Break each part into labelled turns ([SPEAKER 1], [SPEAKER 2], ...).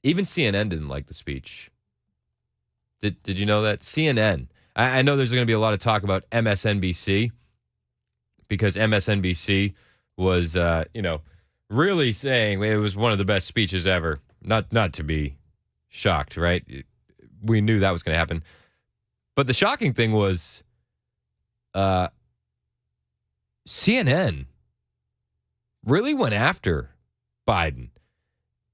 [SPEAKER 1] Even CNN didn't like the speech. Did you know that? CNN. I know there's going to be a lot of talk about MSNBC because MSNBC was, really saying it was one of the best speeches ever. Not to be shocked, right? We knew that was going to happen. But the shocking thing was CNN really went after Biden.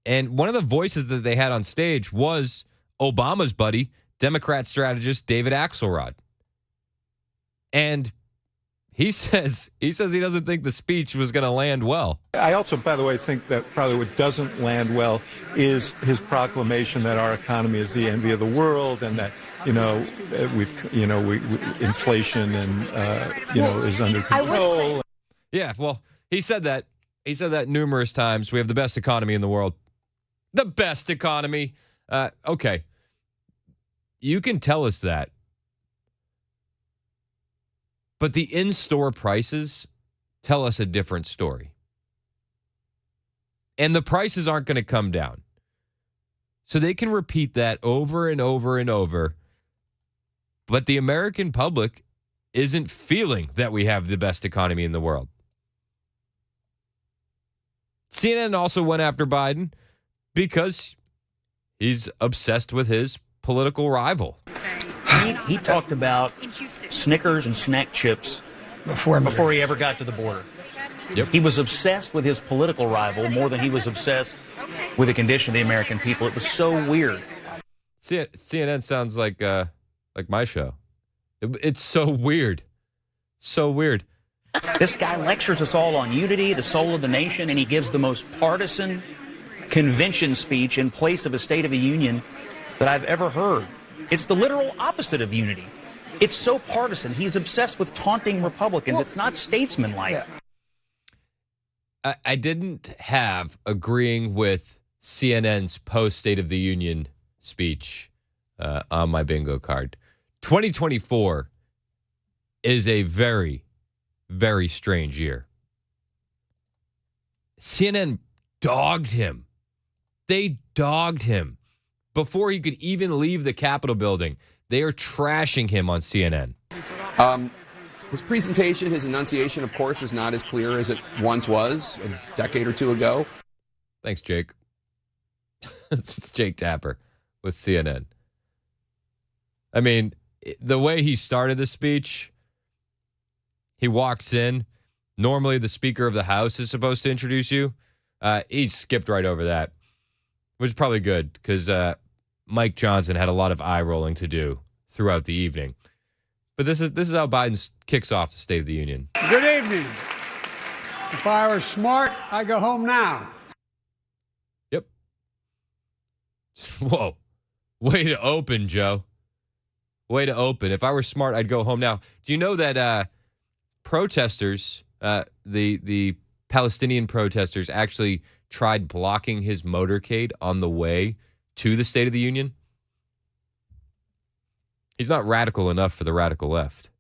[SPEAKER 1] And one of the voices that they had on stage was Obama's buddy, Democrat strategist David Axelrod. And he says he doesn't think the speech was going to land well.
[SPEAKER 2] I also, by the way, think that probably what doesn't land well is his proclamation that our economy is the envy of the world and that, inflation and, is under control.
[SPEAKER 1] Yeah, well, he said that. He said that numerous times. We have the best economy in the world. The best economy. Okay. You can tell us that. But the in-store prices tell us a different story. And the prices aren't going to come down. So they can repeat that over and over and over. But the American public isn't feeling that we have the best economy in the world. CNN also went after Biden because he's obsessed with his political rival.
[SPEAKER 3] He talked about Snickers and snack chips before he ever got to the border.
[SPEAKER 1] Yep.
[SPEAKER 3] He was obsessed with his political rival more than he was obsessed with the condition of the American people. It was so weird.
[SPEAKER 1] CNN sounds like my show. It's so weird. So weird.
[SPEAKER 3] This guy lectures us all on unity, the soul of the nation, and he gives the most partisan convention speech in place of a State of the Union that I've ever heard. It's the literal opposite of unity. It's so partisan. He's obsessed with taunting Republicans. It's not statesmanlike.
[SPEAKER 1] Yeah. I didn't have agreeing with CNN's post-State of the Union speech on my bingo card. 2024 is a very, very strange year. CNN dogged him. They dogged him. Before he could even leave the Capitol building, they are trashing him on CNN.
[SPEAKER 4] His presentation, his enunciation, of course, is not as clear as it once was a decade or two ago.
[SPEAKER 1] Thanks, Jake. It's Jake Tapper with CNN. I mean, the way he started the speech, he walks in. Normally, the Speaker of the House is supposed to introduce you. He skipped right over that, which is probably good because Mike Johnson had a lot of eye rolling to do throughout the evening. But this is how Biden kicks off the State of the Union.
[SPEAKER 5] Good evening. If I were smart, I'd go home now.
[SPEAKER 1] Yep. Whoa. Way to open, Joe. Way to open. If I were smart, I'd go home now. Do you know that protesters, the Palestinian protesters, actually tried blocking his motorcade on the way to the State of the Union? He's not radical enough for the radical left.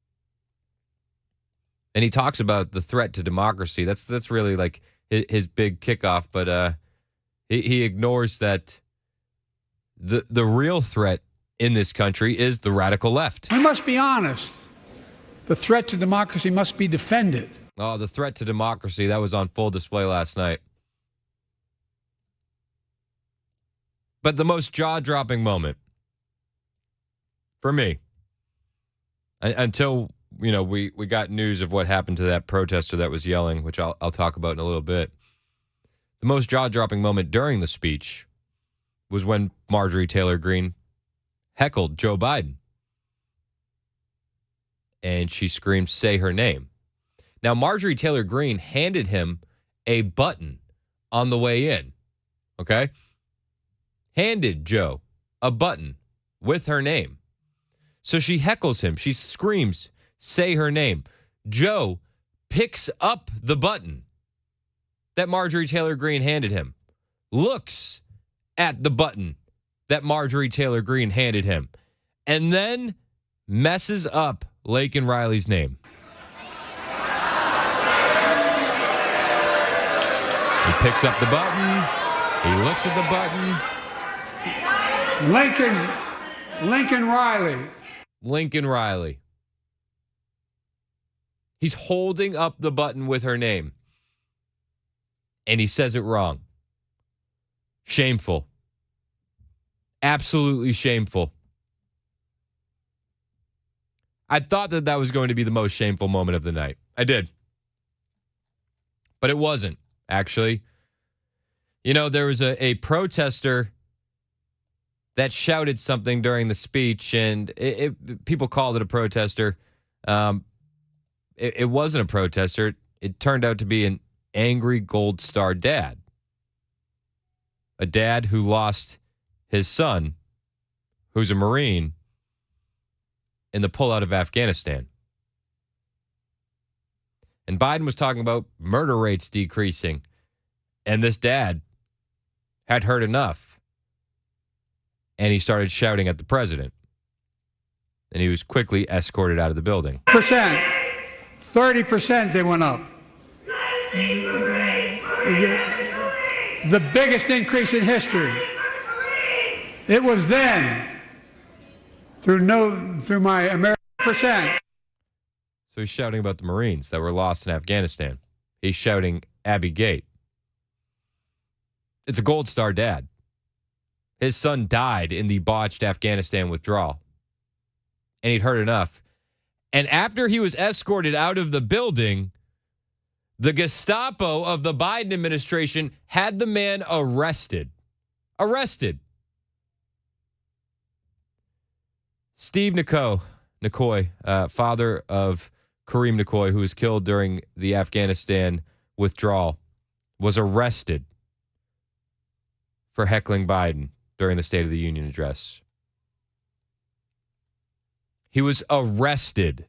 [SPEAKER 1] And he talks about the threat to democracy. That's really like his big kickoff, but he ignores that the real threat in this country is the radical left.
[SPEAKER 5] We must be honest. The threat to democracy must be defended.
[SPEAKER 1] Oh, the threat to democracy, that was on full display last night. But the most jaw-dropping moment for me, until we got news of what happened to that protester that was yelling, which I'll talk about in a little bit. The most jaw-dropping moment during the speech was when Marjorie Taylor Greene heckled Joe Biden. And she screamed, "Say her name." Now, Marjorie Taylor Greene handed him a button on the way in, okay? Handed Joe a button with her name. So she heckles him. She screams, "Say her name." Joe picks up the button that Marjorie Taylor Greene handed him, looks at the button that Marjorie Taylor Greene handed him, and then messes up Laken Riley's name. He picks up the button. He looks at the button.
[SPEAKER 5] Lincoln Riley.
[SPEAKER 1] Lincoln Riley. He's holding up the button with her name. And he says it wrong. Shameful. Absolutely shameful. I thought that was going to be the most shameful moment of the night. I did. But it wasn't, actually. You know, there was a protester that shouted something during the speech, and people called it a protester. It wasn't a protester. It turned out to be an angry Gold Star dad. A dad who lost his son, who's a Marine, in the pullout of Afghanistan. And Biden was talking about murder rates decreasing. And this dad had heard enough. And he started shouting at the president. And he was quickly escorted out of the building.
[SPEAKER 5] 30% they went up. The biggest increase in history. It was then, through my American percent.
[SPEAKER 1] So he's shouting about the Marines that were lost in Afghanistan. He's shouting Abbey Gate. It's a Gold Star dad. His son died in the botched Afghanistan withdrawal. And he'd heard enough. And after he was escorted out of the building, the Gestapo of the Biden administration had the man arrested. Arrested. Steve Nicoy, father of Kareem Nicoy, who was killed during the Afghanistan withdrawal, was arrested for heckling Biden during the State of the Union address. He was arrested.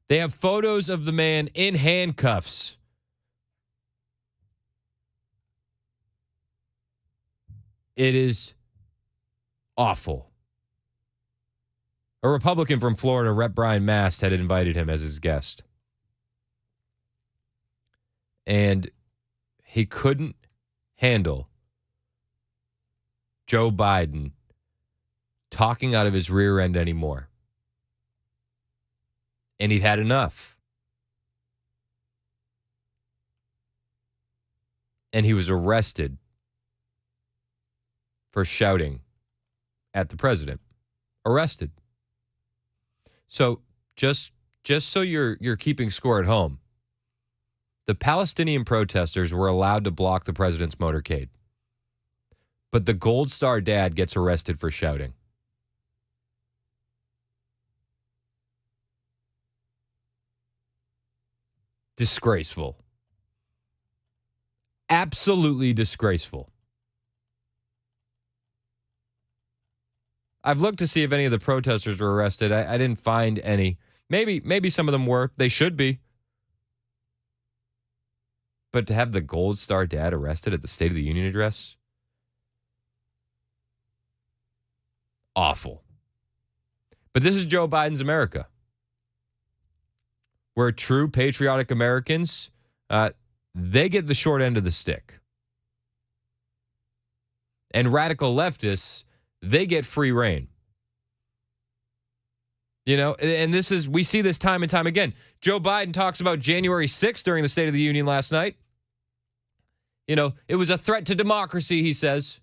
[SPEAKER 1] They have photos of the man in handcuffs. It is awful. A Republican from Florida, Rep. Brian Mast, had invited him as his guest. And he couldn't handle Joe Biden talking out of his rear end anymore. And he'd had enough. And he was arrested for shouting at the president. Arrested. So just so you're keeping score at home, the Palestinian protesters were allowed to block the president's motorcade. But the Gold Star dad gets arrested for shouting. Disgraceful. Absolutely disgraceful. I've looked to see if any of the protesters were arrested. I didn't find any. Maybe some of them were. They should be. But to have the Gold Star dad arrested at the State of the Union address? Awful. But this is Joe Biden's America, where true patriotic Americans, they get the short end of the stick. And radical leftists, they get free reign. You know, and we see this time and time again. Joe Biden talks about January 6th during the State of the Union last night. You know, it was a threat to democracy, he says.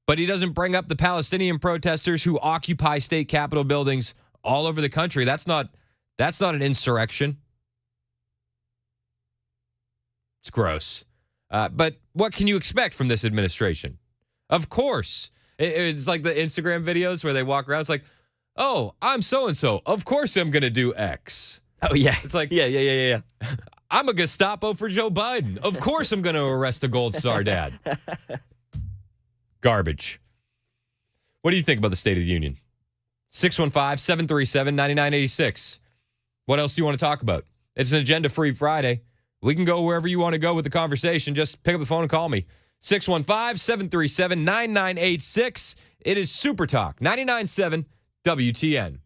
[SPEAKER 1] But he doesn't bring up the Palestinian protesters who occupy state capitol buildings all over the country. That's not an insurrection. It's gross. But what can you expect from this administration? Of course. It's like the Instagram videos where they walk around. It's like, oh, I'm so-and-so. Of course I'm going to do X.
[SPEAKER 6] Oh, yeah.
[SPEAKER 1] It's like,
[SPEAKER 6] Yeah.
[SPEAKER 1] I'm a Gestapo for Joe Biden. Of course I'm going to arrest a Gold Star dad. Garbage. What do you think about the State of the Union? 615-737-9986. What else do you want to talk about? It's an agenda-free Friday. We can go wherever you want to go with the conversation. Just pick up the phone and call me. 615-737-9986. It is Super Talk, 99.7 WTN.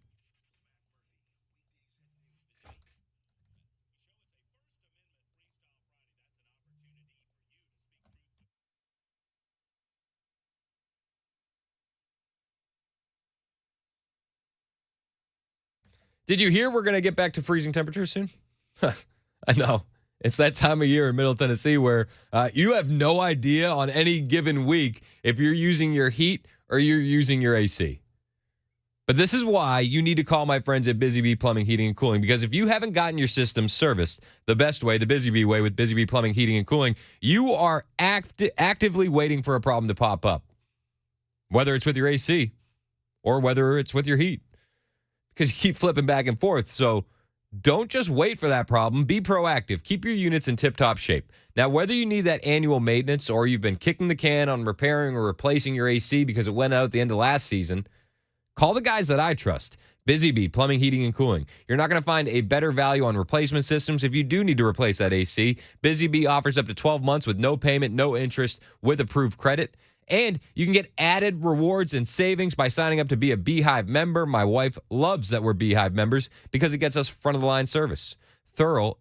[SPEAKER 1] Did you hear we're going to get back to freezing temperatures soon? I know. It's that time of year in Middle Tennessee where you have no idea on any given week if you're using your heat or you're using your AC. But this is why you need to call my friends at Busy Bee Plumbing, Heating, and Cooling, because if you haven't gotten your system serviced the best way, the Busy Bee way with Busy Bee Plumbing, Heating, and Cooling, you are actively waiting for a problem to pop up, whether it's with your AC or whether it's with your heat, because you keep flipping back and forth. So don't just wait for that problem. Be proactive. Keep your units in tip-top shape. Now, whether you need that annual maintenance or you've been kicking the can on repairing or replacing your AC because it went out at the end of last season, call the guys that I trust. Busy Bee Plumbing, Heating, and Cooling. You're not going to find a better value on replacement systems if you do need to replace that AC. Busy Bee offers up to 12 months with no payment, no interest, with approved credit. And you can get added rewards and savings by signing up to be a Beehive member. My wife loves that we're Beehive members because it gets us front-of-the-line service. Thorough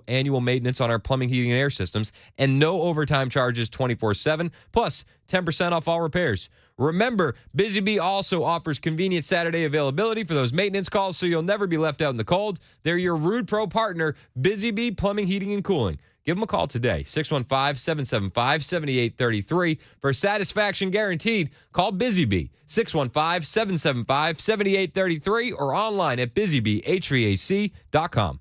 [SPEAKER 1] annual maintenance on our plumbing, heating, and air systems, and no overtime charges 24/7, plus 10% off all repairs. Remember, Busy Bee also offers convenient Saturday availability for those maintenance calls, so you'll never be left out in the cold. They're your Rude Pro partner, Busy Bee Plumbing, Heating, and Cooling. Give them a call today, 615-775-7833. For satisfaction guaranteed, call Busy Bee, 615-775-7833, or online at busybeehvac.com.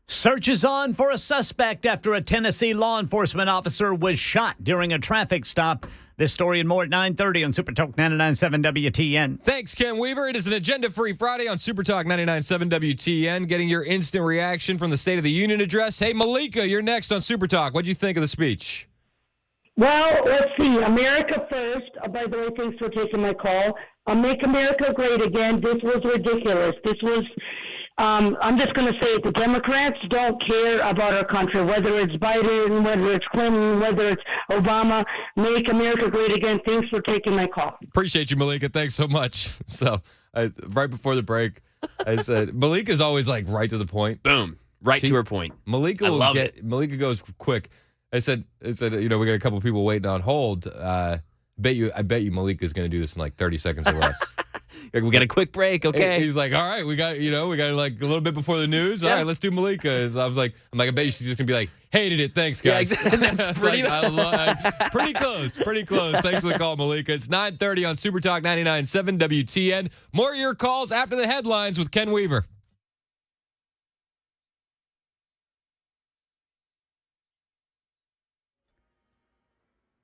[SPEAKER 6] Search is on for a suspect after a Tennessee law enforcement officer was shot during a traffic stop. This story and more at 9:30 on Super Talk 99.7 WTN.
[SPEAKER 1] Thanks, Ken Weaver. It is an agenda-free Friday on Super Talk 99.7 WTN, getting your instant reaction from the State of the Union address. Hey, Malika, you're next on Super Talk. What'd you think of the speech?
[SPEAKER 7] Well, let's see. America first. By the way, thanks for taking my call. Make America great again. This was ridiculous. This was, I'm just going to say it. The Democrats don't care about our country, whether it's Biden, whether it's Clinton, whether it's Obama. Make America great again. Thanks for taking my call.
[SPEAKER 1] Appreciate you, Malika. Thanks so much. So, right before the break, I said, Malika's always like right to the point.
[SPEAKER 8] Boom. Right to her point.
[SPEAKER 1] Malika Malika goes quick. I said, we got a couple people waiting on hold. I bet you Malika's going to do this in like 30 seconds or less.
[SPEAKER 8] We got a quick break, okay?
[SPEAKER 1] He's like, all right, we got like a little bit before the news. All right, let's do Malika. So I was like, I bet you she's just going to be like, hated it. Thanks, guys.
[SPEAKER 8] Yeah, exactly. That's pretty
[SPEAKER 1] pretty close. Pretty close. Thanks for the call, Malika. It's 9:30 on Super Talk 99.7 WTN. More of your calls after the headlines with Ken Weaver.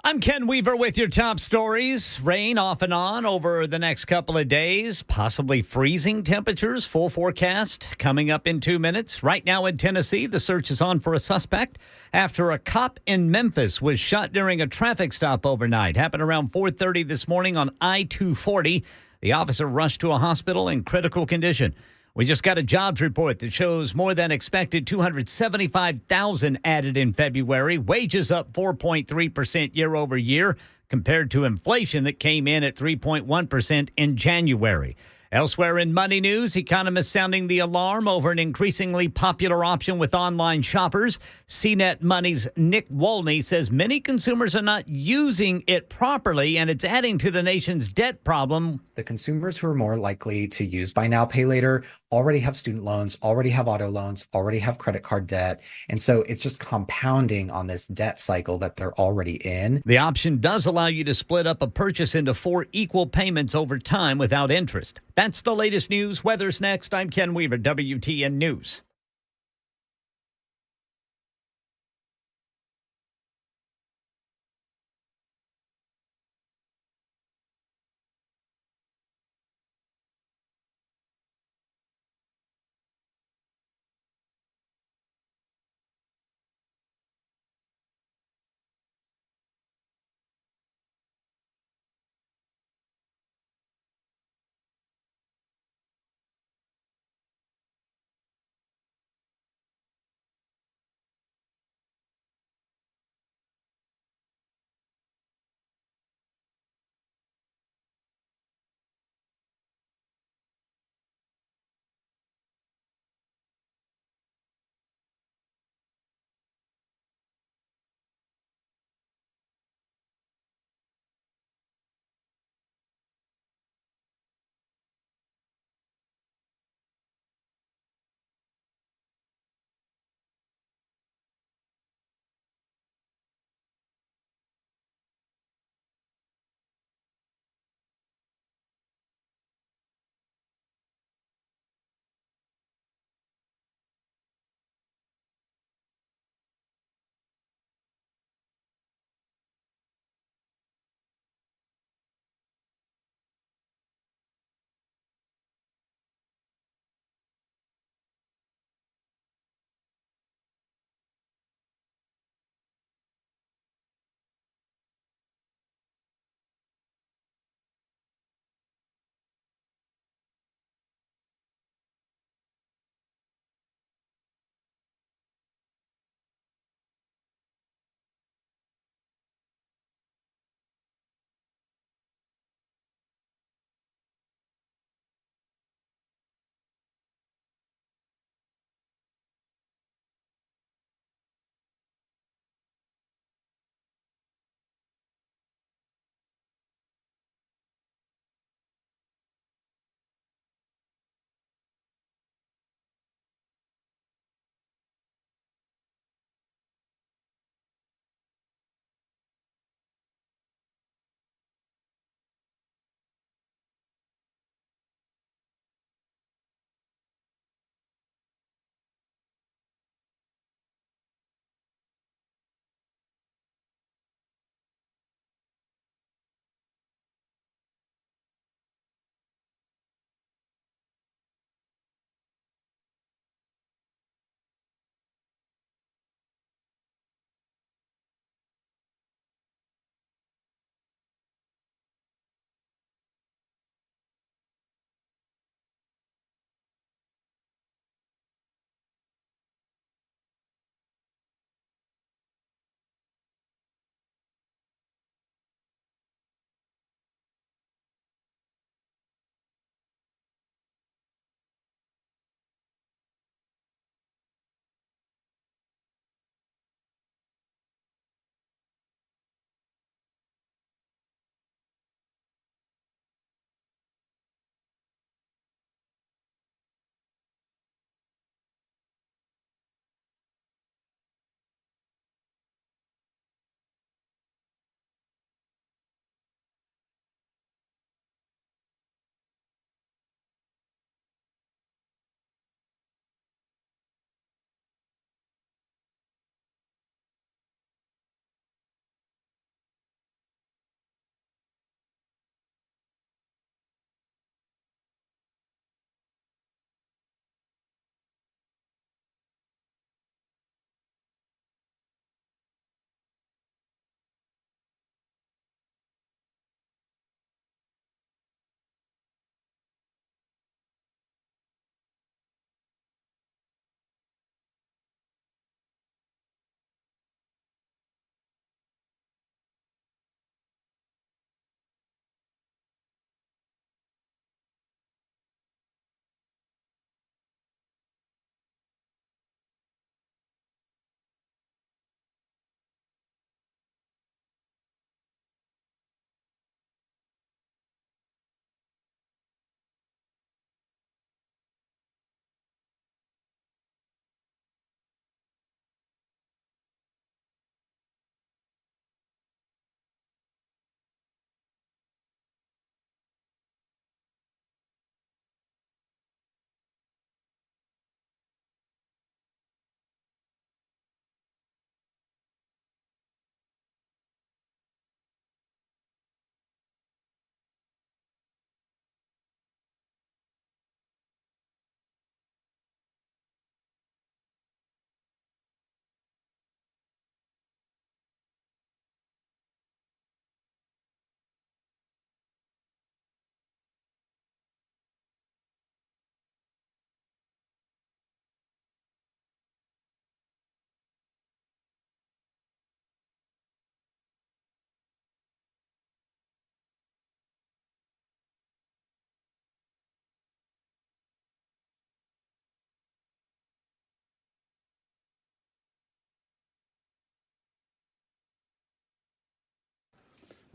[SPEAKER 6] I'm Ken Weaver with your top stories. Rain off and on over the next couple of days, possibly freezing temperatures. Full forecast coming up in 2 minutes. Right now in Tennessee, the search is on for a suspect after a cop in Memphis was shot during a traffic stop overnight. Happened around 4:30 this morning on I-240. The officer rushed to a hospital in critical condition. We just got a jobs report that shows more than expected 275,000 added in February. Wages up 4.3% year over year compared to inflation that came in at 3.1% in January. Elsewhere in money news, economists sounding the alarm over an increasingly popular option with online shoppers. CNET Money's Nick Wolney says many consumers are not using it properly, and it's adding to the nation's debt problem.
[SPEAKER 9] The consumers who are more likely to use buy now, pay later already have student loans, already have auto loans, already have credit card debt. And so it's just compounding on this debt cycle that they're already in.
[SPEAKER 6] The option does allow you to split up a purchase into 4 equal payments over time without interest. That's the latest news. Weather's next. I'm Ken Weaver, WTN News.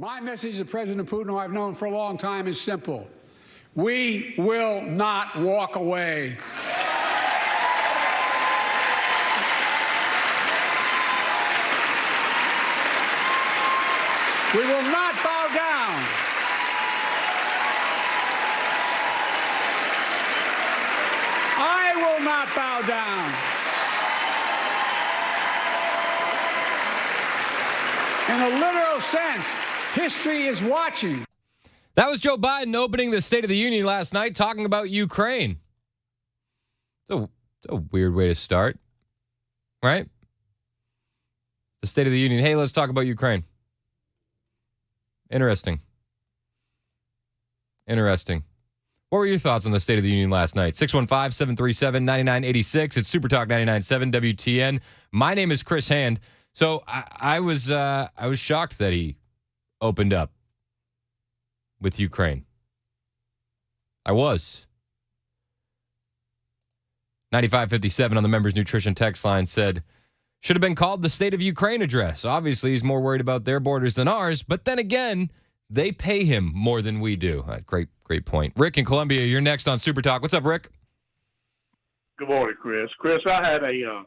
[SPEAKER 5] My message to President Putin, who I've known for a long time, is simple. We will not walk away. We will not bow down. I will not bow down. In a literal sense, history is watching.
[SPEAKER 1] That was Joe Biden opening the State of the Union last night, talking about Ukraine. It's a weird way to start, right? The State of the Union. Hey, let's talk about Ukraine. Interesting. What were your thoughts on the State of the Union last night? 615-737-9986. It's Super Talk 99.7 WTN. My name is Chris Hand. So I was shocked that he opened up with Ukraine. I was. 9557 on the members' nutrition text line said, should have been called the State of Ukraine address. Obviously, he's more worried about their borders than ours. But then again, they pay him more than we do. Great point. Rick in Columbia, you're next on Super Talk. What's up, Rick?
[SPEAKER 10] Good morning, Chris. Chris, I had a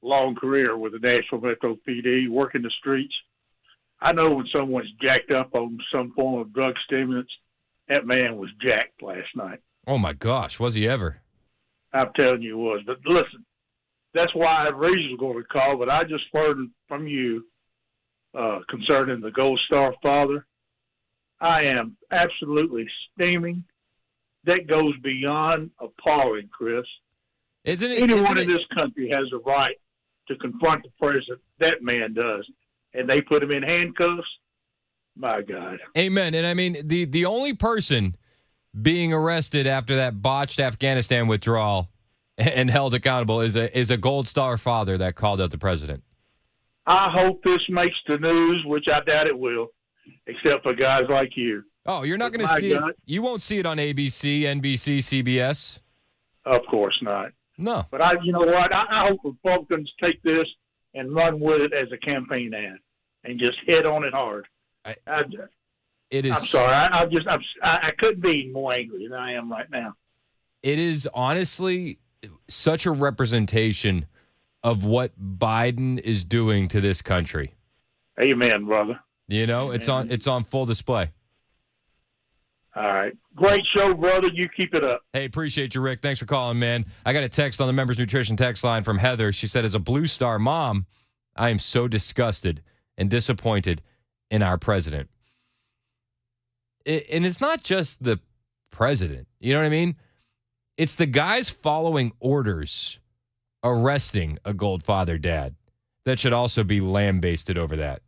[SPEAKER 10] long career with the Nashville Metro PD, working the streets. I know when someone's jacked up on some form of drug stimulants, that man was jacked last night.
[SPEAKER 1] Oh, my gosh. Was he ever?
[SPEAKER 10] I'm telling you he was. But listen, that's why Reese was going to call, but I just heard from you concerning the Gold Star father. I am absolutely steaming. That goes beyond appalling, Chris. Anyone in this country has a right to confront the president. That man does. And they put him in handcuffs. My God.
[SPEAKER 1] Amen. And I mean, the only person being arrested after that botched Afghanistan withdrawal and held accountable is a Gold Star father that called out the president.
[SPEAKER 10] I hope this makes the news, which I doubt it will, except for guys like you.
[SPEAKER 1] Oh, you're not going to see it. You won't see it on ABC, NBC, CBS.
[SPEAKER 10] Of course not.
[SPEAKER 1] No.
[SPEAKER 10] But you know what? I hope Republicans take this and run with it as a campaign ad and just hit on it hard.
[SPEAKER 1] It is.
[SPEAKER 10] I'm sorry. I couldn't be more angry than I am right now.
[SPEAKER 1] It is honestly such a representation of what Biden is doing to this country.
[SPEAKER 10] Amen, brother.
[SPEAKER 1] You know,
[SPEAKER 10] Amen.
[SPEAKER 1] It's on full display.
[SPEAKER 10] All right. Great show, brother. You keep it up.
[SPEAKER 1] Hey, appreciate you, Rick. Thanks for calling, man. I got a text on the members' nutrition text line from Heather. She said, as a Blue Star mom, I am so disgusted and disappointed in our president. And it's not just the president. You know what I mean? It's the guys following orders, arresting a Goldfather dad that should also be lambasted over that.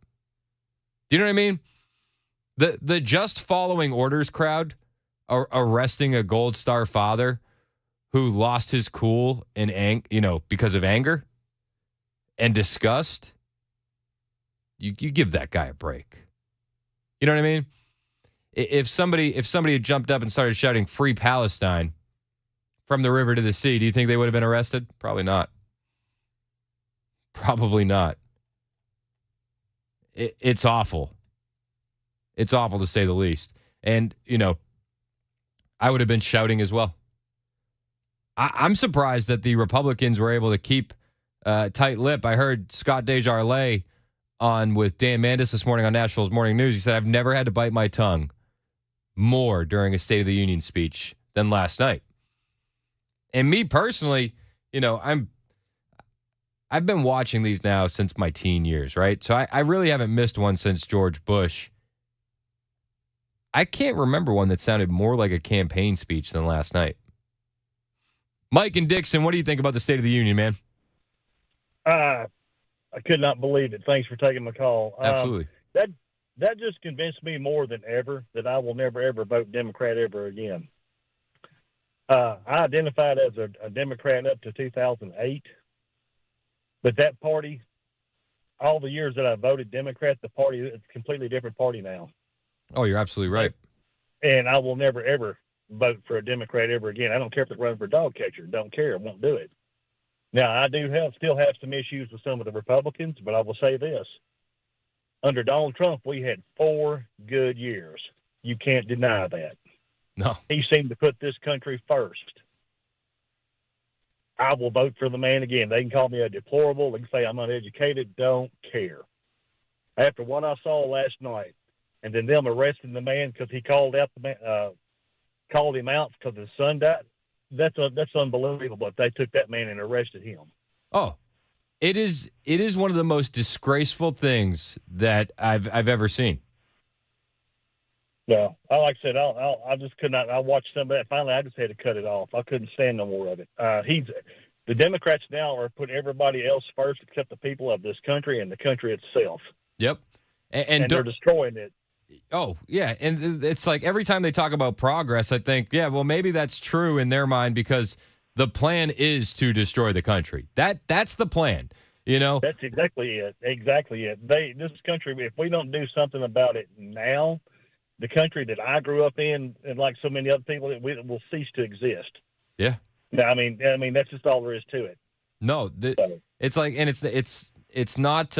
[SPEAKER 1] Do you know what I mean? The just following orders crowd are arresting a Gold Star father who lost his cool in because of anger and disgust. You give that guy a break. You know what I mean? If somebody had jumped up and started shouting "Free Palestine" from the river to the sea, do you think they would have been arrested? Probably not. Probably not. It's awful. It's awful to say the least. And, I would have been shouting as well. I'm surprised that the Republicans were able to keep tight lip. I heard Scott Desjardins on with Dan Mandis this morning on Nashville's Morning News. He said, I've never had to bite my tongue more during a State of the Union speech than last night. And me personally, I've been watching these now since my teen years, right? So I really haven't missed one since George Bush. I can't remember one that sounded more like a campaign speech than last night. Mike and Dixon, what do you think about the State of the Union, man?
[SPEAKER 11] I could not believe it. Thanks for taking my call.
[SPEAKER 1] Absolutely.
[SPEAKER 11] That just convinced me more than ever that I will never, ever vote Democrat ever again. I identified as a Democrat up to 2008, but that party, all the years that I voted Democrat, the party, it's a completely different party now.
[SPEAKER 1] Oh, you're absolutely right.
[SPEAKER 11] And I will never, ever vote for a Democrat ever again. I don't care if it's running for dog catcher. Don't care. I won't do it. Now, I do still have some issues with some of the Republicans, but I will say this. Under Donald Trump, we had 4 good years. You can't deny that.
[SPEAKER 1] No.
[SPEAKER 11] He seemed to put this country first. I will vote for the man again. They can call me a deplorable. They can say I'm uneducated. Don't care. After what I saw last night, and then them arresting the man because he called him out because his son died, that's unbelievable. If they took that man and arrested him.
[SPEAKER 1] Oh, it is one of the most disgraceful things that I've ever seen.
[SPEAKER 11] No, like I said, I just could not. I watched some of that. Finally, I just had to cut it off. I couldn't stand no more of it. The Democrats now are putting everybody else first except the people of this country and the country itself.
[SPEAKER 1] Yep. And
[SPEAKER 11] they're destroying it.
[SPEAKER 1] Oh, yeah. And it's like every time they talk about progress, I think, yeah, well, maybe that's true in their mind because the plan is to destroy the country. That's the plan, you know?
[SPEAKER 11] That's exactly it. Exactly it. This country, if we don't do something about it now, the country that I grew up in, and like so many other people, it will cease to exist.
[SPEAKER 1] Yeah.
[SPEAKER 11] I mean, that's just all there is to it.
[SPEAKER 1] No, it's like, and it's not,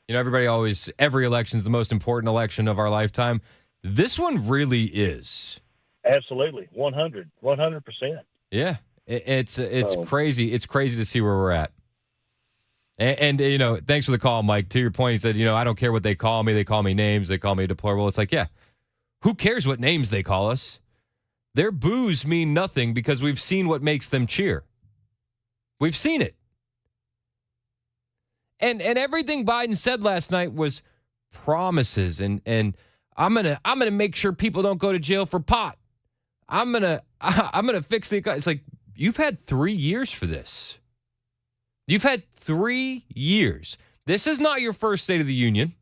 [SPEAKER 1] everybody always, every election is the most important election of our lifetime. This one really is.
[SPEAKER 11] Absolutely. 100%.
[SPEAKER 1] Yeah. It's crazy. It's crazy to see where we're at. And thanks for the call, Mike. To your point, he said, I don't care what they call me. They call me names. They call me deplorable. It's like, yeah, who cares what names they call us? Their boos mean nothing because we've seen what makes them cheer. We've seen it. And everything Biden said last night was promises and I'm gonna make sure people don't go to jail for pot. I'm gonna fix the economy. It's like you've had 3 years for this. You've had 3 years. This is not your first State of the Union.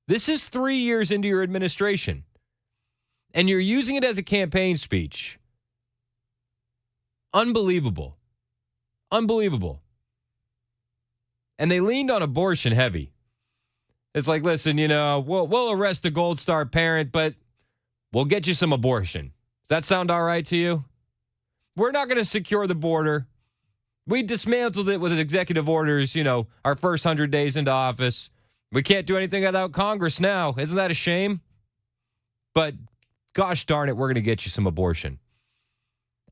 [SPEAKER 1] This is 3 years into your administration. And you're using it as a campaign speech. Unbelievable. Unbelievable. And they leaned on abortion heavy. It's like, listen, we'll arrest a Gold Star parent, but we'll get you some abortion. Does that sound all right to you? We're not going to secure the border. We dismantled it with executive orders, our first 100 days into office. We can't do anything without Congress now. Isn't that a shame? But gosh darn it, we're going to get you some abortion.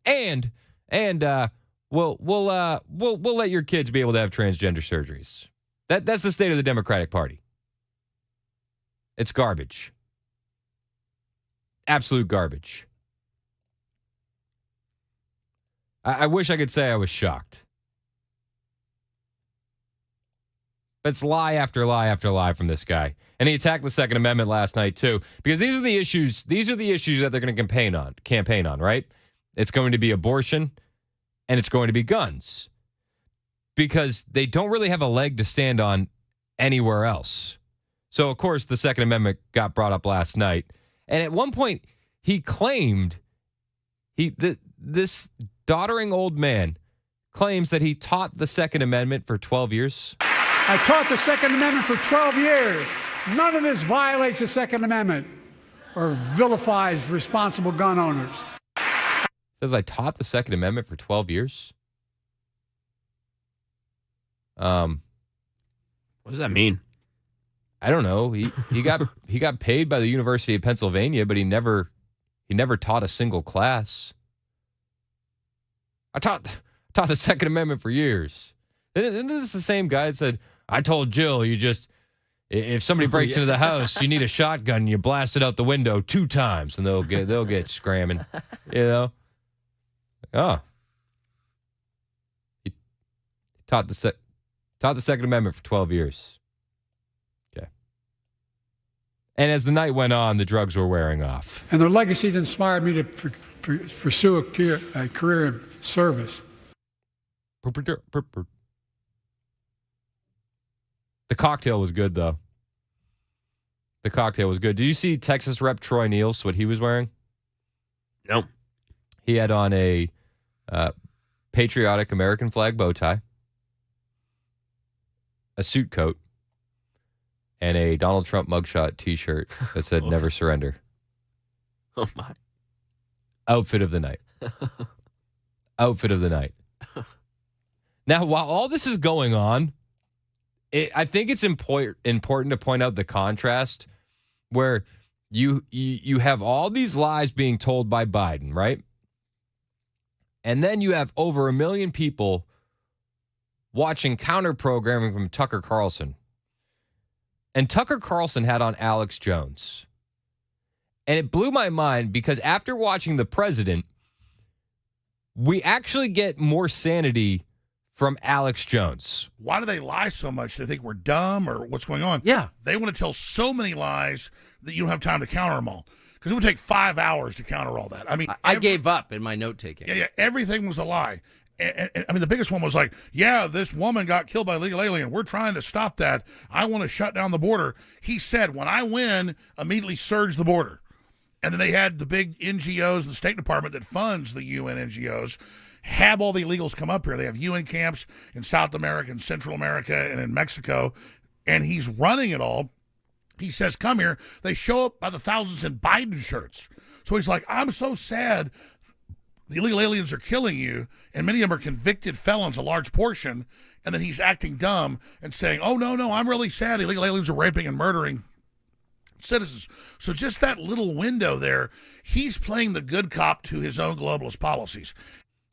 [SPEAKER 1] And we'll let your kids be able to have transgender surgeries. That's the state of the Democratic Party. It's garbage. Absolute garbage. I wish I could say I was shocked. But it's lie after lie after lie from this guy. And he attacked the Second Amendment last night, too. Because these are the issues that they're going to campaign on, right? It's going to be abortion, and it's going to be guns. Because they don't really have a leg to stand on anywhere else. So, of course, the Second Amendment got brought up last night. And at one point, he claimed, this doddering old man claims that he taught the Second Amendment for 12 years.
[SPEAKER 5] I taught the Second Amendment for 12 years. None of this violates the Second Amendment or vilifies responsible gun owners.
[SPEAKER 1] Says I taught the Second Amendment for 12 years.
[SPEAKER 8] What does that mean?
[SPEAKER 1] I don't know. He got paid by the University of Pennsylvania, but he never taught a single class. I taught the Second Amendment for years. Isn't this the same guy that said, I told Jill, if somebody breaks into the house, you need a shotgun and you blast it out the window 2 times and they'll get scramming, Oh. He taught the Second Amendment for 12 years. Okay. And as the night went on, the drugs were wearing off.
[SPEAKER 5] And their legacy inspired me to pursue a career in service.
[SPEAKER 1] The cocktail was good, though. The cocktail was good. Did you see Texas Rep Troy Niels, what he was wearing?
[SPEAKER 8] No.
[SPEAKER 1] He had on a patriotic American flag bow tie, a suit coat, and a Donald Trump mugshot T-shirt that said "Never Surrender."
[SPEAKER 8] Oh my!
[SPEAKER 1] Outfit of the night. Outfit of the night. Now, while all this is going on, I think it's important to point out the contrast where you have all these lies being told by Biden, right? And then you have over 1 million people watching counter programming from Tucker Carlson. And Tucker Carlson had on Alex Jones. And it blew my mind because after watching the president, we actually get more sanity from Alex Jones.
[SPEAKER 12] Why do they lie so much? They think we're dumb or what's going on?
[SPEAKER 8] Yeah.
[SPEAKER 12] They want to tell so many lies that you don't have time to counter them all. Because it would take 5 hours to counter all that. I mean,
[SPEAKER 8] I gave up in my note taking.
[SPEAKER 12] Yeah, everything was a lie. And, I mean, the biggest one was like, yeah, this woman got killed by a illegal alien. We're trying to stop that. I want to shut down the border. He said, when I win, immediately surge the border. And then they had the big NGOs, the State Department that funds the UN NGOs, have all the illegals come up here. They have UN camps in South America and Central America and in Mexico. And he's running it all. He says, come here. They show up by the thousands in Biden shirts. So he's like, I'm so sad the illegal aliens are killing you, and many of them are convicted felons, a large portion, and then he's acting dumb and saying, oh, no, I'm really sad. Illegal aliens are raping and murdering citizens. So just that little window there, he's playing the good cop to his own globalist policies.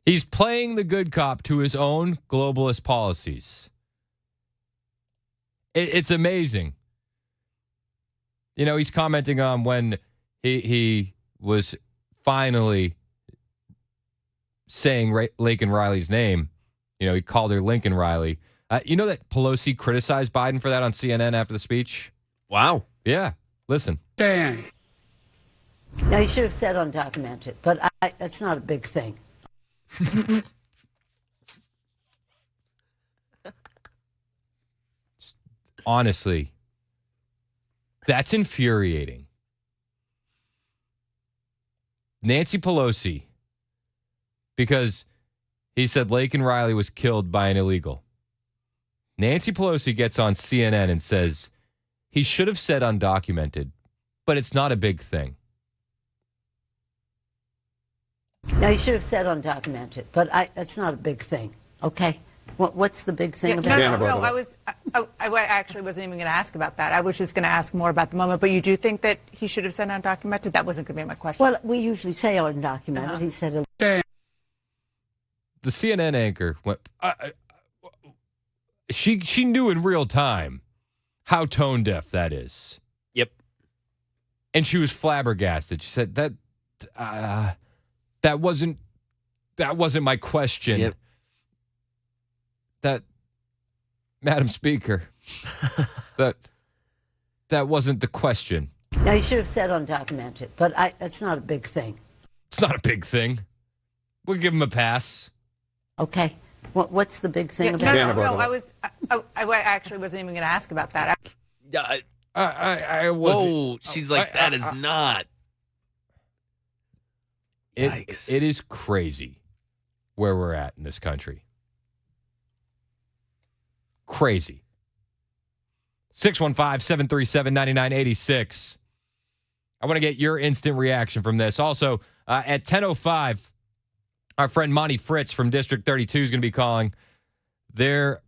[SPEAKER 1] He's playing the good cop to his own globalist policies. It's amazing. You know, he's commenting on when he was finally saying Laken Riley's name. You know, he called her Lincoln Riley. You know that Pelosi criticized Biden for that on CNN after the speech?
[SPEAKER 8] Wow.
[SPEAKER 1] Yeah. Listen.
[SPEAKER 5] Dan.
[SPEAKER 13] Now, you should have said undocumented, but that's not a big thing.
[SPEAKER 1] Honestly, that's infuriating. Nancy Pelosi, because he said Laken Riley was killed by an illegal. Nancy Pelosi gets on CNN and says he should have said undocumented, but it's not a big thing.
[SPEAKER 13] Now, you should have said undocumented, but that's not a big thing, okay? What's the big thing about it?
[SPEAKER 14] No, I actually wasn't even going to ask about that. I was just going to ask more about the moment. But you do think that he should have said undocumented? That wasn't going to be my question.
[SPEAKER 13] Well, we usually say undocumented. He said
[SPEAKER 1] the CNN anchor went, she knew in real time how tone deaf that is.
[SPEAKER 8] Yep.
[SPEAKER 1] And she was flabbergasted. She said that wasn't my question.
[SPEAKER 8] Yep.
[SPEAKER 1] That, Madam Speaker, that wasn't the question.
[SPEAKER 13] Now, you should have said undocumented, but that's not a big thing.
[SPEAKER 1] It's not a big thing. We'll give him a pass.
[SPEAKER 13] Okay. What's the big thing about it?
[SPEAKER 14] No, I actually wasn't even going to ask about that.
[SPEAKER 1] I wasn't.
[SPEAKER 8] Whoa, she's like, that is not.
[SPEAKER 1] Yikes. It is crazy where we're at in this country. Crazy. 615-737-9986. I want to get your instant reaction from this. Also, at 10:05, our friend Monty Fritz from District 32 is going to be calling. They're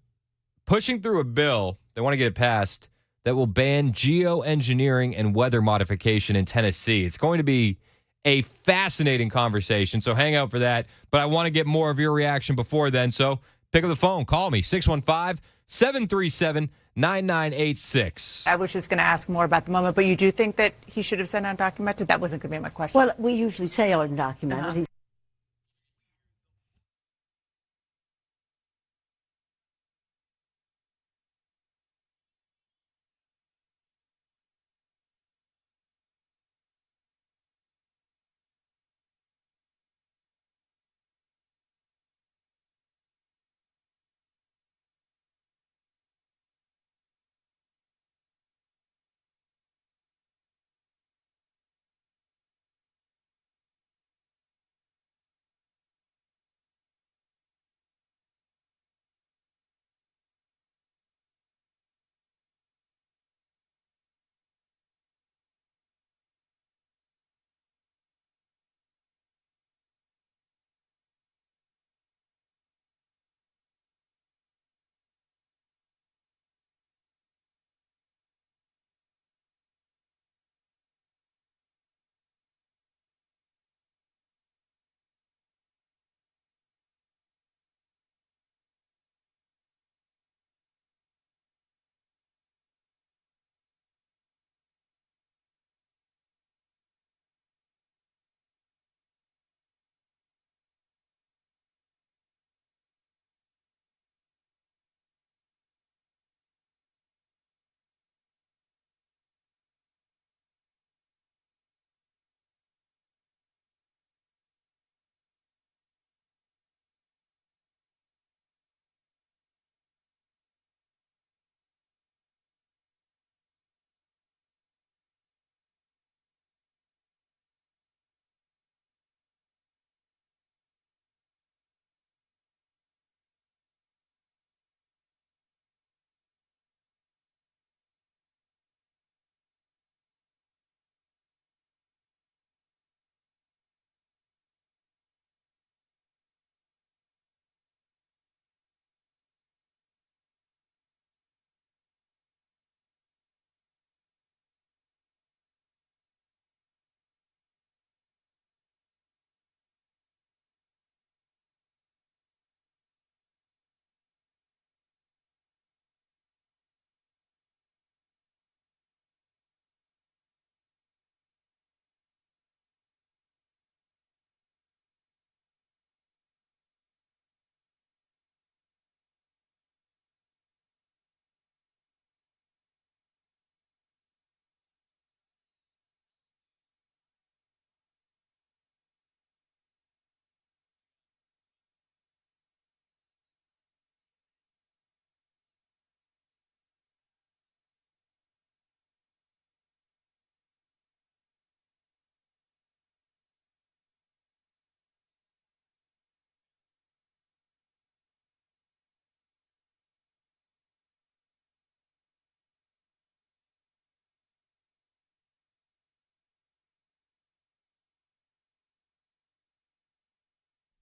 [SPEAKER 1] pushing through a bill, they want to get it passed, that will ban geoengineering and weather modification in Tennessee. It's going to be a fascinating conversation, so hang out for that. But I want to get more of your reaction before then, so pick up the phone. Call me, 615-737-9986.
[SPEAKER 14] I was just going to ask more about the moment. But you do think that he should have said undocumented? That wasn't going to be my question.
[SPEAKER 13] Well, we usually say undocumented.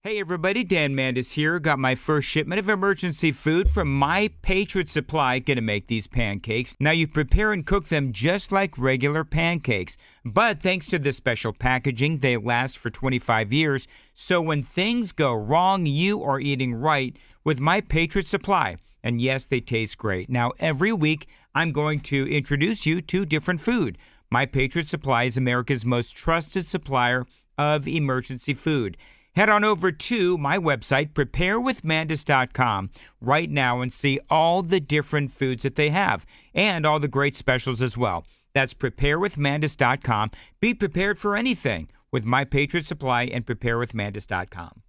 [SPEAKER 15] Hey everybody, Dan Mandis here. Got my first shipment of emergency food from My Patriot Supply. Gonna make these pancakes. Now you prepare and cook them just like regular pancakes. But thanks to the special packaging, they last for 25 years. So when things go wrong, you are eating right with My Patriot Supply. And yes, they taste great. Now every week, I'm going to introduce you to different food. My Patriot Supply is America's most trusted supplier of emergency food. Head on over to my website, preparewithmandis.com, right now and see all the different foods that they have and all the great specials as well. That's preparewithmandis.com. Be prepared for anything with My Patriot Supply and preparewithmandis.com.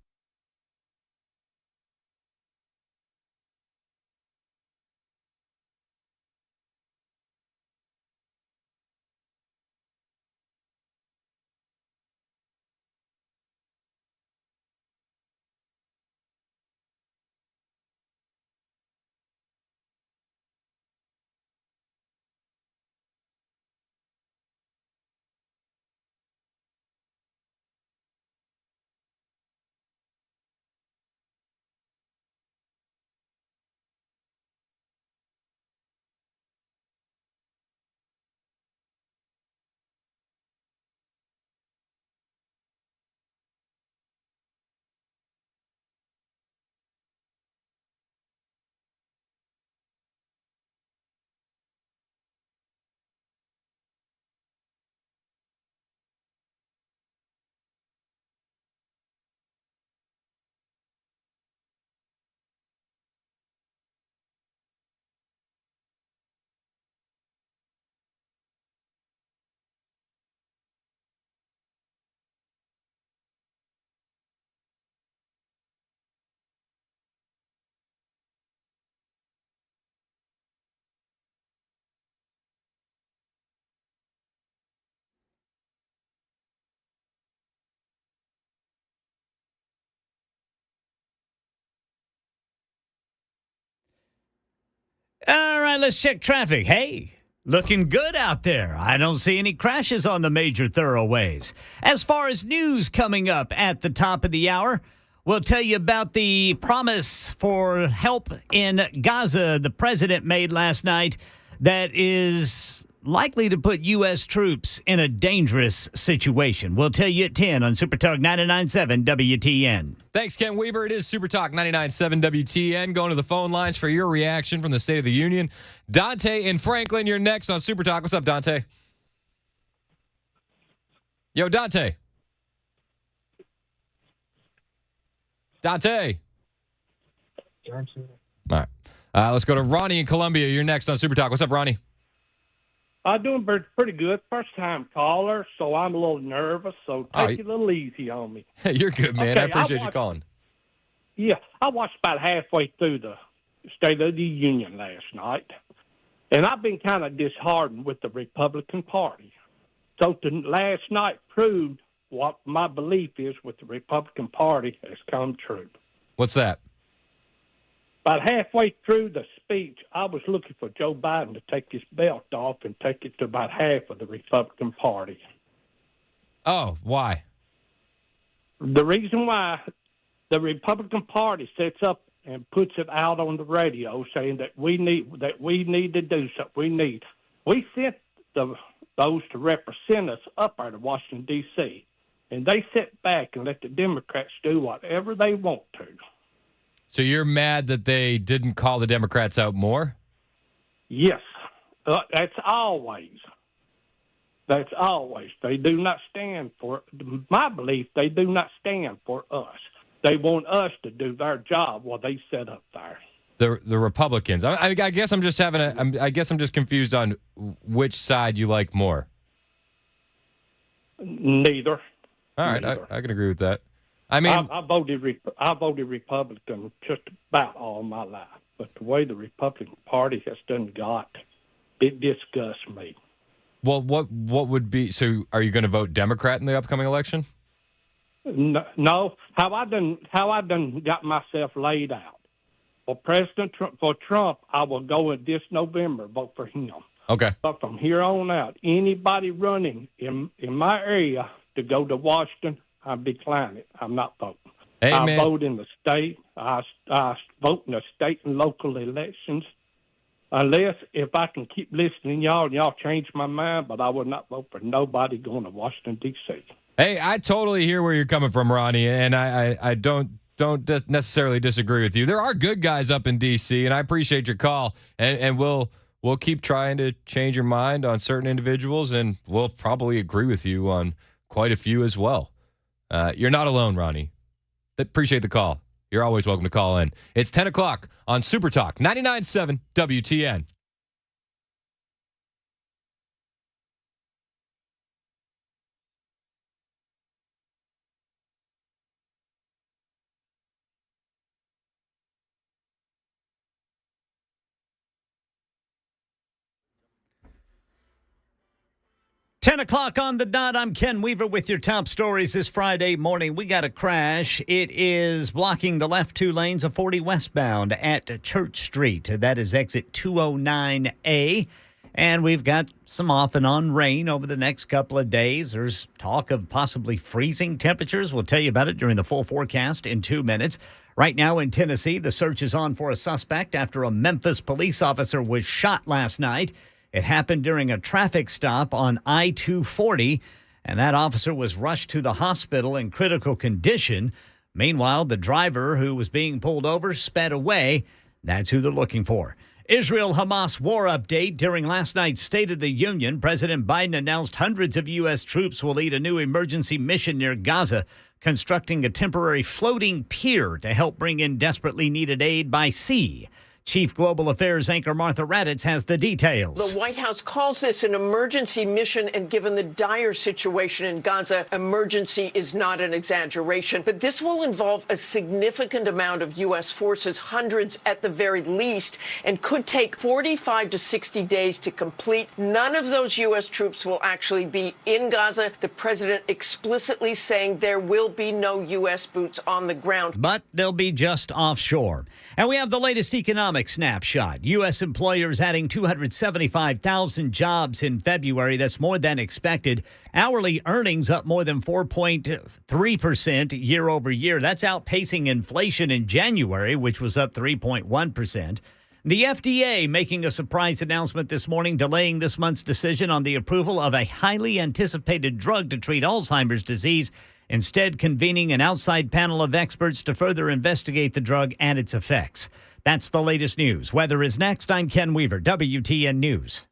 [SPEAKER 6] All right, let's check traffic. Hey, looking good out there. I don't see any crashes on the major thoroughways. As far as news coming up at the top of the hour, we'll tell you about the promise for help in Gaza the president made last night that is likely to put U.S. troops in a dangerous situation. We'll tell you at 10 on Super Talk 99.7 WTN.
[SPEAKER 1] Thanks, Ken Weaver. It is Super Talk 99.7 WTN. Going to the phone lines for your reaction from the State of the Union. Dante in Franklin, you're next on Super Talk. What's up, Dante? Yo, Dante. Dante. All right. Let's go to Ronnie in Columbia. You're next on Super Talk. What's up, Ronnie?
[SPEAKER 16] I'm doing pretty good. First time caller, so I'm a little nervous. So take it a little easy on me.
[SPEAKER 1] You're good, man.
[SPEAKER 16] Okay,
[SPEAKER 1] I appreciate you calling.
[SPEAKER 16] Yeah, I watched about halfway through the State of the Union last night, and I've been kind of disheartened with the Republican Party. So last night proved what my belief is with the Republican Party has come true.
[SPEAKER 1] What's that?
[SPEAKER 16] About halfway through the speech, I was looking for Joe Biden to take his belt off and take it to about half of the Republican Party.
[SPEAKER 1] Oh, why?
[SPEAKER 16] The reason why the Republican Party sets up and puts it out on the radio saying that we need to do something. We sent those to represent us up there to Washington, D.C., and they sit back and let the Democrats do whatever they want to.
[SPEAKER 1] So you're mad that they didn't call the Democrats out more?
[SPEAKER 16] Yes. That's always. They do not stand for, my belief, they do not stand for us. They want us to do their job while they sit up there.
[SPEAKER 1] The Republicans. I guess I'm just I guess I'm just confused on which side you like more.
[SPEAKER 16] Neither.
[SPEAKER 1] All right, I can agree with that. I mean,
[SPEAKER 16] I voted Republican just about all my life, but the way the Republican Party has done it disgusts me.
[SPEAKER 1] Well, what would be? So, are you going to vote Democrat in the upcoming election?
[SPEAKER 16] No, how I done got myself laid out. For Trump, I will go in this November vote for him.
[SPEAKER 1] Okay.
[SPEAKER 16] But from here on out, anybody running in my area to go to Washington, I'm declining. I'm not voting.
[SPEAKER 1] Hey,
[SPEAKER 16] I
[SPEAKER 1] man.
[SPEAKER 16] vote in the state. I vote in the state and local elections. Unless if I can keep listening, y'all, and y'all change my mind, but I will not vote for nobody going to Washington, D.C.
[SPEAKER 1] Hey, I totally hear where you're coming from, Ronnie, and I don't necessarily disagree with you. There are good guys up in D.C., and I appreciate your call, and we'll keep trying to change your mind on certain individuals, and we'll probably agree with you on quite a few as well. You're not alone, Ronnie. Appreciate the call. You're always welcome to call in. It's 10 o'clock on Super Talk 99.7 WTN.
[SPEAKER 6] Ten o'clock on the dot. I'm Ken Weaver with your top stories this Friday morning. We got a crash. It is blocking the left two lanes of 40 westbound at Church Street. That is exit 209A. And we've got some off and on rain over the next couple of days. There's talk of possibly freezing temperatures. We'll tell you about it during the full forecast in 2 minutes. Right now in Tennessee, the search is on for a suspect after a Memphis police officer was shot last night. It happened during a traffic stop on I-240, and that officer was rushed to the hospital in critical condition. Meanwhile, the driver who was being pulled over sped away. That's who they're looking for. Israel-Hamas war update. During last night's State of the Union, President Biden announced hundreds of U.S. troops will lead a new emergency mission near Gaza, constructing a temporary floating pier to help bring in desperately needed aid by sea. Chief Global Affairs anchor Martha Raddatz has the details.
[SPEAKER 17] The White House calls this an emergency mission, and given the dire situation in Gaza, emergency is not an exaggeration. But this will involve a significant amount of U.S. forces, hundreds at the very least, and could take 45 to 60 days to complete. None of those U.S. troops will actually be in Gaza. The president explicitly saying there will be no U.S. boots on the ground.
[SPEAKER 6] But they'll be just offshore. And we have the latest economic snapshot. U.S. employers adding 275,000 jobs in February. That's more than expected. Hourly earnings up more than 4.3% year over year. That's outpacing inflation in January, which was up 3.1%. The FDA making a surprise announcement this morning, delaying this month's decision on the approval of a highly anticipated drug to treat Alzheimer's disease, instead convening an outside panel of experts to further investigate the drug and its effects. That's the latest news. Weather is next. I'm Ken Weaver, WTN News.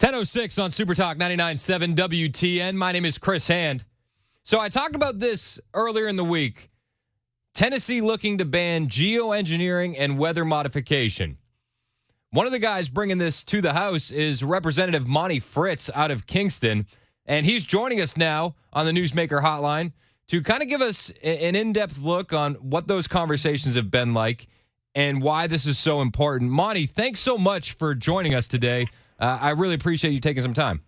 [SPEAKER 1] 10:06 on Super Talk 99.7 WTN. My name is Chris Hand. So I talked about this earlier in the week. Tennessee looking to ban geoengineering and weather modification. One of the guys bringing this to the House is Representative Monty Fritz out of Kingston, and he's joining us now on the Newsmaker Hotline to kind of give us an in-depth look on what those conversations have been like and why this is so important. Monty, thanks so much for joining us today. I really appreciate you taking some time.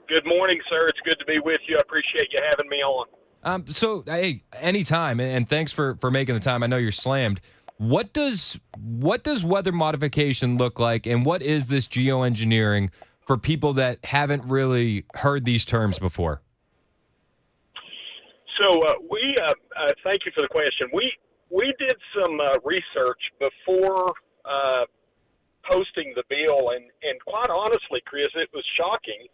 [SPEAKER 18] Good morning, sir. It's good to be with you. I appreciate you having me on.
[SPEAKER 1] So, hey, anytime, and thanks for making the time. I know you're slammed. What does weather modification look like, and what is this geoengineering for people that haven't really heard these terms before?
[SPEAKER 18] So, thank you for the question. We did some research before posting the bill, and quite honestly, Chris, it was shocking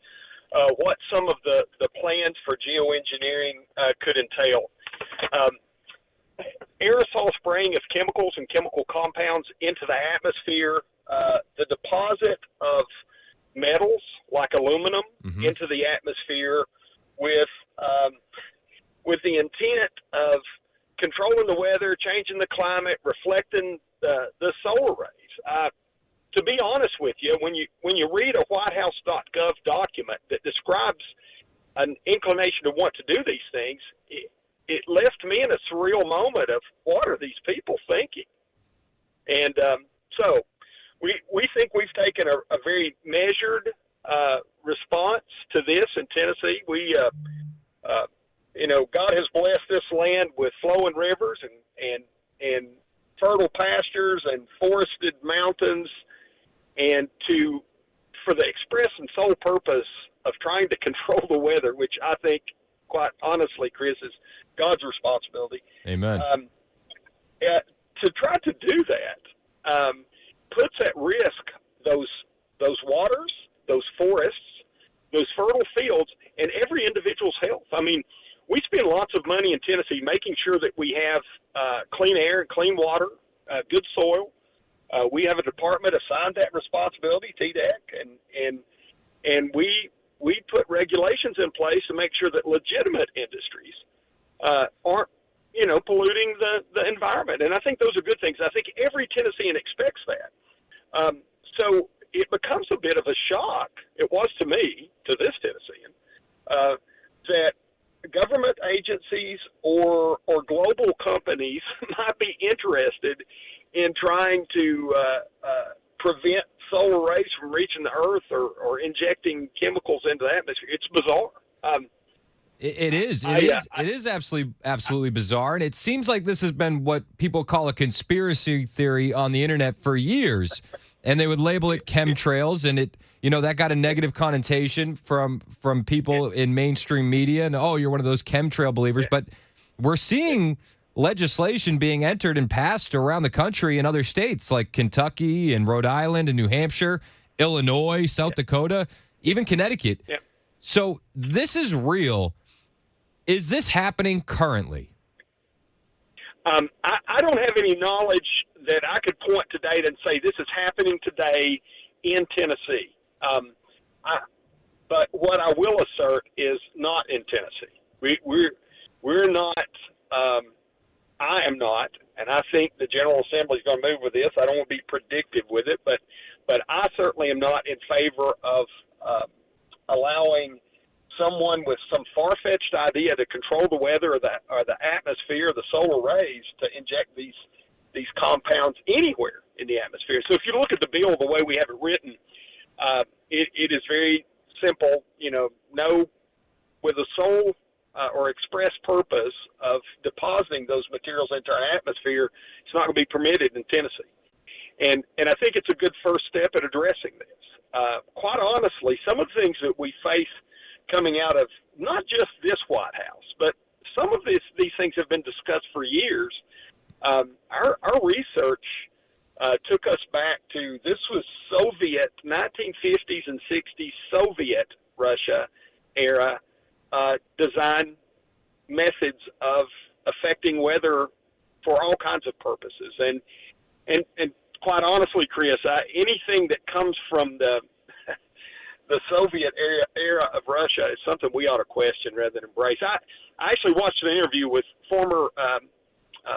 [SPEAKER 18] what some of the plans for geoengineering could entail. Aerosol spraying of chemicals and chemical compounds into the atmosphere, the deposit of metals like aluminum into the atmosphere with the intent of controlling the weather, changing the climate, reflecting the solar rays. To be honest with you, when you read a WhiteHouse.gov document that describes an inclination to want to do these things, it left me in a surreal moment of what are these people thinking? And so we think we've taken a very measured response to this in Tennessee. God has blessed this land with flowing rivers and fertile pastures and forested mountains, and for the express and sole purpose of trying to control the weather, which I think, quite honestly, Chris, is God's responsibility.
[SPEAKER 1] Amen.
[SPEAKER 18] To try to do that puts at risk those waters, those forests, those fertile fields, and every individual's health. I mean, we spend lots of money in Tennessee making sure that we have clean air and clean water, good soil. We have a department assigned that responsibility, TDEC, and we put regulations in place to make sure that legitimate industries aren't, polluting the environment. And I think those are good things. I think every Tennessean expects that. So it becomes a bit of a shock, it was to me, to this Tennessean, that government agencies or global companies might be interested in trying to prevent solar rays from reaching the earth or injecting chemicals into the atmosphere. It's bizarre.
[SPEAKER 1] It is absolutely bizarre, and it seems like this has been what people call a conspiracy theory on the internet for years, and they would label it chemtrails, and it that got a negative connotation from people in mainstream media, and you're one of those chemtrail believers, but we're seeing legislation being entered and passed around the country in other states like Kentucky and Rhode Island and New Hampshire, Illinois, South Dakota, even Connecticut.
[SPEAKER 18] Yeah.
[SPEAKER 1] So this is real. Is this happening currently?
[SPEAKER 18] I don't have any knowledge that I could point to data and say this is happening today in Tennessee. But what I will assert is not in Tennessee. We're not. I am not, and I think the General Assembly is going to move with this. I don't want to be predictive with it, but I certainly am not in favor of allowing someone with some far-fetched idea to control the weather or the atmosphere, the solar rays, to inject these compounds anywhere in the atmosphere. So if you look at the bill the way we have it written, it is very simple. No, with a sole or express purpose of depositing those materials into our atmosphere, it's not going to be permitted in Tennessee. And I think it's a good first step at addressing this. Quite honestly, some of the things that we face coming out of not just this White House, but some of these things have been discussed for years. Our research took us back to, this was Soviet, 1950s and 60s Soviet Russia era design methods of affecting weather for all kinds of purposes. And quite honestly, Chris, anything that comes from the Soviet era of Russia is something we ought to question rather than embrace. I actually watched an interview with former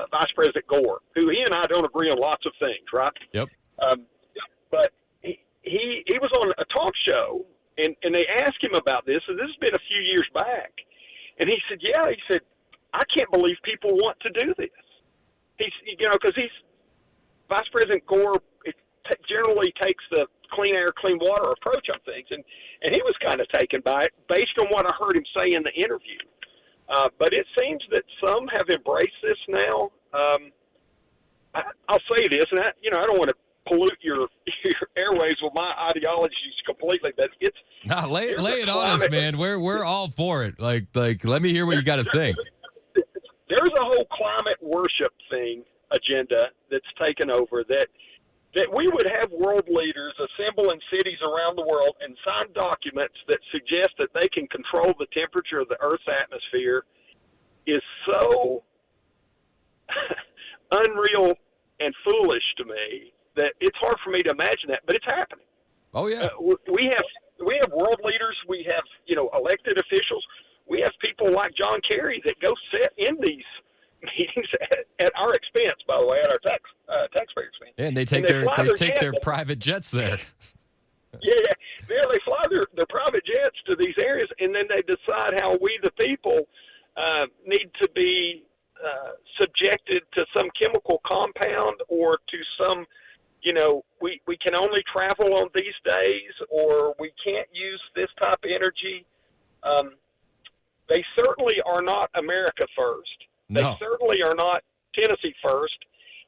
[SPEAKER 18] Vice President Gore, who he and I don't agree on lots of things, right?
[SPEAKER 1] Yep.
[SPEAKER 18] But he was on a talk show, and they asked him about this, and this has been a few years back. And he said, I can't believe people want to do this. Because Vice President Gore generally takes the clean air, clean water approach on things, and he was kind of taken by it based on what I heard him say in the interview. But it seems that some have embraced this now. I'll say this, and I don't want to pollute your airwaves with my ideologies completely, but it's
[SPEAKER 1] lay it on us, man. We're all for it. Like let me hear what you got to think.
[SPEAKER 18] There's a whole climate worship thing agenda that's taken over that we would have world leaders assemble in cities around the world and sign documents that suggest that they can control the temperature of the Earth's atmosphere is so unreal and foolish to me that it's hard for me to imagine that, but it's happening.
[SPEAKER 1] Oh yeah.
[SPEAKER 18] We have world leaders, we have elected officials, we have people like John Kerry that go sit in these meetings at our expense, by the way, at our taxpayer expense.
[SPEAKER 1] Yeah, and they take their private jets there.
[SPEAKER 18] Yeah, they fly their private jets to these areas, and then they decide how we, the people, need to be subjected to some chemical compound or to some, we can only travel on these days, or we can't use this type of energy. They certainly are not America first. They certainly are not Tennessee first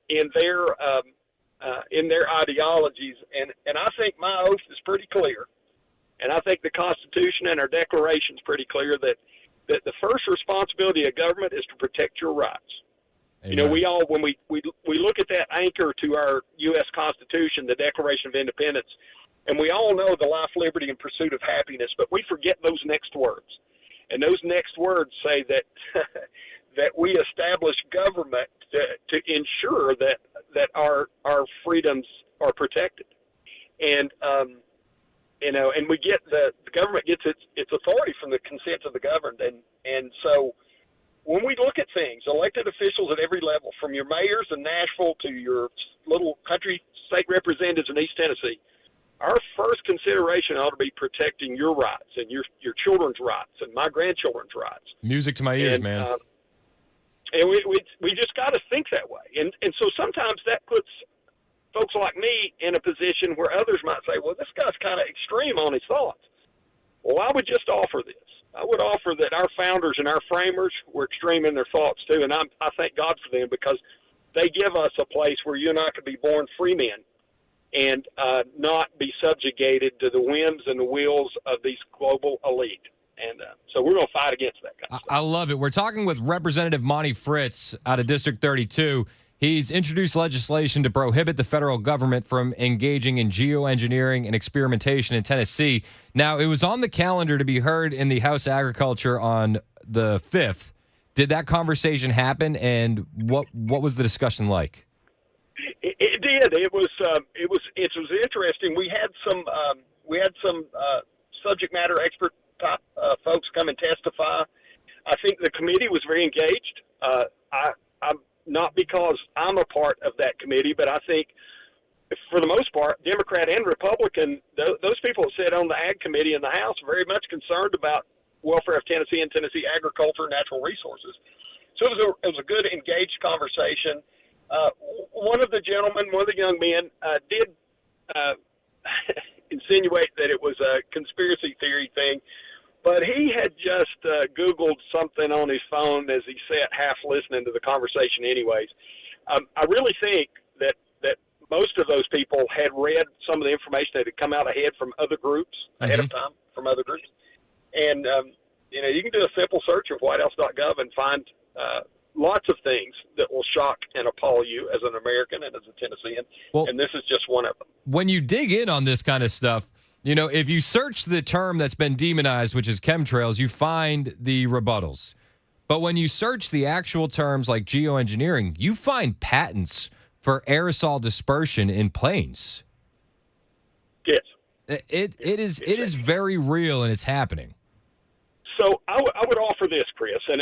[SPEAKER 18] in their ideologies, and I think my oath is pretty clear, and I think the Constitution and our Declaration is pretty clear that the first responsibility of government is to protect your rights.
[SPEAKER 1] Amen.
[SPEAKER 18] We all when we look at that anchor to our U.S. Constitution, the Declaration of Independence, and we all know the life, liberty, and pursuit of happiness, but we forget those next words, and those next words say that. that we establish government to ensure that our freedoms are protected, and and we get the government gets its authority from the consent of the governed, and so when we look at things, elected officials at every level, from your mayors in Nashville to your little country state representatives in East Tennessee, our first consideration ought to be protecting your rights and your children's rights and my grandchildren's rights.
[SPEAKER 1] Music to my ears, man.
[SPEAKER 18] And we just got to think that way. And so sometimes that puts folks like me in a position where others might say, well, this guy's kind of extreme on his thoughts. Well, I would just offer this. I would offer that our founders and our framers were extreme in their thoughts too. And I thank God for them, because they give us a place where you and I could be born free men and not be subjugated to the whims and the wills of these global elite. And so we're going to fight against that kind of stuff.
[SPEAKER 1] I love it. We're talking with Representative Monty Fritz out of District 32. He's introduced legislation to prohibit the federal government from engaging in geoengineering and experimentation in Tennessee. Now, it was on the calendar to be heard in the House Agriculture on the 5th. Did that conversation happen, and what was the discussion like?
[SPEAKER 18] It did. It was interesting. We had some subject matter expert type folks come and testify. I think the committee was very engaged. I'm not because I'm a part of that committee, but I think for the most part, Democrat and Republican, those people that sit on the Ag Committee in the House are very much concerned about welfare of Tennessee and Tennessee agriculture and natural resources. So it was a good, engaged conversation. One of the young men did insinuate that it was a conspiracy theory thing, but he had just Googled something on his phone as he sat half listening to the conversation anyways. I really think that most of those people had read some of the information that had come out ahead from other groups, ahead of time from other groups. And, you can do a simple search of whitehouse.gov and find lots of things that will shock and appall you as an American and as a Tennessean. And this is just one of them.
[SPEAKER 1] When you dig in on this kind of stuff, if you search the term that's been demonized, which is chemtrails, you find the rebuttals. But when you search the actual terms like geoengineering, you find patents for aerosol dispersion in planes.
[SPEAKER 18] Yes.
[SPEAKER 1] It is very real, and it's happening.
[SPEAKER 18] So I would offer this, Chris, and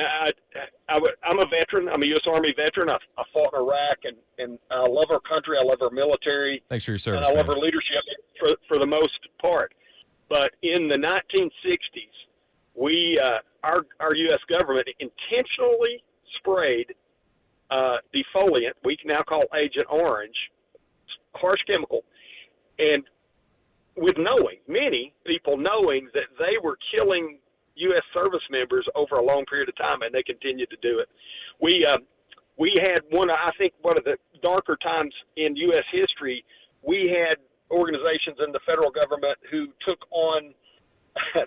[SPEAKER 18] I'm a veteran. I'm a U.S. Army veteran. I fought in Iraq, and I love our country. I love our military.
[SPEAKER 1] Thanks for your service,
[SPEAKER 18] and I love
[SPEAKER 1] man.
[SPEAKER 18] our leadership for the most part. But in the 1960s, our U.S. government intentionally sprayed defoliant, we can now call Agent Orange, harsh chemical, and with many people knowing that they were killing U.S. service members over a long period of time, and they continued to do it. We had one of the darker times in U.S. history. We had organizations in the federal government who took on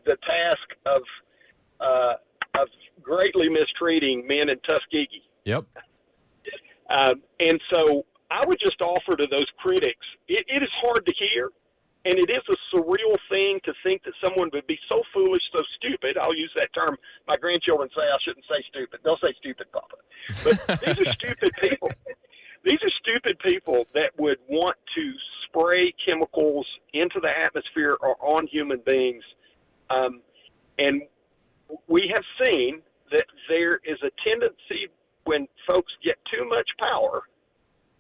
[SPEAKER 18] the task of greatly mistreating men in Tuskegee.
[SPEAKER 1] Yep.
[SPEAKER 18] And so I would just offer to those critics, it is hard to hear. And it is a surreal thing to think that someone would be so foolish, so stupid. I'll use that term. My grandchildren say I shouldn't say stupid. They'll say stupid, Papa. But these are stupid people. These are stupid people that would want to spray chemicals into the atmosphere or on human beings. And we have seen that there is a tendency when folks get too much power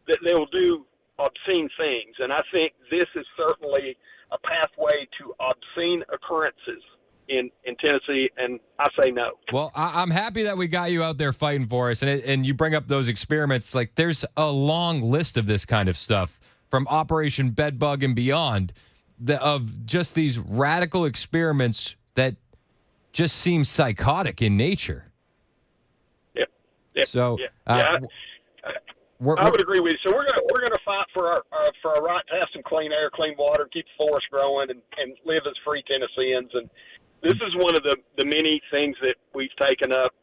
[SPEAKER 18] that they'll do obscene things, and I think this is certainly a pathway to obscene occurrences in Tennessee, and I say no.
[SPEAKER 1] Well, I'm happy that we got you out there fighting for us, and you bring up those experiments. Like, there's a long list of this kind of stuff from Operation Bedbug and beyond, of just these radical experiments that just seem psychotic in nature.
[SPEAKER 18] Yep.
[SPEAKER 1] So,
[SPEAKER 18] I would agree with you. So we're gonna fight for our right to have some clean air, clean water, keep the forest growing, and live as free Tennesseans. And this is one of the many things that we've taken up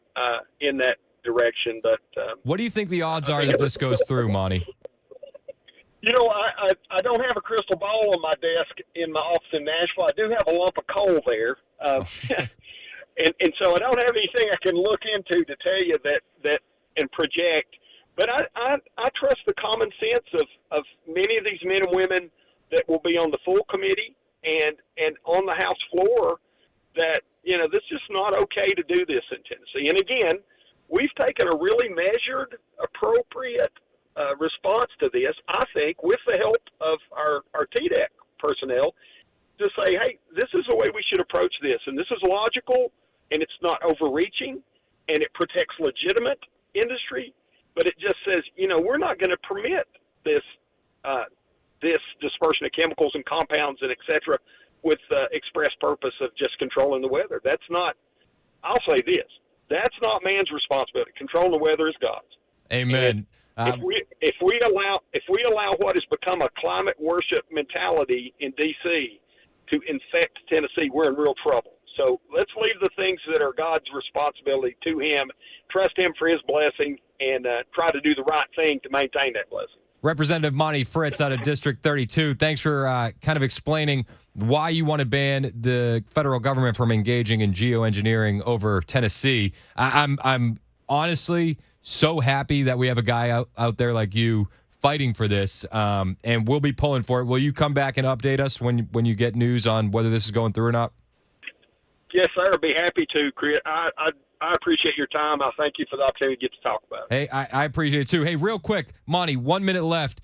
[SPEAKER 18] in that direction. But
[SPEAKER 1] what do you think the odds are that this goes through, Monty?
[SPEAKER 18] You know, I don't have a crystal ball on my desk in my office in Nashville. I do have a lump of coal there, and so I don't have anything I can look into to tell you that and project. But I trust the common sense of many of these men and women that will be on the full committee and on the House floor that, you know, this is just not okay to do this in Tennessee. And again, we've taken a really measured, appropriate response to this, I think, with the help of our TDEC personnel to say, hey, this is the way we should approach this. And this is logical, and it's not overreaching, and it protects legitimate industry. But it just says, you know, we're not going to permit this dispersion of chemicals and compounds and et cetera with the express purpose of just controlling the weather. That's not, I'll say this, that's not man's responsibility. Controlling the weather is God's.
[SPEAKER 1] Amen.
[SPEAKER 18] If we allow what has become a climate worship mentality in D.C. to infect Tennessee, we're in real trouble. So let's leave the things that are God's responsibility to him, trust him for his blessing, and try to do the right thing to maintain that blessing.
[SPEAKER 1] Representative Monty Fritz out of District 32, thanks for kind of explaining why you want to ban the federal government from engaging in geoengineering over Tennessee. I'm honestly so happy that we have a guy out there like you fighting for this, and we'll be pulling for it. Will you come back and update us when you get news on whether this is going through or not?
[SPEAKER 18] Yes, sir. I'd be happy to, Chris. I appreciate your time. I thank you for the opportunity to get to talk about it.
[SPEAKER 1] Hey, I appreciate it too. Hey, real quick, Monty, 1 minute left.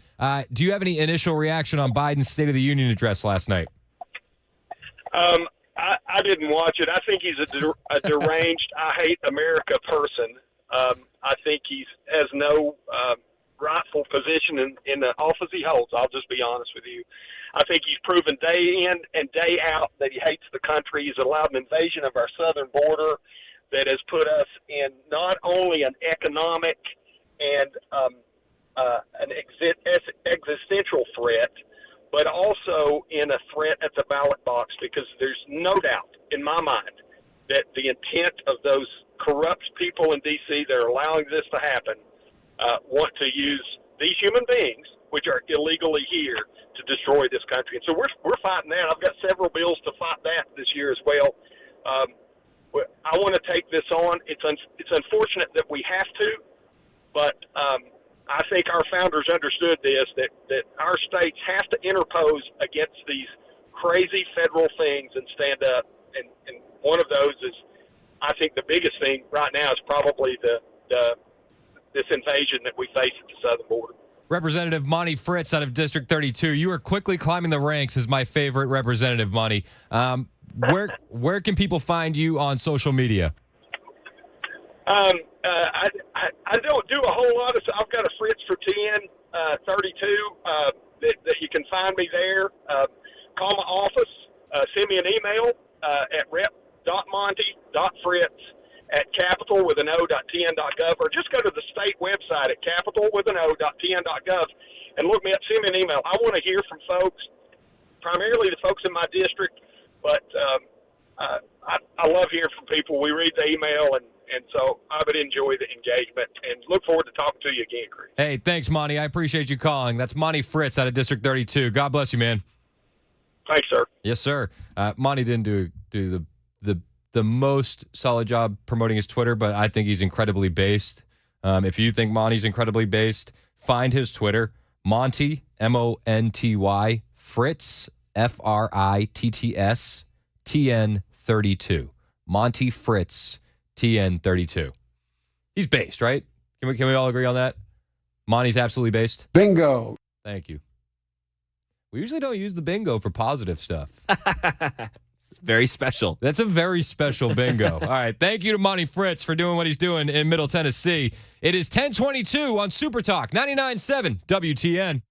[SPEAKER 1] Do you have any initial reaction on Biden's State of the Union address last night?
[SPEAKER 18] I didn't watch it. I think he's a deranged, I hate America person. I think he has no rightful position in the office he holds. I'll just be honest with you. I think he's proven day in and day out that he hates the country. He's allowed an invasion of our southern border that has put us in not only an economic and an existential threat, but also in a threat at the ballot box, because there's no doubt in my mind that the intent of those corrupt people in D.C. that are allowing this to happen want to use these human beings, which are illegally here, to destroy this country. And so we're fighting that. I've got several bills to fight that this year as well. I want to take this on. It's unfortunate that we have to, but I think our founders understood this, that our states have to interpose against these crazy federal things and stand up. And one of those is, I think the biggest thing right now is probably this invasion that we face at the southern border.
[SPEAKER 1] Representative Monty Fritz out of District 32. You are quickly climbing the ranks as my favorite representative, Monty. Where can people find you on social media?
[SPEAKER 18] I don't do a whole lot of stuff. I've got a Fritz for 10, 32 that you can find me there. Call my office. Send me an email at rep.monty.fritz@capital with an o.tn.gov, or just go to the state website at capital with an o.tn.gov and look me up. Send me an email. I want to hear from folks, primarily the folks in my district, but I love hearing from people. We read the email, and so I would enjoy the engagement and look forward to talking to you again, Chris.
[SPEAKER 1] Hey, thanks, Monty. I appreciate you calling. That's Monty Fritz out of District 32. God bless you, man.
[SPEAKER 18] Thanks, sir.
[SPEAKER 1] Yes, sir. Monty didn't do the most solid job promoting his Twitter, but I think he's incredibly based. If you think Monty's incredibly based, find his Twitter, Monty, Monty, Fritz, Fritts, TN32. Monty Fritz, TN32. He's based, right? Can we all agree on that? Monty's absolutely based?
[SPEAKER 5] Bingo.
[SPEAKER 1] Thank you. We usually don't use the bingo for positive stuff.
[SPEAKER 8] It's very special.
[SPEAKER 1] That's a very special bingo. All right. Thank you to Monty Fritz for doing what he's doing in Middle Tennessee. It is 10:22 on Super Talk 99.7 WTN.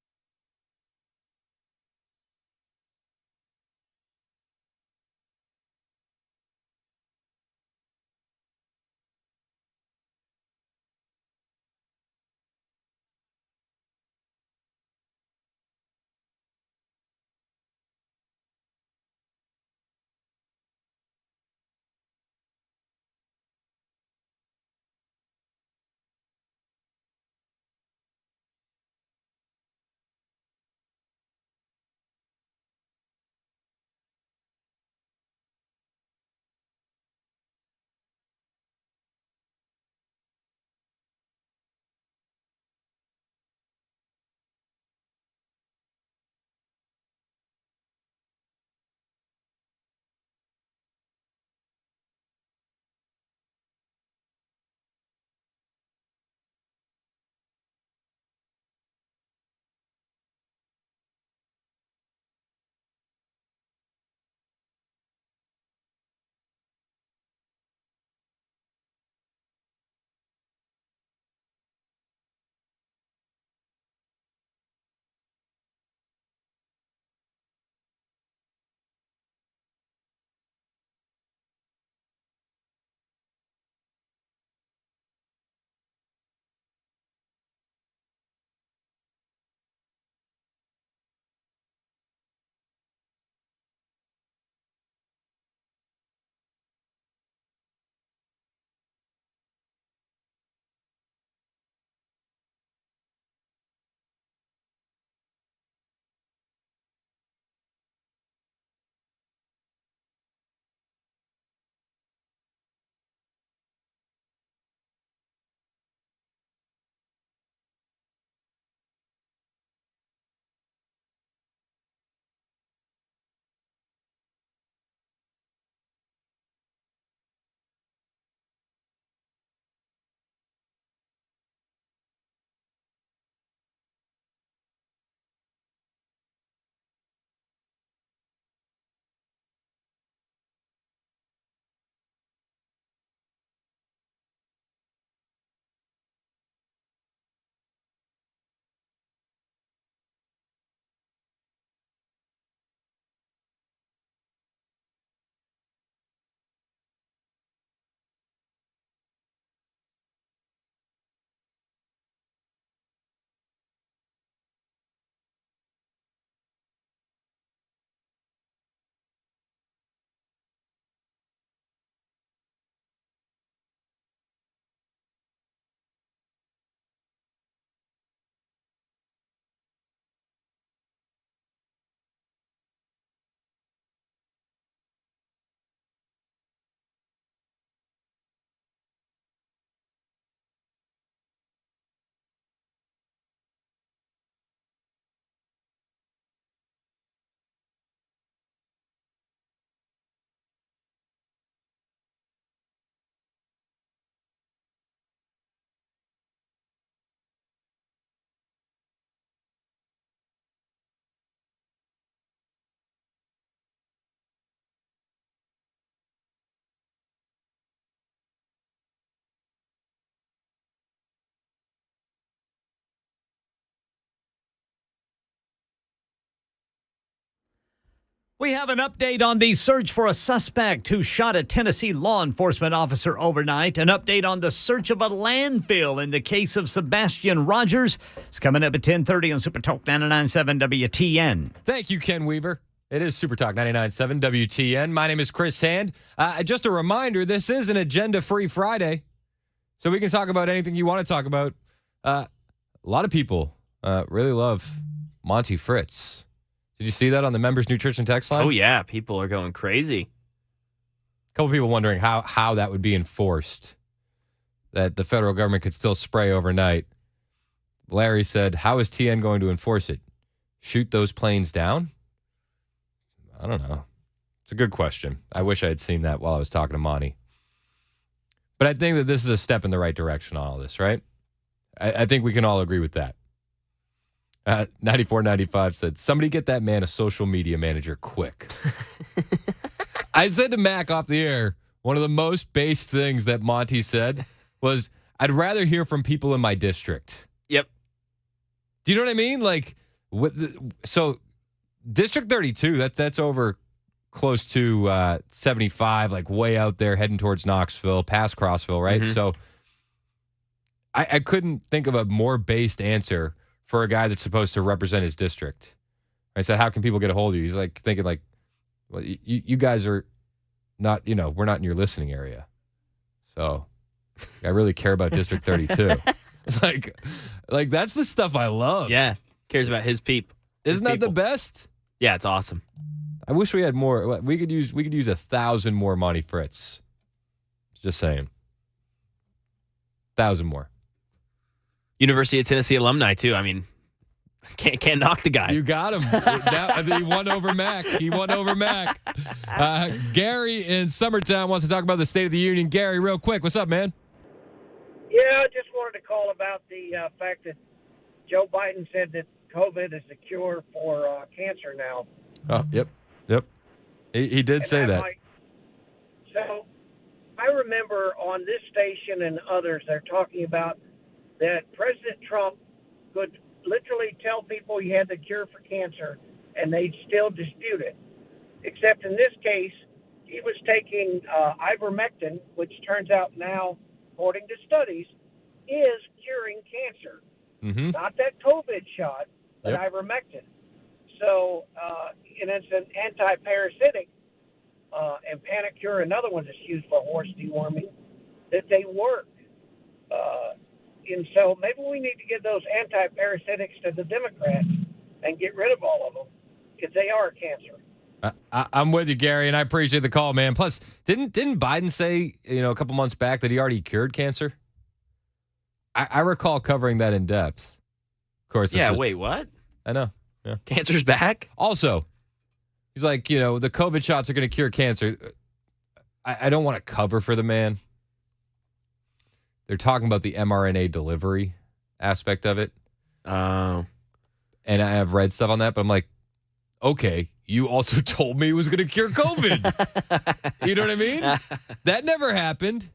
[SPEAKER 6] We have an update on the search for a suspect who shot a Tennessee law enforcement officer overnight. An update on the search of a landfill in the case of Sebastian Rogers. It's coming up at 10:30 on Super Talk 99.7 WTN.
[SPEAKER 1] Thank you, Ken Weaver. It is Super Talk 99.7 WTN. My name is Chris Hand. Just a reminder, this is an agenda-free Friday, so we can talk about anything you want to talk about. A lot of people really love Monty Fritz. Did you see that on the members' nutrition text line?
[SPEAKER 8] Oh, yeah. People are going crazy.
[SPEAKER 1] A couple people wondering how that would be enforced, that the federal government could still spray overnight. Larry said, how is TN going to enforce it? Shoot those planes down? I don't know. It's a good question. I wish I had seen that while I was talking to Monty. But I think that this is a step in the right direction on all this, right? I think we can all agree with that. 9495 said, somebody get that man a social media manager quick. I said to Mac off the air, one of the most base things that Monty said was, I'd rather hear from people in my district.
[SPEAKER 8] Yep.
[SPEAKER 1] Do you know what I mean? Like, so District 32, that's over close to 75, like way out there heading towards Knoxville, past Crossville, right?
[SPEAKER 8] Mm-hmm.
[SPEAKER 1] So I couldn't think of a more based answer for a guy that's supposed to represent his district. I said, how can people get a hold of you? He's like thinking like, well, you guys are not, we're not in your listening area. So I really care about District 32. It's like that's the stuff I love.
[SPEAKER 8] Yeah. Cares about his peep.
[SPEAKER 1] Isn't that the best?
[SPEAKER 8] Yeah, it's awesome.
[SPEAKER 1] I wish we had more. We could use 1,000 more Monty Fritz. Just saying. 1,000 more.
[SPEAKER 8] University of Tennessee alumni, too. I mean, can't knock the guy.
[SPEAKER 1] You got him. He won over Mac. Gary in Summertown wants to talk about the State of the Union. Gary, real quick, what's up, man?
[SPEAKER 19] Yeah, I just wanted to call about the fact that Joe Biden said that COVID is the cure for cancer now.
[SPEAKER 1] Oh, yep. He did say that.
[SPEAKER 19] So I remember on this station and others, they're talking about that President Trump could literally tell people he had the cure for cancer and they'd still dispute it. Except in this case, he was taking ivermectin, which turns out now, according to studies, is curing cancer.
[SPEAKER 1] Mm-hmm.
[SPEAKER 19] Not that COVID shot, but ivermectin. So, and it's an anti-parasitic, and Panicure, another one that's used for horse deworming, that they work. And so maybe we need to give those anti-parasitics to the Democrats and get rid of all of them because they are cancer.
[SPEAKER 1] I'm with you, Gary, and I appreciate the call, man. Plus, didn't Biden say, a couple months back that he already cured cancer? I recall covering that in depth. Of course.
[SPEAKER 8] Yeah, wait, what?
[SPEAKER 1] I know. Yeah.
[SPEAKER 8] Cancer's back?
[SPEAKER 1] Also, he's like, the COVID shots are going to cure cancer. I don't want to cover for the man. They're talking about the mRNA delivery aspect of it.
[SPEAKER 8] Oh.
[SPEAKER 1] And I have read stuff on that, but I'm like, okay, you also told me it was going to cure COVID. You know what I mean? That never happened.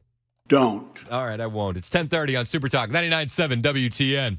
[SPEAKER 20] Don't.
[SPEAKER 1] All right, I won't. It's 10:30 on Super Talk 99.7 WTN.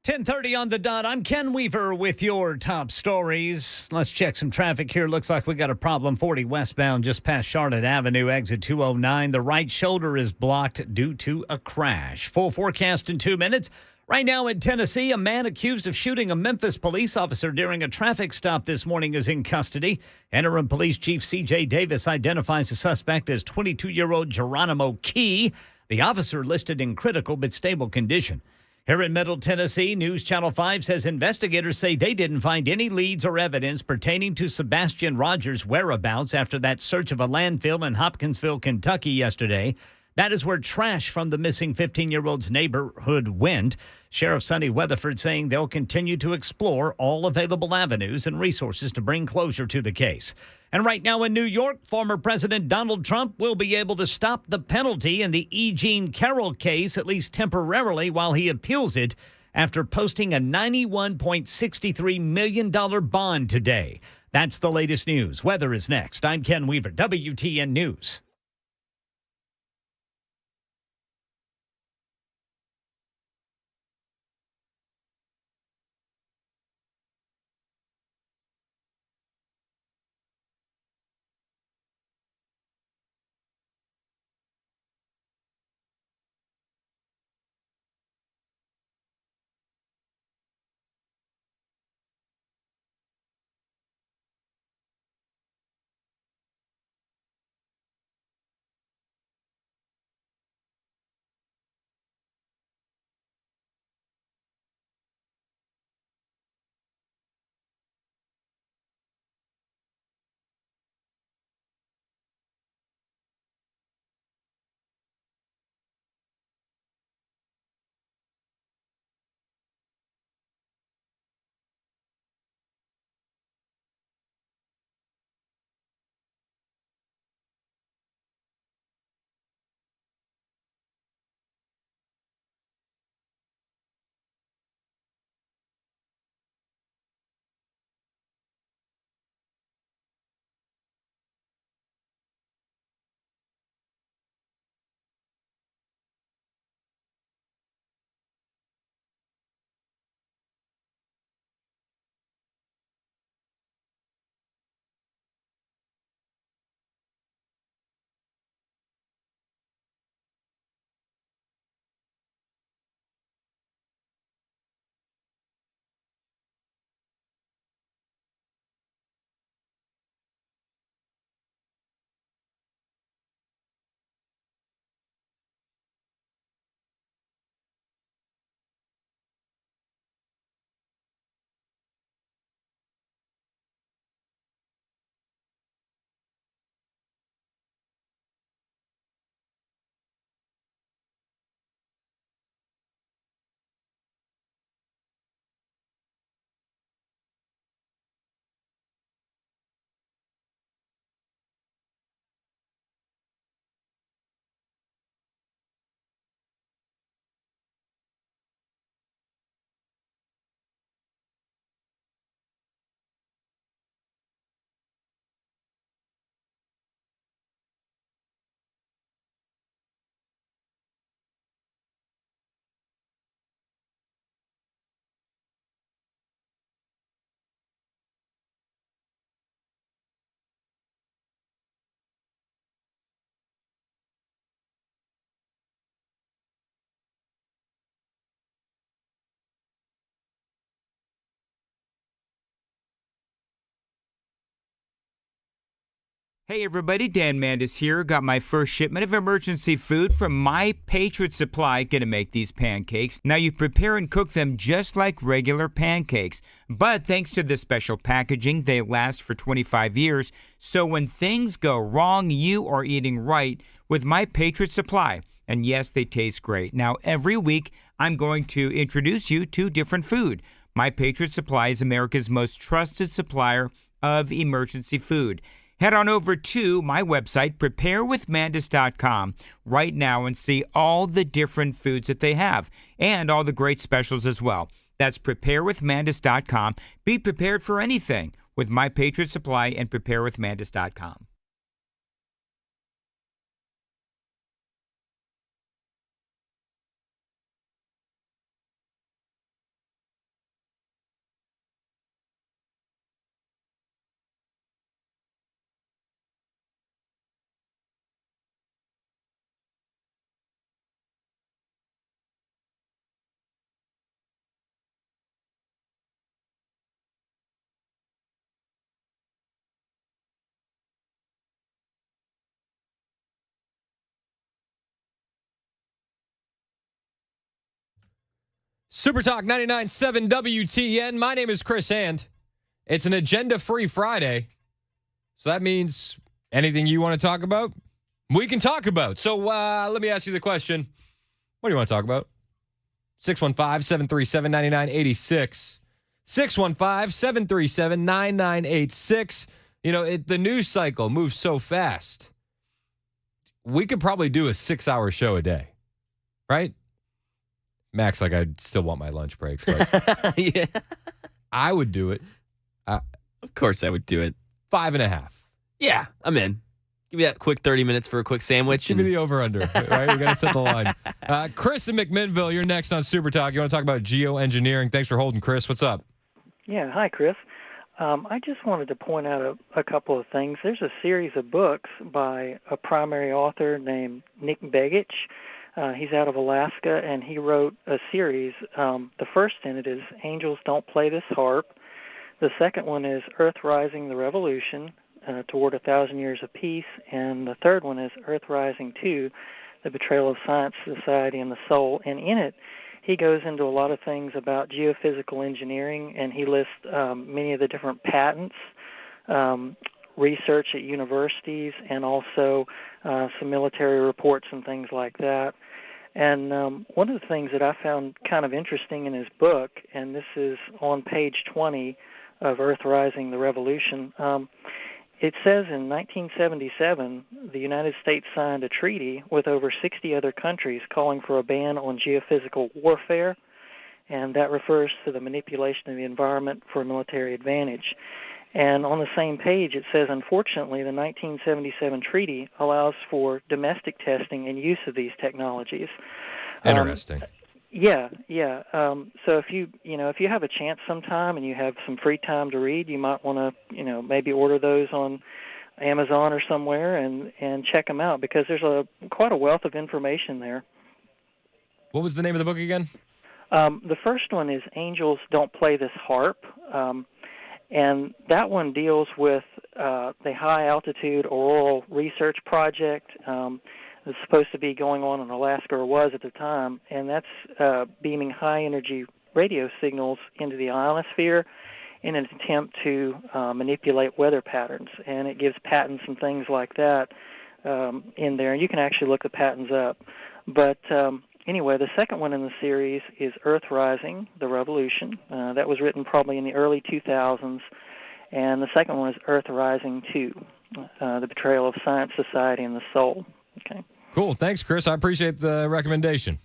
[SPEAKER 6] $10:30 on the dot. I'm Ken Weaver with your top stories. Let's check some traffic here. Looks like we got a problem 40 westbound just past Charlotte Avenue, exit 209. The right shoulder is blocked due to a crash. Full forecast in 2 minutes. Right now in Tennessee, a man accused of shooting a Memphis police officer during a traffic stop this morning is in custody. Interim Police Chief C.J. Davis identifies the suspect as 22-year-old Geronimo Key. The officer listed in critical but stable condition. Here in Middle Tennessee, News Channel 5 says investigators say they didn't find any leads or evidence pertaining to Sebastian Rogers' whereabouts after that search of a landfill in Hopkinsville, Kentucky yesterday. That is where trash from the missing 15-year-old's neighborhood went. Sheriff Sonny Weatherford saying they'll continue to explore all available avenues and resources to bring closure to the case. And right now in New York, former President Donald Trump will be able to stop the penalty in the E. Jean Carroll case, at least temporarily, while he appeals it after posting a $91.63 million bond today. That's the latest news. Weather is next. I'm Ken Weaver, WTN News.
[SPEAKER 15] Hey everybody, Dan Mandis here. Got my first shipment of emergency food from My Patriot Supply. Gonna make these pancakes. Now you prepare and cook them just like regular pancakes. But thanks to the special packaging, they last for 25 years. So when things go wrong, you are eating right with My Patriot Supply. And yes, they taste great. Now every week, I'm going to introduce you to different food. My Patriot Supply is America's most trusted supplier of emergency food. Head on over to my website, preparewithmandis.com, right now and see all the different foods that they have and all the great specials as well. That's preparewithmandis.com. Be prepared for anything with My Patriot Supply and preparewithmandis.com.
[SPEAKER 1] Super Talk 99.7 WTN. My name is Chris Hand. It's an agenda-free Friday. So that means anything you want to talk about, we can talk about. So let me ask you the question. What do you want to talk about? 615-737-9986. 615-737-9986. You know, the news cycle moves so fast. We could probably do a 6-hour show a day, right? Max, like, I still want my lunch breaks, but
[SPEAKER 8] Yeah.
[SPEAKER 1] I would do it.
[SPEAKER 8] Of course I would do it.
[SPEAKER 1] 5.5.
[SPEAKER 8] Yeah, I'm in. Give me that quick 30 minutes for a quick sandwich.
[SPEAKER 1] Give me the over-under, right? We got to set the line. Chris in McMinnville, you're next on Super Talk. You want to talk about geoengineering? Thanks for holding, Chris. What's up?
[SPEAKER 20] Yeah, hi, Chris. I just wanted to point out a couple of things. There's a series of books by a primary author named Nick Begich. He's out of Alaska, and he wrote a series. The first in it is Angels Don't Play This Harp. The second one is Earthrising the Revolution, Toward 1,000 Years of Peace. And the third one is Earthrising 2, The Betrayal of Science, Society, and the Soul. And in it, he goes into a lot of things about geophysical engineering, and he lists many of the different patents, research at universities, and also some military reports and things like that. And one of the things that I found kind of interesting in his book, and this is on page 20 of Earthrising the Revolution, it says in 1977, the United States signed a treaty with over 60 other countries calling for a ban on geophysical warfare, and that refers to the manipulation of the environment for military advantage. And on the same page, it says, unfortunately, the 1977 treaty allows for domestic testing and use of these technologies.
[SPEAKER 1] Interesting.
[SPEAKER 20] Yeah. So if you have a chance sometime and you have some free time to read, you might want to, maybe order those on Amazon or somewhere and check them out, because there's quite a wealth of information there.
[SPEAKER 1] What was the name of the book again?
[SPEAKER 20] The first one is Angels Don't Play This Harp. And that one deals with the high-altitude auroral research project that's supposed to be going on in Alaska, or was at the time, and that's beaming high-energy radio signals into the ionosphere in an attempt to manipulate weather patterns. And it gives patents and things like that in there. And you can actually look the patents up. But anyway, the second one in the series is Earthrising the Revolution. That was written probably in the early 2000s. And the second one is Earthrising 2, The Betrayal of Science, Society, and the Soul. Okay.
[SPEAKER 1] Cool. Thanks, Chris. I appreciate the recommendation.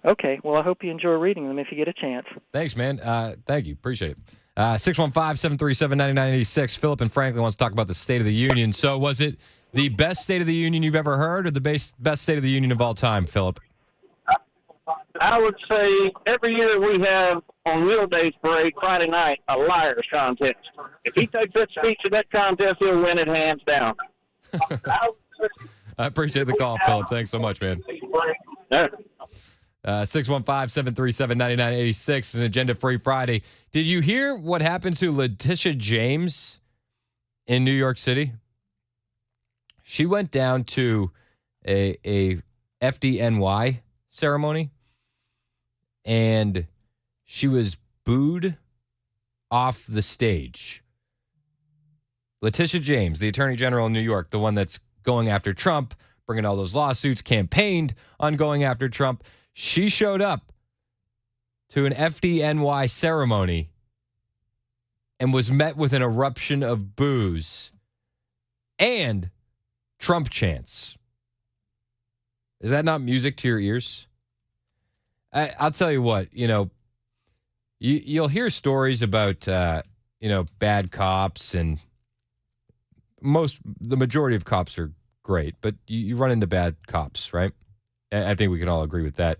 [SPEAKER 20] Okay. Well, I hope you enjoy reading them if you get a chance.
[SPEAKER 1] Thanks, man. Thank you. Appreciate it. 615-737-9986. Philip and Franklin wants to talk about the State of the Union. So was it the best State of the Union you've ever heard, or the best State of the Union of all time, Philip?
[SPEAKER 21] I would say every year we have on Wheel Days Parade Friday night a liars contest. If he takes that speech at that contest, he'll win it hands down.
[SPEAKER 1] I appreciate the call, Philip. Thanks so much, man. 615-737-9986, an agenda-free Friday. Did you hear what happened to Letitia James in New York City? She went down to a FDNY ceremony, and she was booed off the stage. Letitia James, the Attorney General in New York, the one that's going after Trump, bringing all those lawsuits, campaigned on going after Trump. She showed up to an FDNY ceremony and was met with an eruption of boos and Trump chants. Is that not music to your ears? I'll tell you what, you'll hear stories about, bad cops, and the majority of cops are great, but you run into bad cops, right? I think we can all agree with that.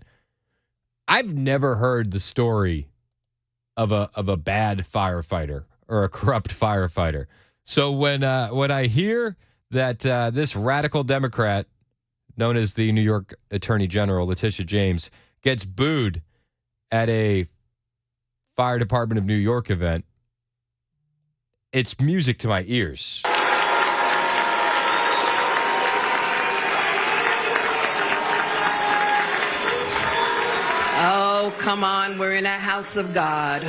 [SPEAKER 1] I've never heard the story of a bad firefighter or a corrupt firefighter. So when I hear that this radical Democrat, known as the New York Attorney General, Letitia James, gets booed at a Fire Department of New York event, it's music to my ears.
[SPEAKER 2] Oh, come on. We're in a house of God.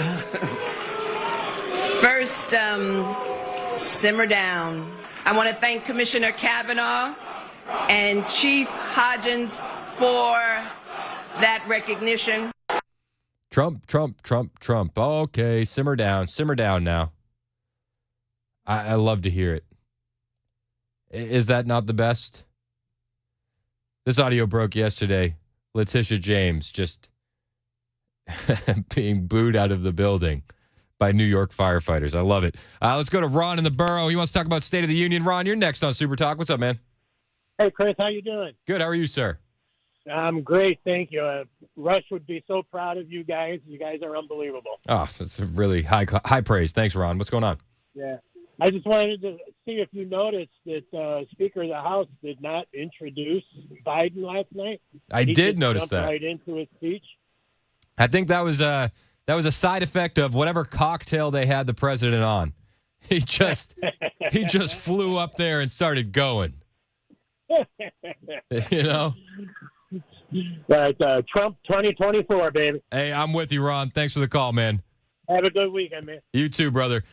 [SPEAKER 2] First, simmer down. I want to thank Commissioner Kavanaugh and Chief Hodgins for that recognition.
[SPEAKER 1] Trump. Okay, simmer down now. I love to hear it. Is that not the best? This audio broke yesterday. Letitia James just being booed out of the building by New York firefighters. I love it. Let's go to Ron in the borough. He wants to talk about State of the Union. Ron, you're next on Super Talk. What's up, man?
[SPEAKER 22] Hey, Chris, how you doing?
[SPEAKER 1] Good. How are you, sir?
[SPEAKER 22] I'm great, thank you. Rush would be so proud of you guys. You guys are unbelievable.
[SPEAKER 1] Oh, that's a really high praise. Thanks, Ron. What's going on?
[SPEAKER 22] Yeah. I just wanted to see if you noticed that Speaker of the House did not introduce Biden last night.
[SPEAKER 1] He did notice
[SPEAKER 22] jumped
[SPEAKER 1] that.
[SPEAKER 22] Right into his speech.
[SPEAKER 1] I think that was a side effect of whatever cocktail they had the president on. He just flew up there and started going.
[SPEAKER 22] Right, Trump 2024, baby.
[SPEAKER 1] Hey, I'm with you, Ron. Thanks for the call, man.
[SPEAKER 22] Have a good weekend, man.
[SPEAKER 1] You too, brother.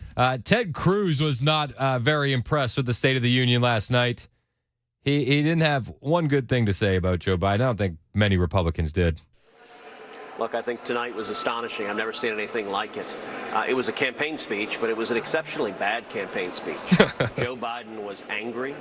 [SPEAKER 1] Ted Cruz was not very impressed with the State of the Union last night. He didn't have one good thing to say about Joe Biden. I don't think many Republicans did.
[SPEAKER 23] Look, I think tonight was astonishing. I've never seen anything like it. It was a campaign speech, but it was an exceptionally bad campaign speech. Joe Biden was angry.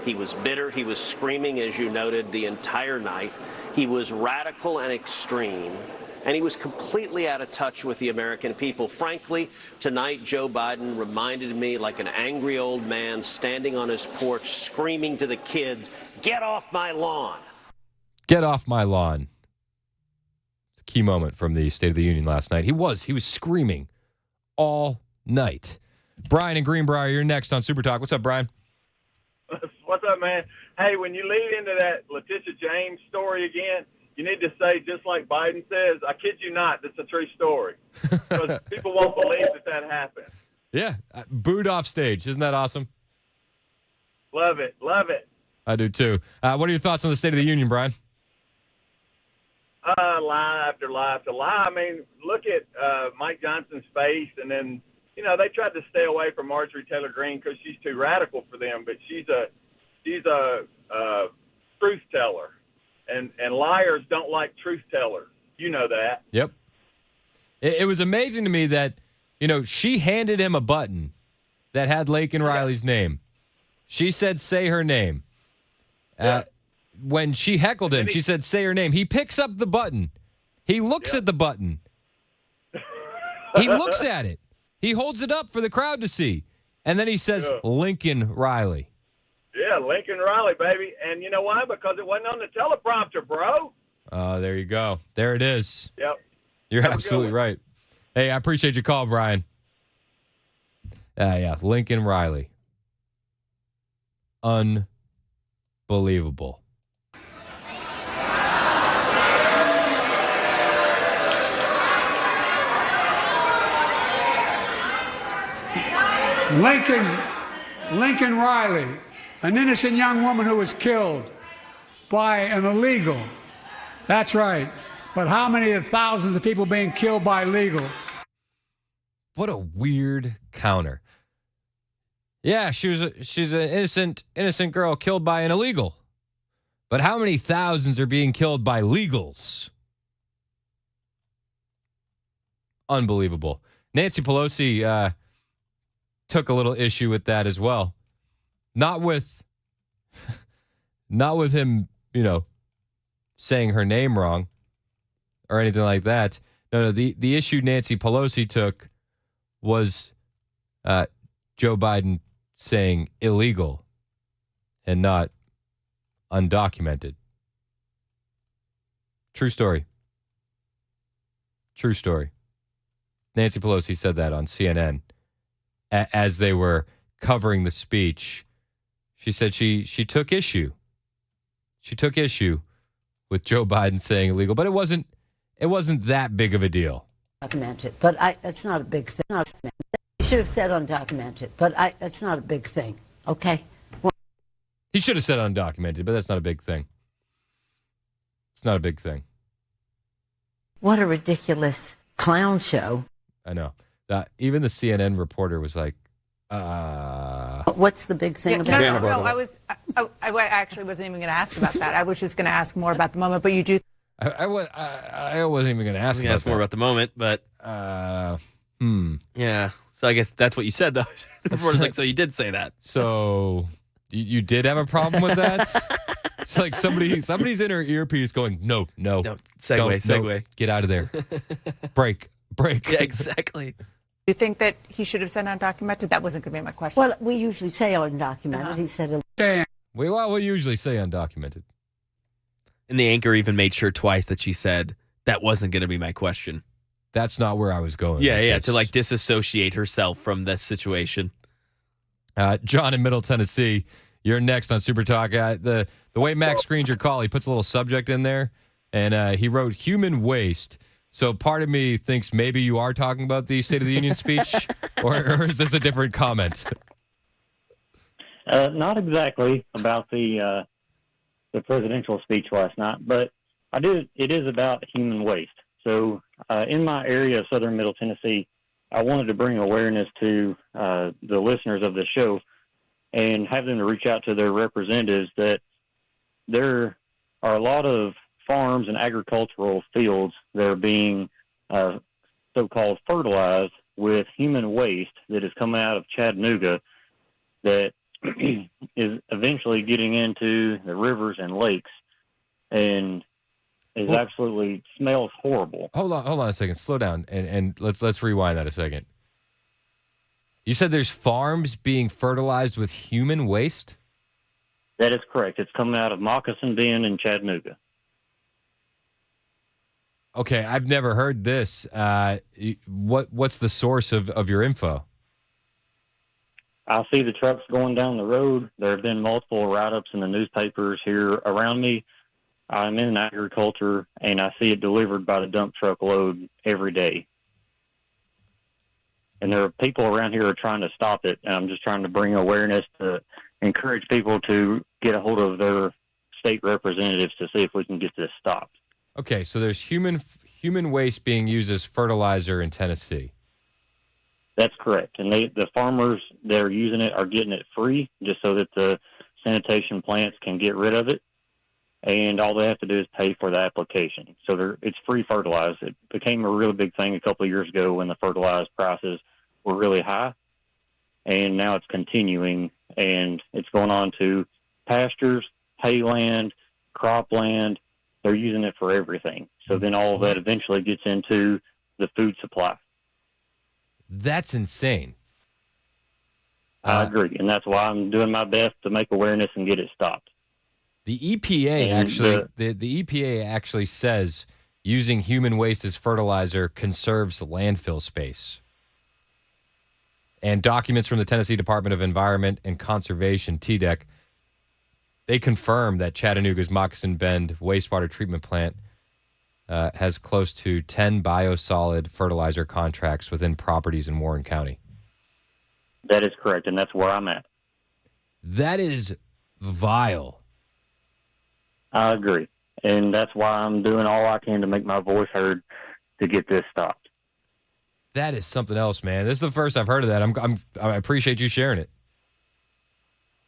[SPEAKER 23] He was bitter. He was screaming, as you noted, the entire night. He was radical and extreme, and he was completely out of touch with the American people. Frankly, tonight, Joe Biden reminded me like an angry old man standing on his porch screaming to the kids, "Get off my lawn."
[SPEAKER 1] Get off my lawn. It's a key moment from the State of the Union last night. He was screaming all night. Brian in Greenbrier, you're next on Super Talk. What's up, Brian?
[SPEAKER 24] What's up, man? Hey, when you lead into that Letitia James story again, you need to say, just like Biden says, I kid you not, that's a true story. Because people won't believe that happened.
[SPEAKER 1] Yeah, booed off stage. Isn't that awesome?
[SPEAKER 24] Love it.
[SPEAKER 1] I do too. What are your thoughts on the State of the Union, Brian?
[SPEAKER 24] Lie after lie after lie. I mean, look at Mike Johnson's face, and then, they tried to stay away from Marjorie Taylor Greene because she's too radical for them, but she's a truth teller, and liars don't like truth tellers. You know that.
[SPEAKER 1] Yep. It was amazing to me that, she handed him a button that had Laken Riley's name. She said, say her name. When she heckled him, she said, say her name. He picks up the button. He looks at the button. He looks at it. He holds it up for the crowd to see. And then he says, Lincoln Riley.
[SPEAKER 24] Yeah, Lincoln Riley, baby. And you know why? Because it wasn't on the teleprompter, bro.
[SPEAKER 1] Oh, there you go. There it is.
[SPEAKER 24] Yep.
[SPEAKER 1] You're absolutely right. Hey, I appreciate your call, Brian. Yeah, Lincoln Riley. Unbelievable.
[SPEAKER 5] Lincoln Riley An innocent young woman who was killed by an illegal. That's right. But how many of thousands of people being killed by illegals?
[SPEAKER 1] What a weird counter. Yeah, she's an innocent girl killed by an illegal. But how many thousands are being killed by legals? Unbelievable. Nancy Pelosi took a little issue with that as well. Not with him, saying her name wrong or anything like that. No, the issue Nancy Pelosi took was Joe Biden saying illegal and not undocumented. True story. True story. Nancy Pelosi said that on CNN as they were covering the speech. She said she took issue. She took issue with Joe Biden saying illegal, but it wasn't that big of a deal.
[SPEAKER 13] Documented, but that's not a big thing. You should have said undocumented, but that's not a big thing. Okay.
[SPEAKER 1] He should have said undocumented, but that's not a big thing. It's not a big thing.
[SPEAKER 13] What a ridiculous clown show.
[SPEAKER 1] I know. Even the CNN reporter was like,
[SPEAKER 13] What's the big thing about it?
[SPEAKER 14] No, I actually wasn't even going to ask about that. I was just going to ask more about the moment, but you do.
[SPEAKER 1] I wasn't even going to ask
[SPEAKER 8] more about the moment, but yeah. So I guess that's what you said, though. The reporter's like, so you did say that.
[SPEAKER 1] So you did have a problem with that? It's like somebody's in her earpiece going, no.
[SPEAKER 8] Segue.
[SPEAKER 1] Get out of there. Break.
[SPEAKER 8] Yeah, exactly.
[SPEAKER 14] You think that he should have said undocumented? That wasn't going to be my question.
[SPEAKER 13] Well, we usually say undocumented. He said,
[SPEAKER 1] we usually say undocumented.
[SPEAKER 8] And the anchor even made sure twice that she said that wasn't going to be my question.
[SPEAKER 1] That's not where I was going.
[SPEAKER 8] Yeah, to disassociate herself from this situation.
[SPEAKER 1] John in Middle Tennessee, you're next on Super Talk. The way Max screens your call, he puts a little subject in there, and he wrote human waste. So part of me thinks maybe you are talking about the State of the Union speech, or is this a different comment?
[SPEAKER 3] Not exactly about the presidential speech last night, but it is about human waste. So in my area of southern Middle Tennessee, I wanted to bring awareness to the listeners of the show and have them to reach out to their representatives that there are a lot of farms and agricultural fields that are being so-called fertilized with human waste that is coming out of Chattanooga that is eventually getting into the rivers and lakes and absolutely smells horrible.
[SPEAKER 1] Hold on a second. Slow down and let's rewind that a second. You said there's farms being fertilized with human waste?
[SPEAKER 3] That is correct. It's coming out of Moccasin Bend in Chattanooga.
[SPEAKER 1] Okay, I've never heard this. What's the source of your info?
[SPEAKER 3] I see the trucks going down the road. There have been multiple write-ups in the newspapers here around me. I'm in agriculture, and I see it delivered by the dump truck load every day. And there are people around here who are trying to stop it, and I'm just trying to bring awareness to encourage people to get a hold of their state representatives to see if we can get this stopped.
[SPEAKER 1] Okay, so there's human waste being used as fertilizer in Tennessee.
[SPEAKER 3] That's correct. And the farmers that are using it are getting it free just so that the sanitation plants can get rid of it. And all they have to do is pay for the application. So it's free fertilizer. It became a really big thing a couple of years ago when the fertilizer prices were really high. And now it's continuing, and it's going on to pastures, hayland, cropland. They're using it for everything. So then all of that eventually gets into the food supply.
[SPEAKER 1] That's insane.
[SPEAKER 3] I agree, and that's why I'm doing my best to make awareness and get it stopped.
[SPEAKER 1] The EPA the EPA actually says using human waste as fertilizer conserves landfill space. And documents from the Tennessee Department of Environment and Conservation, TDEC, they confirm that Chattanooga's Moccasin Bend wastewater treatment plant has close to 10 biosolid fertilizer contracts within properties in Warren County.
[SPEAKER 3] That is correct, and that's where I'm at.
[SPEAKER 1] That is vile.
[SPEAKER 3] I agree. And that's why I'm doing all I can to make my voice heard to get this stopped.
[SPEAKER 1] That is something else, man. This is the first I've heard of that. I appreciate you sharing it.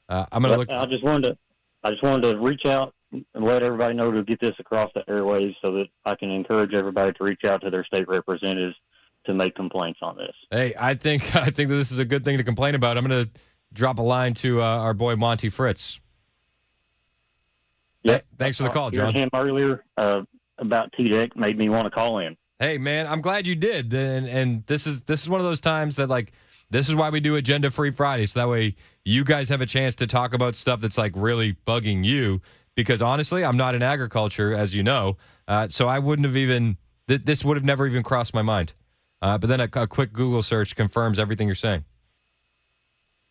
[SPEAKER 1] I'm gonna look.
[SPEAKER 3] I just wanted to reach out and let everybody know to get this across the airways so that I can encourage everybody to reach out to their state representatives to make complaints on this.
[SPEAKER 1] Hey, I think that this is a good thing to complain about. I'm gonna drop a line to our boy Monty Fritz.
[SPEAKER 3] Yep.
[SPEAKER 1] Thanks for the call, John.
[SPEAKER 3] Him earlier about TDEC made me want to call in.
[SPEAKER 1] Hey, man, I'm glad you did. And this is one of those times that, like, this is why we do Agenda Free Friday, so that way you guys have a chance to talk about stuff that's, like, really bugging you. Because, honestly, I'm not in agriculture, as you know, so I wouldn't have even – this would have never even crossed my mind. But then a quick Google search confirms everything you're saying.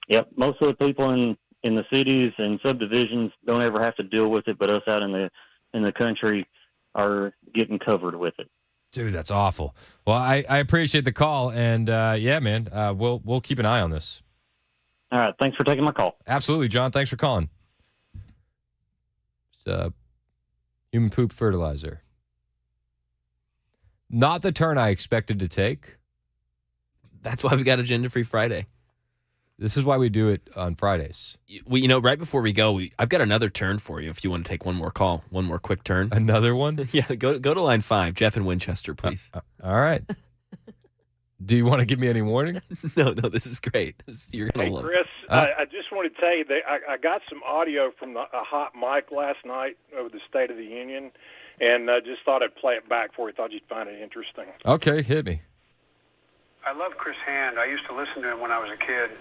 [SPEAKER 3] Yep. Most of the people in the cities and subdivisions don't ever have to deal with it, but us out in the country are getting covered with it.
[SPEAKER 1] Dude, that's awful. Well, I appreciate the call, and yeah, man, we'll keep an eye on this.
[SPEAKER 3] All right, thanks for taking my call.
[SPEAKER 1] Absolutely, John. Thanks for calling. Human poop fertilizer. Not the turn I expected to take.
[SPEAKER 8] That's why we got Agenda Free Friday.
[SPEAKER 1] This is why we do it on Fridays.
[SPEAKER 8] We, right before we go, I've got another turn for you if you want to take one more call, one more quick turn.
[SPEAKER 1] Another one?
[SPEAKER 8] Yeah, go to line 5, Jeff in Winchester, please.
[SPEAKER 1] All right. Do you want to give me any warning?
[SPEAKER 8] No, this is great. You're gonna
[SPEAKER 4] Hey,
[SPEAKER 8] love
[SPEAKER 4] Chris,
[SPEAKER 8] it.
[SPEAKER 4] I just want to tell you that I got some audio from a hot mic last night over the State of the Union, and I just thought I'd play it back for you. Thought you'd find it interesting.
[SPEAKER 1] Okay, hit me.
[SPEAKER 7] I love Chris Hand. I used to listen to him when I was a kid.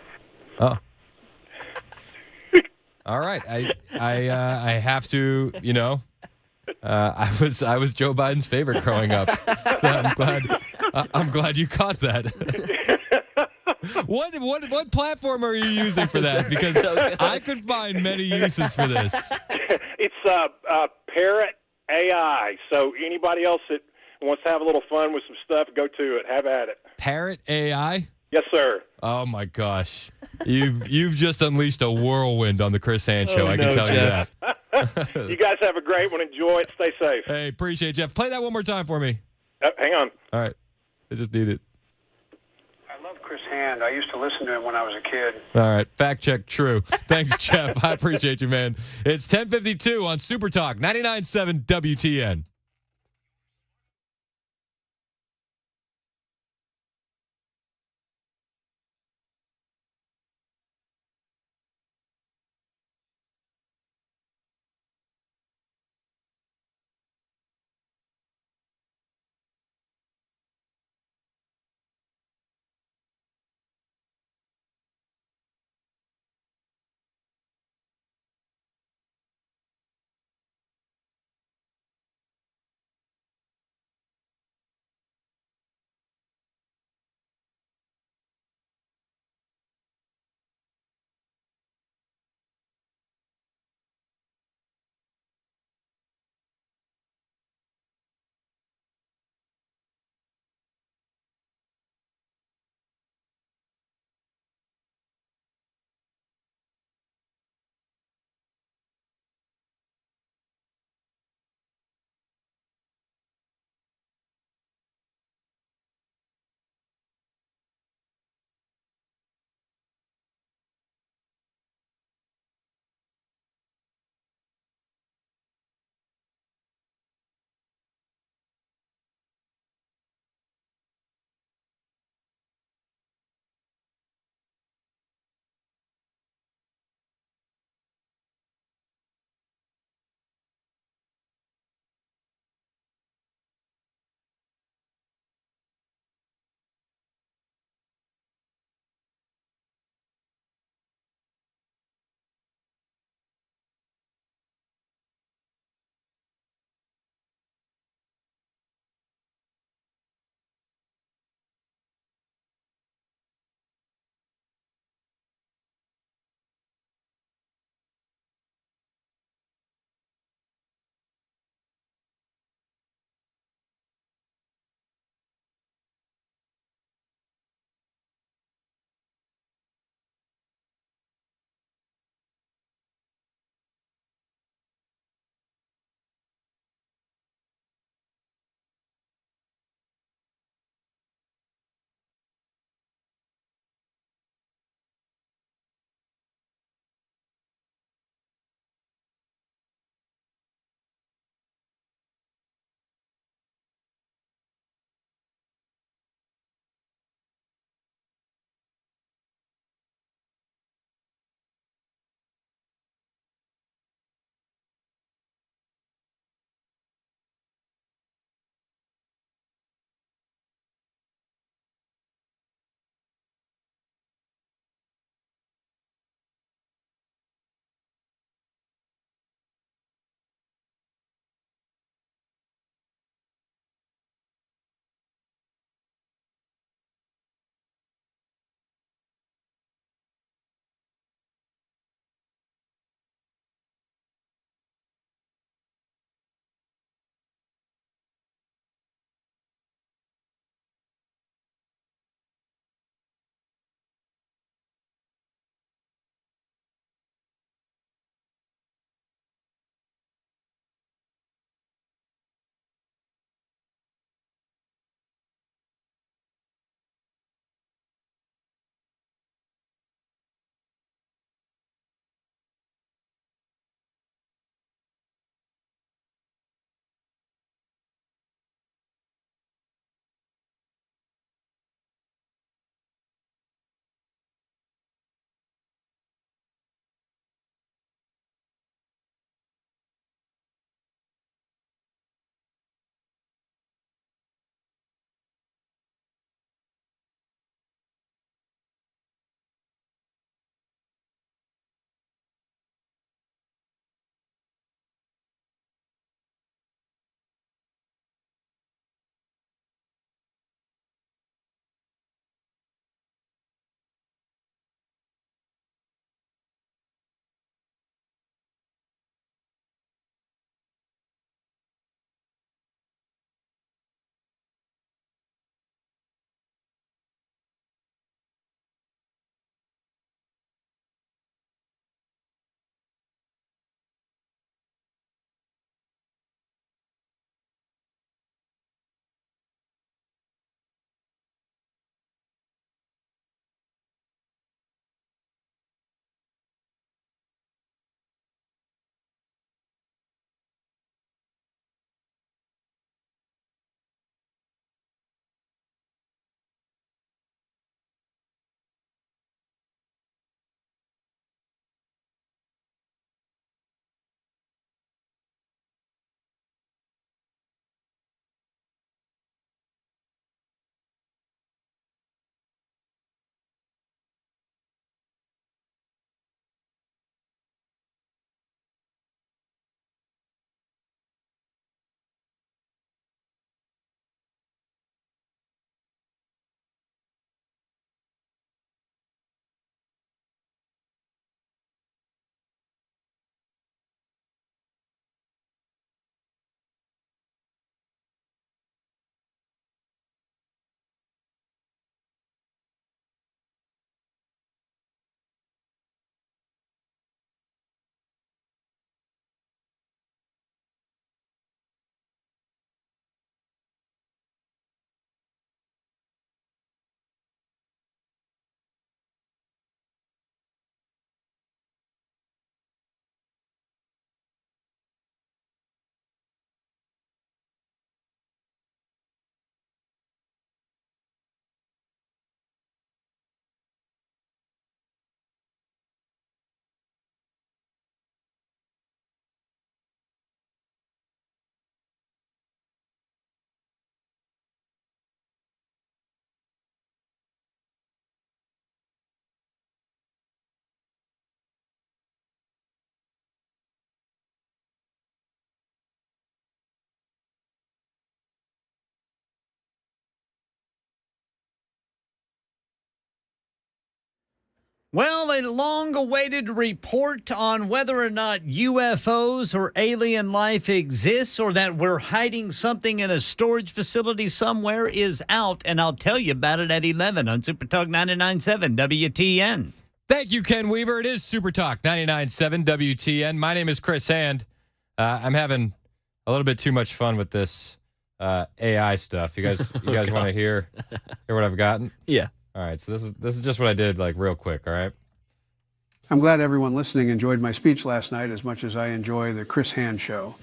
[SPEAKER 1] Oh. All right. I have to, I was Joe Biden's favorite growing up. I'm glad you caught that. What platform are you using for that? Because I could find many uses for this.
[SPEAKER 4] It's Parrot AI. So anybody else that wants to have a little fun with some stuff, go to it. Have at it.
[SPEAKER 1] Parrot AI?
[SPEAKER 4] Yes, sir.
[SPEAKER 1] Oh my gosh, you've just unleashed a whirlwind on the Chris Hand Show. I can tell
[SPEAKER 8] Jeff.
[SPEAKER 1] you that.
[SPEAKER 4] You guys have a great one. Enjoy it. Stay safe.
[SPEAKER 1] Hey, appreciate it, Jeff. Play that one more time for me.
[SPEAKER 4] Hang on.
[SPEAKER 1] All right, I just need it.
[SPEAKER 7] I love Chris Hand. I used to listen to him when I was a kid.
[SPEAKER 1] All right, fact check true. Thanks, Jeff. I appreciate you, man. It's 10:52 on Super Talk 99.7 WTN.
[SPEAKER 6] Well, a long-awaited report on whether or not UFOs or alien life exists or that we're hiding something in a storage facility somewhere is out, and I'll tell you about it at 11 on Super Talk 99.7 WTN.
[SPEAKER 1] Thank you, Ken Weaver. It is Super Talk 99.7 WTN. My name is Chris Hand. I'm having a little bit too much fun with this AI stuff. You guys want to hear what I've gotten?
[SPEAKER 8] Yeah.
[SPEAKER 1] All right, so this is just what I did, like, real quick, all right?
[SPEAKER 5] I'm glad everyone listening enjoyed my speech last night as much as I enjoy the Chris Hand show.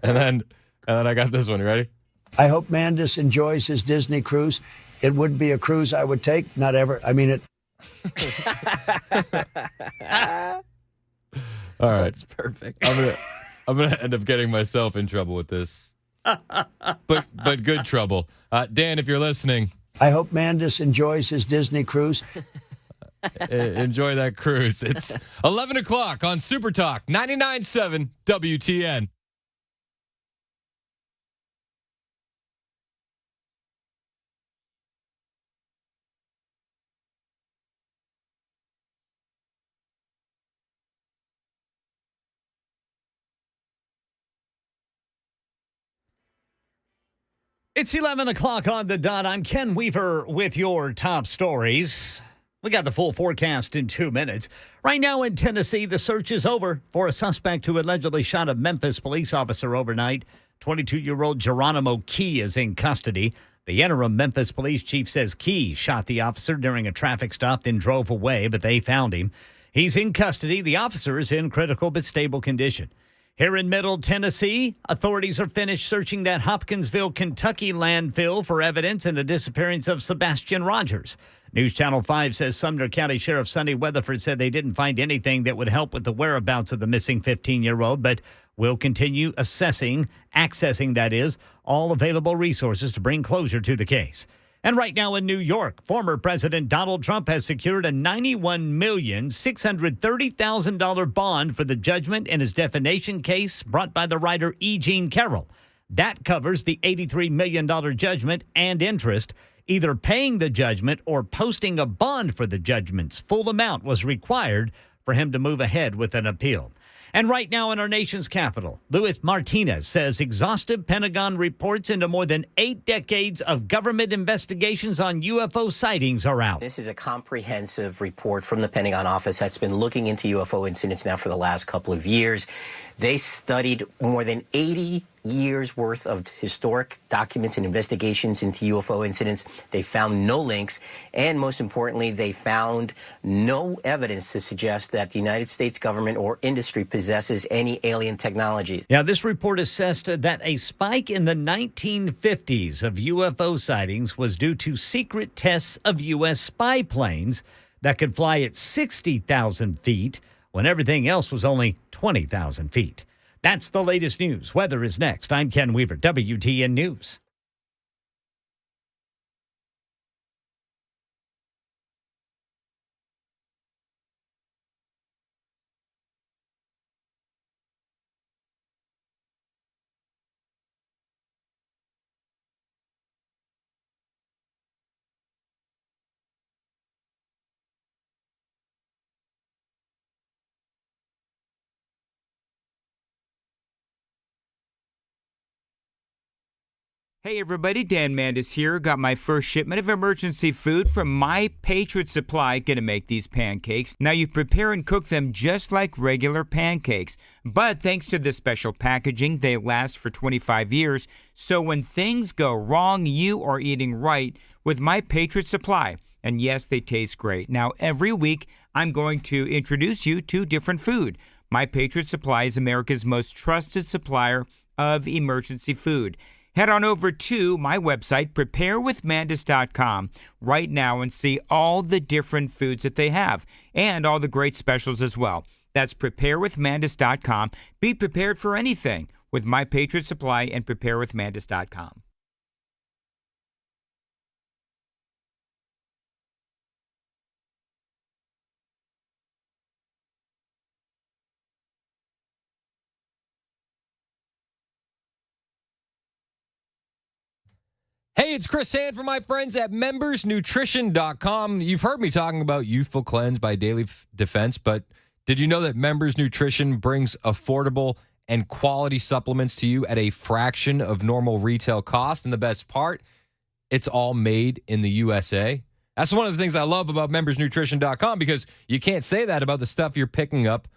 [SPEAKER 1] And then I got this one. You ready?
[SPEAKER 9] I hope Mandis enjoys his Disney cruise. It would be a cruise I would take. Not ever. I mean it.
[SPEAKER 1] All right.
[SPEAKER 8] That's perfect.
[SPEAKER 1] I'm gonna end up getting myself in trouble with this. But good trouble. Dan, if you're listening,
[SPEAKER 9] I hope Mandis enjoys his Disney cruise.
[SPEAKER 1] Enjoy that cruise. It's 11 o'clock on Super Talk 99.7 WTN.
[SPEAKER 6] It's 11 o'clock on the dot. I'm Ken Weaver with your top stories. We got the full forecast in 2 minutes. Right now in Tennessee, the search is over for a suspect who allegedly shot a Memphis police officer overnight. 22-year-old Geronimo Key is in custody. The interim Memphis police chief says Key shot the officer during a traffic stop, then drove away, but they found him. He's in custody. The officer is in critical but stable condition. Here in Middle Tennessee, authorities are finished searching that Hopkinsville, Kentucky landfill for evidence in the disappearance of Sebastian Rogers. News Channel 5 says Sumner County Sheriff Sonny Weatherford said they didn't find anything that would help with the whereabouts of the missing 15-year-old, but will continue accessing all available resources to bring closure to the case. And right now in New York, former President Donald Trump has secured a $91,630,000 bond for the judgment in his defamation case brought by the writer E. Jean Carroll. That covers the $83 million judgment and interest. Either paying the judgment or posting a bond for the judgment's full amount was required for him to move ahead with an appeal. And right now in our nation's capital, Luis Martinez says exhaustive Pentagon reports into more than 8 decades of government investigations on UFO sightings are out.
[SPEAKER 10] This is a comprehensive report from the Pentagon office that's been looking into UFO incidents now for the last couple of years. They studied more than 80 years worth of historic documents and investigations into UFO incidents. They found no links, and most importantly, they found no evidence to suggest that the United States government or industry possesses any alien technology.
[SPEAKER 6] Yeah, this report assessed that a spike in the 1950s of UFO sightings was due to secret tests of U.S. spy planes that could fly at 60,000 feet when everything else was only 20,000 feet. That's the latest news. Weather is next. I'm Ken Weaver, WTN News.
[SPEAKER 15] Hey everybody, Dan Mandis here. Got my first shipment of emergency food from my Patriot Supply. Gonna make these pancakes. Now you prepare and cook them just like regular pancakes. But thanks to this special packaging, they last for 25 years. So when things go wrong, you are eating right with my Patriot Supply. And yes, they taste great. Now every week, I'm going to introduce you to different food. My Patriot Supply is America's most trusted supplier of emergency food. Head on over to my website, preparewithmandis.com, right now and see all the different foods that they have and all the great specials as well. That's preparewithmandis.com. Be prepared for anything with My Patriot Supply and preparewithmandis.com.
[SPEAKER 1] Hey, Hey, it's Chris Hand for my friends at membersnutrition.com. You've heard me talking about Youthful Cleanse by Daily Defense, but did you know that Members Nutrition brings affordable and quality supplements to you at a fraction of normal retail cost? And the best part, it's all made in the USA. That's one of the things I love about membersnutrition.com, because you can't say that about the stuff you're picking up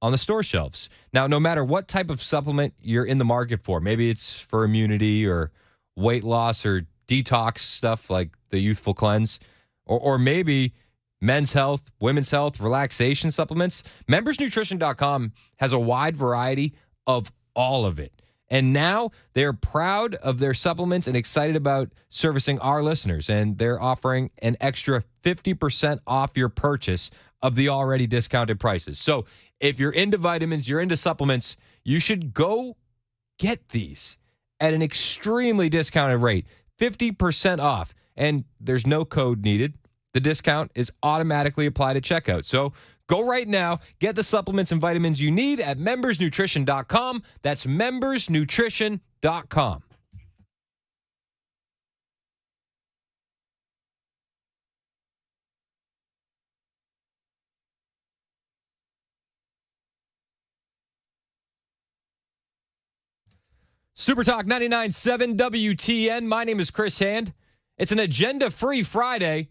[SPEAKER 1] on the store shelves. Now, no matter what type of supplement you're in the market for, maybe it's for immunity or weight loss or detox stuff like the Youthful Cleanse, or maybe men's health, women's health, relaxation supplements, membersnutrition.com has a wide variety of all of it. And now they're proud of their supplements and excited about servicing our listeners. And they're offering an extra 50% off your purchase of the already discounted prices. So if you're into vitamins, you're into supplements, you should go get these at an extremely discounted rate, 50% off. And there's no code needed. The discount is automatically applied at checkout. So go right now, get the supplements and vitamins you need at membersnutrition.com. That's membersnutrition.com. Super Talk 99.7 WTN. My name is Chris Hand. It's an agenda-free Friday.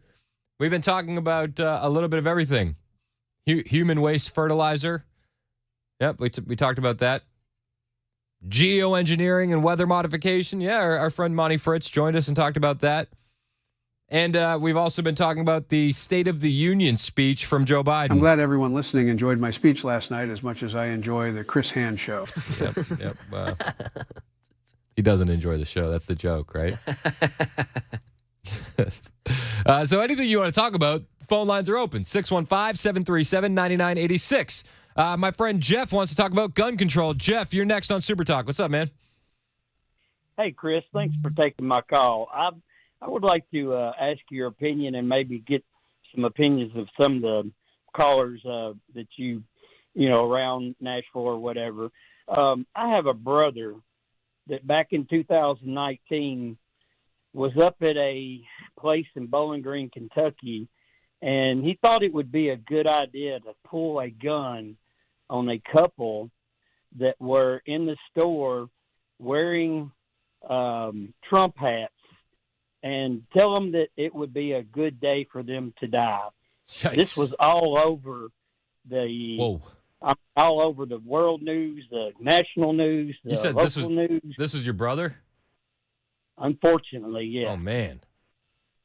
[SPEAKER 1] We've been talking about a little bit of everything. Human waste fertilizer. Yep, we talked about that. Geoengineering and weather modification. Yeah, our friend Monty Fritz joined us and talked about that. And we've also been talking about the State of the Union speech from Joe Biden.
[SPEAKER 5] I'm glad everyone listening enjoyed my speech last night as much as I enjoy the Chris Hand show.
[SPEAKER 1] Yep. He doesn't enjoy the show. That's the joke, right? So anything you want to talk about, phone lines are open. 615-737-9986. My friend Jeff wants to talk about gun control. Jeff, you're next on Super Talk. What's up, man?
[SPEAKER 11] Hey, Chris. Thanks for taking my call. I would like to ask your opinion and maybe get some opinions of some of the callers that you around Nashville or whatever. I have a brother that back in 2019 was up at a place in Bowling Green, Kentucky, and he thought it would be a good idea to pull a gun on a couple that were in the store wearing Trump hats and tell them that it would be a good day for them to die.
[SPEAKER 1] Yikes.
[SPEAKER 11] This was all over all over the world news, the national news, the local news.
[SPEAKER 1] This is your brother?
[SPEAKER 11] Unfortunately, yeah.
[SPEAKER 1] Oh, man.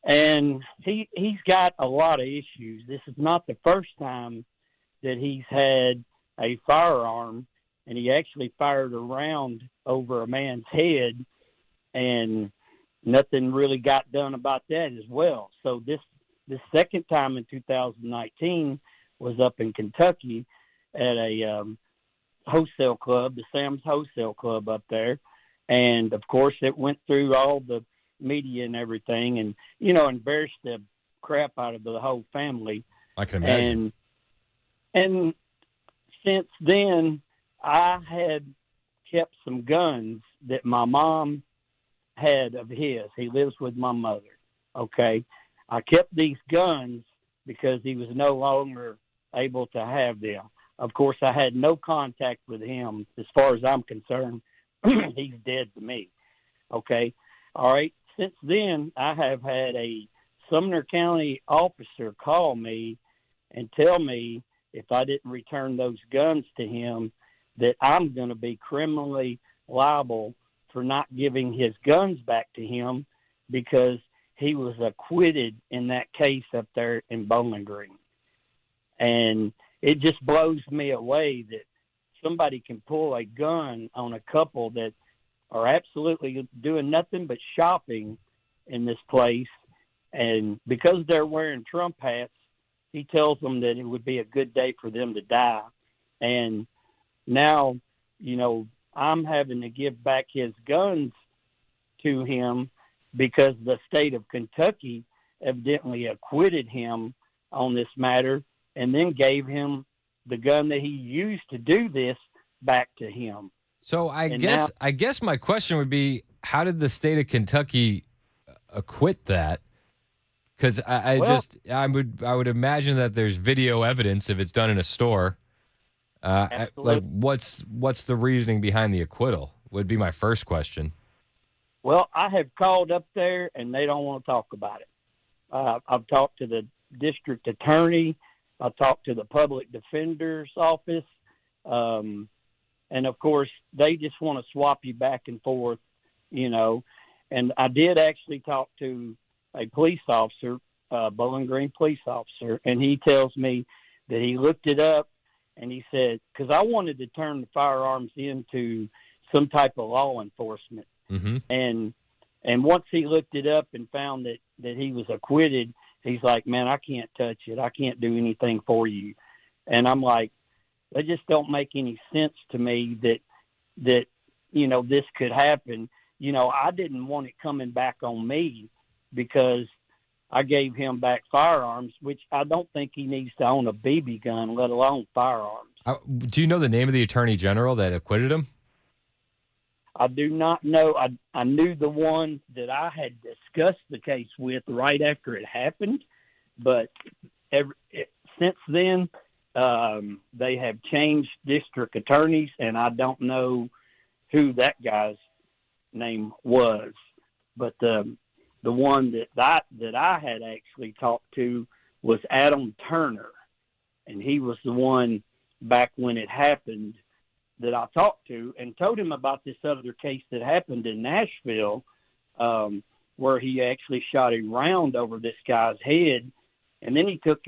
[SPEAKER 11] And he's got a lot of issues. This is not the first time that he's had a firearm, and he actually fired a round over a man's head, and nothing really got done about that as well. So this second time in 2019 was up in Kentucky at a wholesale club, the Sam's Wholesale Club up there. And, of course, it went through all the media and everything and, embarrassed the crap out of the whole family.
[SPEAKER 1] I can imagine.
[SPEAKER 11] And since then, I had kept some guns that my mom had of his. He lives with my mother, okay? I kept these guns because he was no longer able to have them. Of course, I had no contact with him as far as I'm concerned. He's dead to me. Okay. All right. Since then, I have had a Sumner County officer call me and tell me if I didn't return those guns to him, that I'm going to be criminally liable for not giving his guns back to him because he was acquitted in that case up there in Bowling Green. And it just blows me away that somebody can pull a gun on a couple that are absolutely doing nothing but shopping in this place. And because they're wearing Trump hats, he tells them that it would be a good day for them to die. And now, I'm having to give back his guns to him because the state of Kentucky evidently acquitted him on this matter and then gave him the gun that he used to do this back to him.
[SPEAKER 1] So I guess my question would be, how did the state of Kentucky acquit that? Because I would imagine that there's video evidence if it's done in a store. What's the reasoning behind the acquittal? Would be my first question.
[SPEAKER 11] Well, I have called up there, and they don't want to talk about it. I've talked to the district attorney. I've talked to the public defender's office. And, of course, they just want to swap you back and forth, And I did actually talk to a police officer, Bowling Green police officer, and he tells me that he looked it up, and he said, because I wanted to turn the firearms into some type of law enforcement.
[SPEAKER 1] Mm-hmm.
[SPEAKER 11] And once he looked it up and found that he was acquitted, he's like, man, I can't touch it. I can't do anything for you. And I'm like, that just don't make any sense to me that this could happen. I didn't want it coming back on me because I gave him back firearms, which I don't think he needs to own a BB gun, let alone firearms.
[SPEAKER 1] Do you know the name of the attorney general that acquitted him?
[SPEAKER 11] I do not know. I knew the one that I had discussed the case with right after it happened, but since then they have changed district attorneys, and I don't know who that guy's name was. But the one that I had actually talked to was Adam Turner, and he was the one back when it happened that I talked to and told him about this other case that happened in Nashville, where he actually shot a round over this guy's head, and then he took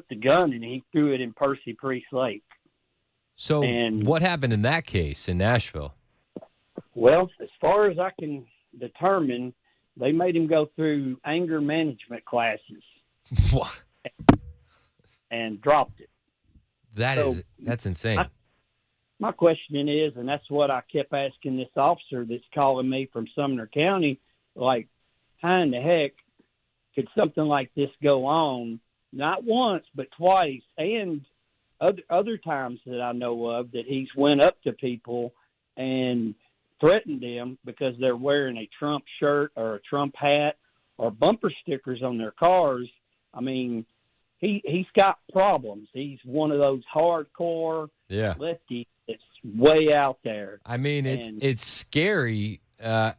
[SPEAKER 11] the gun and he threw it in Percy Priest Lake.
[SPEAKER 1] So what happened in that case in Nashville?
[SPEAKER 11] Well, as far as I can determine, they made him go through anger management classes.
[SPEAKER 1] What?
[SPEAKER 11] And dropped it.
[SPEAKER 1] That's insane.
[SPEAKER 11] My question is, and that's what I kept asking this officer that's calling me from Sumner County, like, how in the heck could something like this go on, not once, but twice, and other times that I know of that he's went up to people and threatened them because they're wearing a Trump shirt or a Trump hat or bumper stickers on their cars. I mean, he's got problems. He's one of those hardcore lefties that's way out there.
[SPEAKER 1] I mean, it's scary. I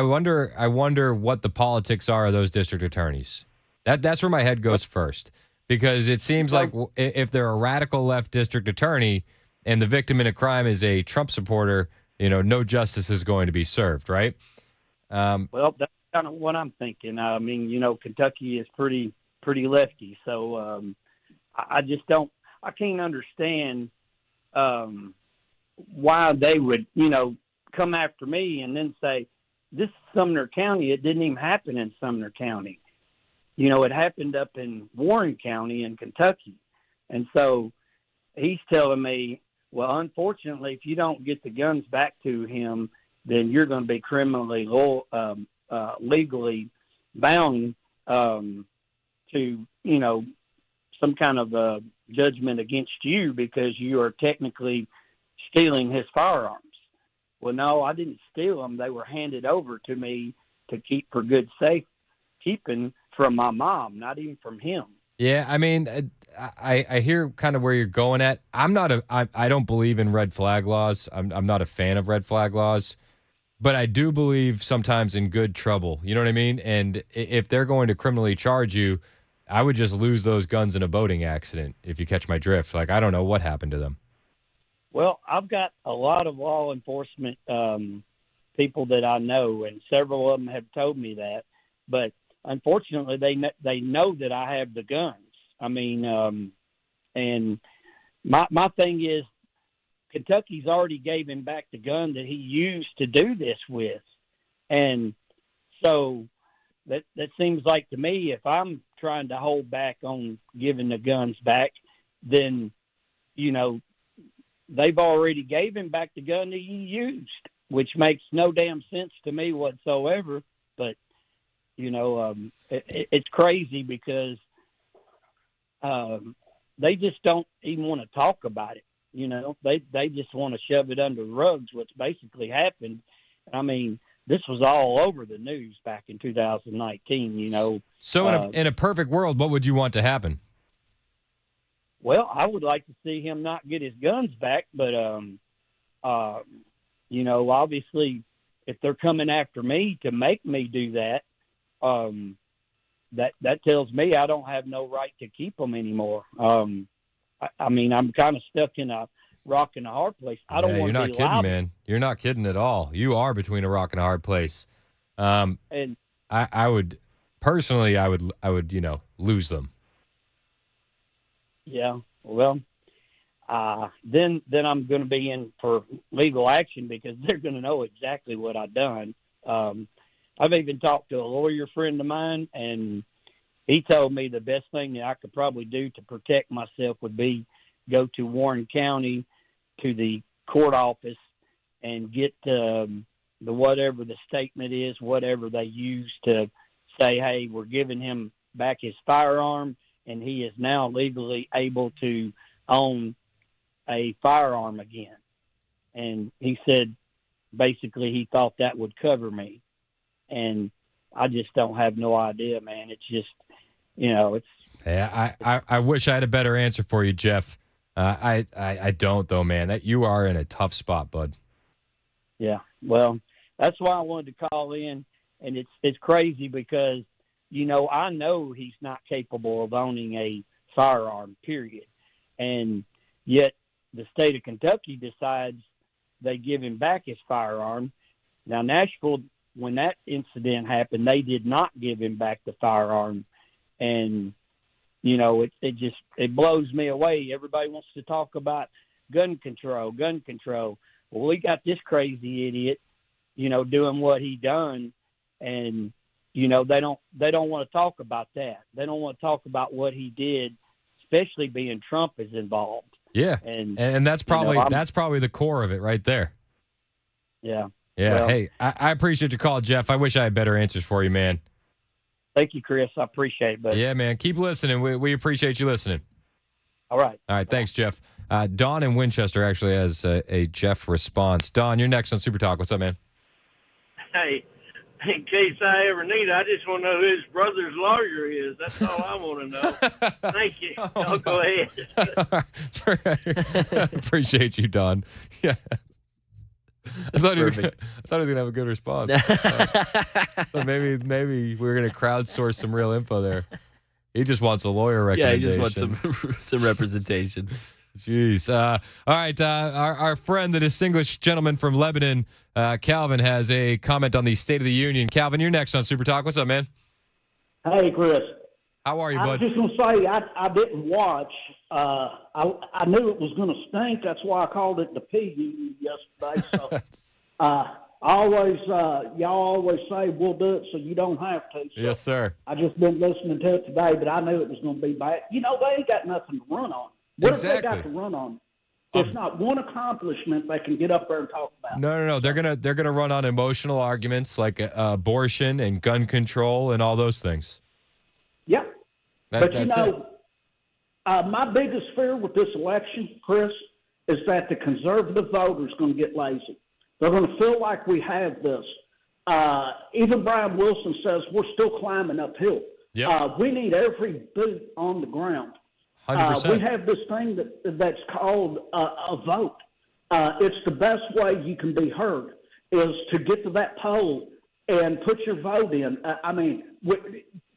[SPEAKER 1] wonder what the politics are of those district attorneys. That's where my head goes first, because it seems like if they're a radical left district attorney and the victim in a crime is a Trump supporter, no justice is going to be served, right?
[SPEAKER 11] Well, that's kind of what I'm thinking. I mean, Kentucky is pretty lefty, so I can't understand why they would, come after me and then say, this is Sumner County. It didn't even happen in Sumner County. It happened up in Warren County in Kentucky. And so he's telling me, well, unfortunately, if you don't get the guns back to him, then you're going to be criminally legally bound to, some kind of judgment against you because you are technically stealing his firearms. Well, no, I didn't steal them. They were handed over to me to keep for good safekeeping from my mom, not even from him.
[SPEAKER 1] Yeah, I mean, I hear kind of where you're going at. I don't believe in red flag laws. I'm not a fan of red flag laws, but I do believe sometimes in good trouble. You know what I mean? And if they're going to criminally charge you, I would just lose those guns in a boating accident, if you catch my drift. Like, I don't know what happened to them.
[SPEAKER 11] Well, I've got a lot of law enforcement people that I know, and several of them have told me that. But unfortunately, they know that I have the guns. I mean, and my thing is, Kentucky's already gave him back the gun that he used to do this with, and so that seems like to me, if I'm trying to hold back on giving the guns back, then they've already gave him back the gun that he used, which makes no damn sense to me whatsoever. But it's crazy because they just don't even want to talk about it. They just want to shove it under the rugs, what's basically happened. I mean, this was all over the news back in 2019. You know.
[SPEAKER 1] So in a perfect world, what would you want to happen?
[SPEAKER 11] Well, I would like to see him not get his guns back, but you know, obviously, if they're coming after me to make me do that, that tells me I don't have no right to keep them anymore. I mean, I'm kind of stuck in a rock and a hard place. I don't want to be
[SPEAKER 1] You're not kidding,
[SPEAKER 11] liable.
[SPEAKER 1] man. You're not kidding at all. You are between a rock and a hard place. And I would personally, I would, you know, lose them.
[SPEAKER 11] Yeah. Well, then I'm going to be in for legal action because they're going to know exactly what I've done. I've even talked to a lawyer friend of mine, and he told me the best thing that I could probably do to protect myself would be go to Warren County, to the court office, and get the whatever the statement is, whatever they use to say, hey, we're giving him back his firearm, and he is now legally able to own a firearm again. And he said basically he thought that would cover me. And I just don't have no idea, man. It's just, you know, it's.
[SPEAKER 1] Yeah, I wish I had a better answer for you, Jeff. I don't, though, man. That you are in a tough spot, bud.
[SPEAKER 11] Yeah, well, that's why I wanted to call in, and it's crazy because, you know, I know he's not capable of owning a firearm, period. And yet the state of Kentucky decides they give him back his firearm. Now, Nashville, when that incident happened, they did not give him back the firearm. And, you know, it blows me away. Everybody wants to talk about gun control. Well, we got this crazy idiot, you know, doing what he done. And, you know, they don't want to talk about that. They don't want to talk about what he did, especially being Trump is involved.
[SPEAKER 1] Yeah. And that's probably that's probably the core of it right there.
[SPEAKER 11] Yeah.
[SPEAKER 1] Yeah.
[SPEAKER 11] Well,
[SPEAKER 1] hey, I appreciate your call, Jeff. I wish I had better answers for you, man.
[SPEAKER 11] Thank you, Chris. I appreciate it, buddy.
[SPEAKER 1] Yeah, man. Keep listening. We appreciate you listening.
[SPEAKER 11] All right.
[SPEAKER 1] All right. Thanks, Jeff. Don in Winchester actually has a Jeff response. Don, you're next on Super Talk. What's up, man?
[SPEAKER 12] Hey, in case I ever need it, I just want to know who his brother's lawyer is. That's all I want to know. Thank you. I'll go ahead.
[SPEAKER 1] Appreciate you, Don. Yeah. I thought he was going to have a good response. But maybe we're going to crowdsource some real info there. He just wants a lawyer recommendation.
[SPEAKER 8] Yeah, he just wants some representation.
[SPEAKER 1] Jeez. All right. Our friend, the distinguished gentleman from Lebanon, Calvin, has a comment on the State of the Union. Calvin, you're next on Super Talk. What's up, man?
[SPEAKER 16] Hey, Chris.
[SPEAKER 1] How are you,
[SPEAKER 16] I
[SPEAKER 1] bud?
[SPEAKER 16] was just going to say, I didn't watch. I knew it was going to stink. That's why I called it the P Union yesterday. So y'all always say we'll do it so you don't have to. So
[SPEAKER 1] yes, sir.
[SPEAKER 16] I just been listening to it today, but I knew it was going to be bad. You know, they ain't got nothing to run on. What if they got to run on? There's not one accomplishment they can get up there and talk about.
[SPEAKER 1] No. They're gonna run on emotional arguments like abortion and gun control and all those things.
[SPEAKER 16] Yeah. But you
[SPEAKER 1] that's
[SPEAKER 16] know, my biggest fear with this election, Chris, is that the conservative voter is going to get lazy. They're going to feel like we have this. Even Brian Wilson says we're still climbing uphill.
[SPEAKER 1] Yep.
[SPEAKER 16] We need every boot on the ground.
[SPEAKER 1] 100%.
[SPEAKER 16] We have this thing that's called a vote. It's the best way you can be heard is to get to that poll and put your vote in.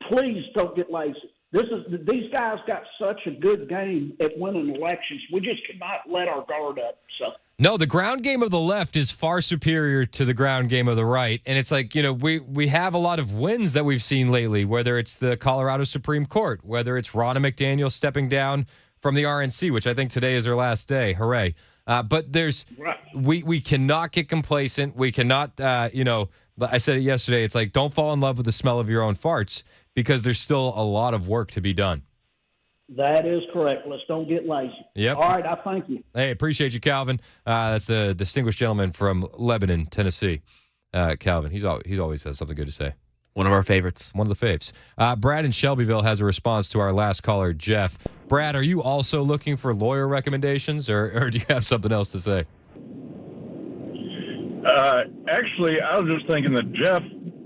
[SPEAKER 16] Please don't get lazy. These guys got such a good game at winning elections. We just cannot let our guard up. So.
[SPEAKER 1] No, the ground game of the left is far superior to the ground game of the right. And it's like, you know, we have a lot of wins that we've seen lately, whether it's the Colorado Supreme Court, whether it's Ronna McDaniel stepping down from the RNC, which I think today is her last day. Hooray. But we cannot get complacent. We cannot, I said it yesterday. It's like, don't fall in love with the smell of your own farts because there's still a lot of work to be done.
[SPEAKER 16] That is correct. Let's don't get lazy.
[SPEAKER 1] Yep.
[SPEAKER 16] All right. I thank you.
[SPEAKER 1] Hey, appreciate you, Calvin. That's the distinguished gentleman from Lebanon, Tennessee. Calvin, he's always has something good to say.
[SPEAKER 8] One of our favorites.
[SPEAKER 1] One of the faves. Brad in Shelbyville has a response to our last caller, Jeff. Brad, are you also looking for lawyer recommendations, or do you have something else to say?
[SPEAKER 17] Actually, I was just thinking that Jeff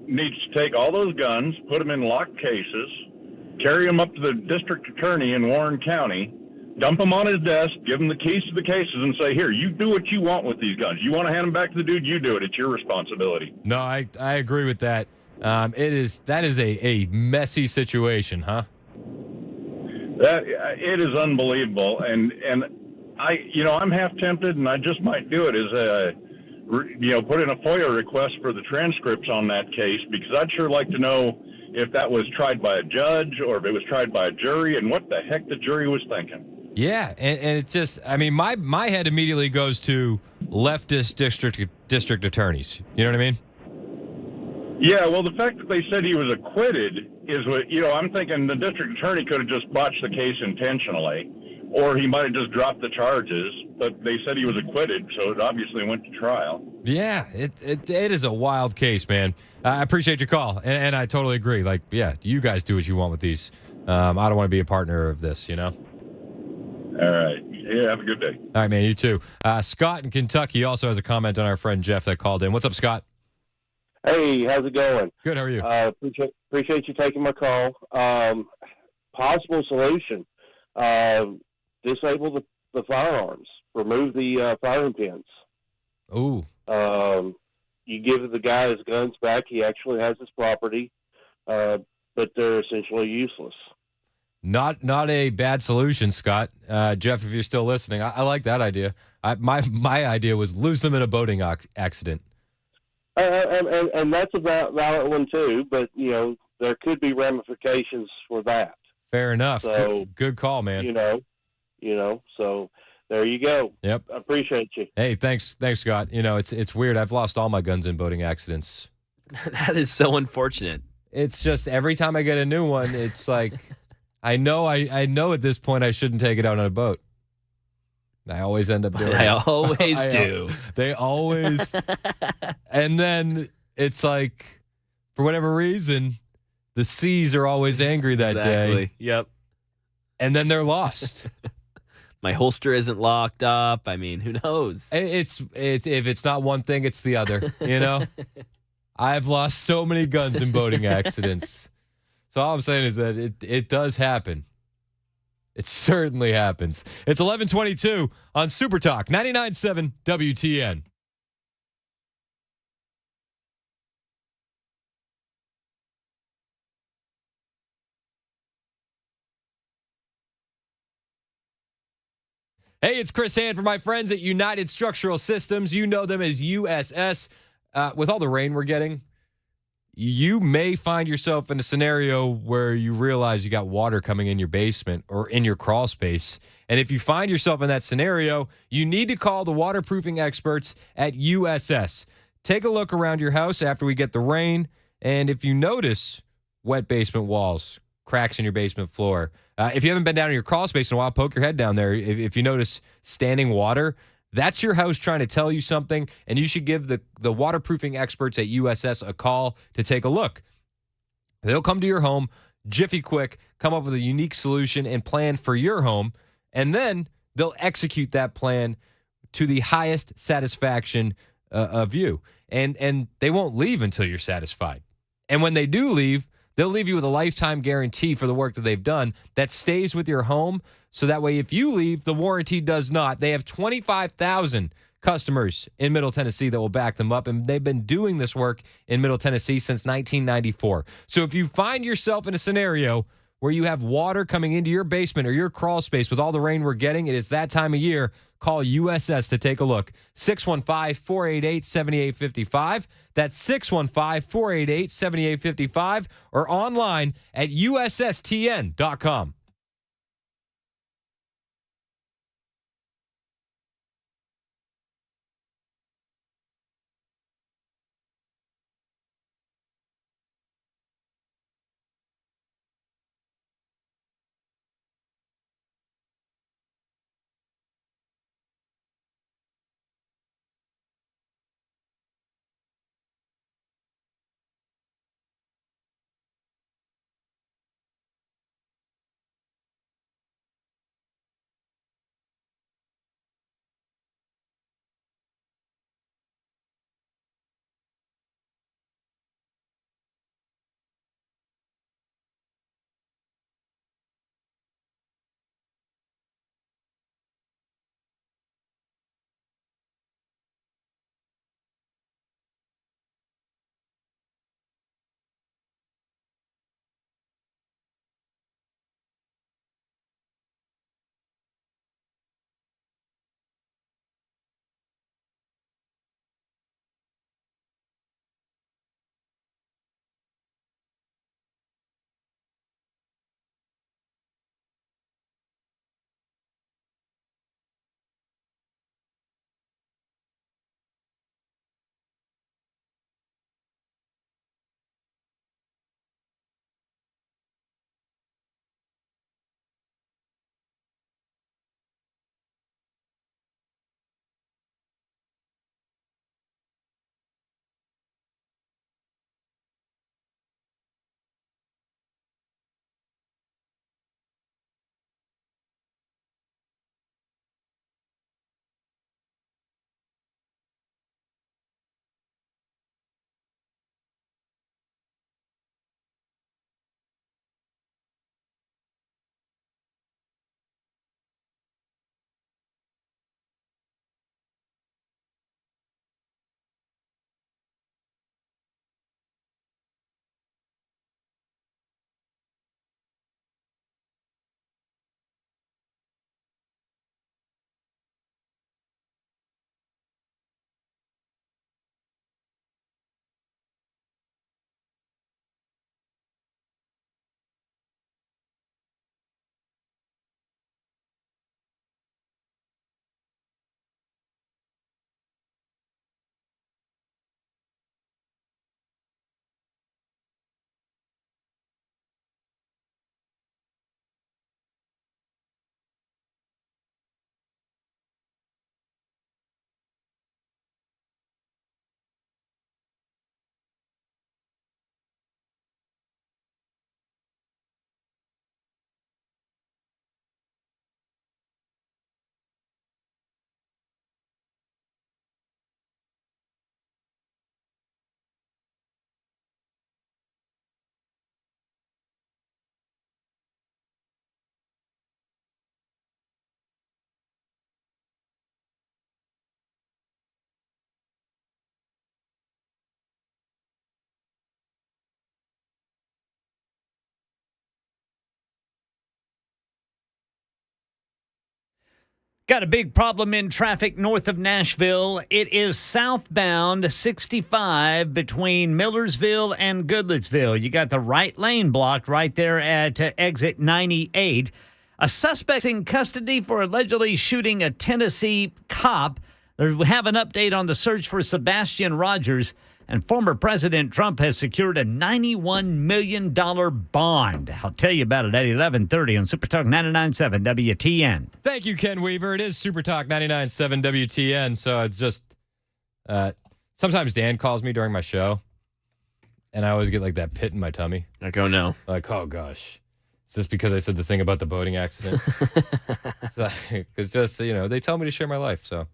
[SPEAKER 17] needs to take all those guns, put them in locked cases, carry them up to the district attorney in Warren County, dump them on his desk, give him the keys to the cases, and say, here, you do what you want with these guns. You want to hand them back to the dude, you do it. It's your responsibility.
[SPEAKER 1] No, I agree with that. That is a messy situation, huh?
[SPEAKER 17] That it is unbelievable, and I'm half tempted, and I just might do it put in a FOIA request for the transcripts on that case, because I'd sure like to know if that was tried by a judge or if it was tried by a jury, and what the heck the jury was thinking.
[SPEAKER 1] Yeah, and it just, my head immediately goes to leftist district attorneys. You know what I mean?
[SPEAKER 17] Yeah, well, the fact that they said he was acquitted is what, I'm thinking the district attorney could have just botched the case intentionally, or he might have just dropped the charges, but they said he was acquitted, so it obviously went to trial. Yeah, it is a wild case, man. I appreciate your call, and I totally agree. Like, yeah, you guys do what you want with these. I don't want to be a partner of this, All right. Yeah, have a good day. All right, man, you too. Scott in Kentucky also has a comment on our friend Jeff that called in. What's up, Scott?
[SPEAKER 18] Hey, how's it going?
[SPEAKER 1] Good, how are you?
[SPEAKER 18] Appreciate you taking my call. Possible solution, disable the firearms, remove the firing pins.
[SPEAKER 1] Ooh.
[SPEAKER 18] You give the guy his guns back, he actually has his property, but they're essentially useless.
[SPEAKER 1] Not a bad solution, Scott. Jeff, if you're still listening, I like that idea. My idea was lose them in a boating accident.
[SPEAKER 18] And that's a valid one too, but there could be ramifications for that.
[SPEAKER 1] Fair enough.
[SPEAKER 18] So,
[SPEAKER 1] good call, man.
[SPEAKER 18] So there you go.
[SPEAKER 1] Yep.
[SPEAKER 18] I appreciate you.
[SPEAKER 1] Hey, thanks, Scott. It's weird. I've lost all my guns in boating accidents.
[SPEAKER 8] That is so unfortunate.
[SPEAKER 1] It's just every time I get a new one, it's like I know at this point I shouldn't take it out on a boat. I always end up doing it.
[SPEAKER 8] I always do.
[SPEAKER 1] They always. And then it's like, for whatever reason, the seas are always angry that day.
[SPEAKER 8] Yep.
[SPEAKER 1] And then they're lost.
[SPEAKER 8] My holster isn't locked up. I mean, who knows?
[SPEAKER 1] It's if it's not one thing, it's the other. I've lost so many guns in boating accidents. So all I'm saying is that it does happen. It certainly happens. It's 11:22 on Super Talk 99.7 WTN. Hey, it's Chris Hand for my friends at United Structural Systems. You know them as USS. With all the rain we're getting, you may find yourself in a scenario where you realize you got water coming in your basement or in your crawl space. And if you find yourself in that scenario, you need to call the waterproofing experts at USS. Take a look around your house after we get the rain. And if you notice wet basement walls, cracks in your basement floor, if you haven't been down in your crawl space in a while, poke your head down there. If you notice standing water, that's your house trying to tell you something, and you should give the waterproofing experts at USS a call to take a look. They'll come to your home, jiffy quick, come up with a unique solution and plan for your home, and then they'll execute that plan to the highest satisfaction of you. And they won't leave until you're satisfied. And when they do leave, they'll leave you with a lifetime guarantee for the work that they've done that stays with your home. So that way, if you leave, the warranty does not. They have 25,000 customers in Middle Tennessee that will back them up. And they've been doing this work in Middle Tennessee since 1994. So if you find yourself in a scenario where you have water coming into your basement or your crawl space with all the rain we're getting, it is that time of year. Call USS to take a look. 615-488-7855. That's 615-488-7855 or online at USSTN.com.
[SPEAKER 6] Got a big problem in traffic north of Nashville. It is southbound 65 between Millersville and Goodlettsville. You got the right lane blocked right there at exit 98. A suspect in custody for allegedly shooting a Tennessee cop. We have an update on the search for Sebastian Rogers. And former President Trump has secured a $91 million bond. I'll tell you about it at 11:30 on Super Talk 99.7 WTN.
[SPEAKER 1] Thank you, Ken Weaver. It is Super Talk 99.7 WTN. So it's just sometimes Dan calls me during my show, and I always get like that pit in my tummy.
[SPEAKER 8] Like, oh no.
[SPEAKER 1] Like, oh gosh. Is this because I said the thing about the boating accident? Because just, they tell me to share my life. So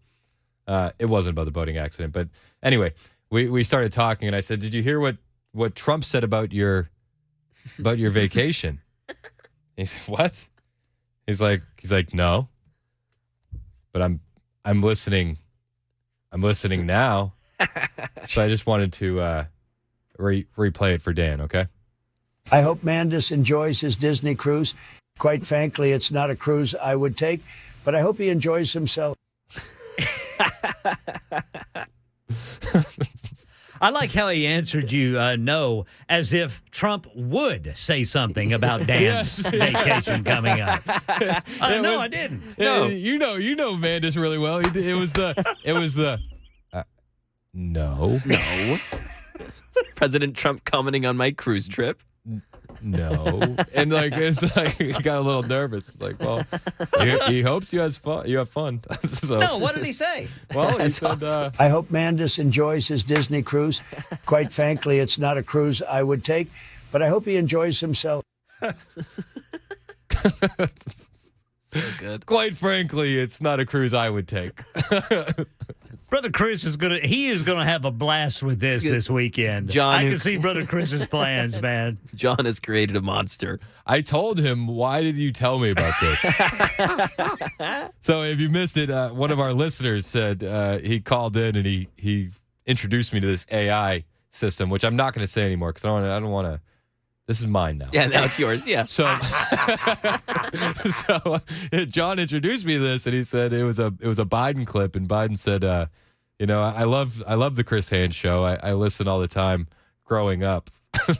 [SPEAKER 1] it wasn't about the boating accident. But anyway. We started talking, and I said, "Did you hear what Trump said about your vacation?" He said, "What?" He's like, "No." But I'm listening. I'm listening now. So I just wanted to replay it for Dan. Okay.
[SPEAKER 9] I hope Mandis enjoys his Disney cruise. Quite frankly, it's not a cruise I would take, but I hope he enjoys himself.
[SPEAKER 6] I like how he answered you no, as if Trump would say something about Dan's vacation coming up. No, I didn't.
[SPEAKER 1] No. You know Mandis really well. It was the no.
[SPEAKER 8] President Trump commenting on my cruise trip.
[SPEAKER 1] No. And it's like he got a little nervous. It's like, well, he hopes you have fun. So,
[SPEAKER 6] no, what did he say?
[SPEAKER 1] Well, he said, awesome.
[SPEAKER 9] I hope Mandis enjoys his Disney cruise. Quite frankly, it's not a cruise I would take, but I hope he enjoys himself.
[SPEAKER 8] So good.
[SPEAKER 1] Quite frankly, it's not a cruise I would take.
[SPEAKER 6] Brother Chris is gonna have a blast with this weekend. I can see Brother Chris's plans, man.
[SPEAKER 8] John has created a monster.
[SPEAKER 1] I told him, why did you tell me about this? So if you missed it, one of our listeners said he called in and he introduced me to this AI system, which I'm not going to say anymore because I don't want to. This is mine now.
[SPEAKER 8] Yeah, now it's yours. Yeah.
[SPEAKER 1] So John introduced me to this, and he said it was a Biden clip, and Biden said, I love the Chris Hand show. I listen all the time growing up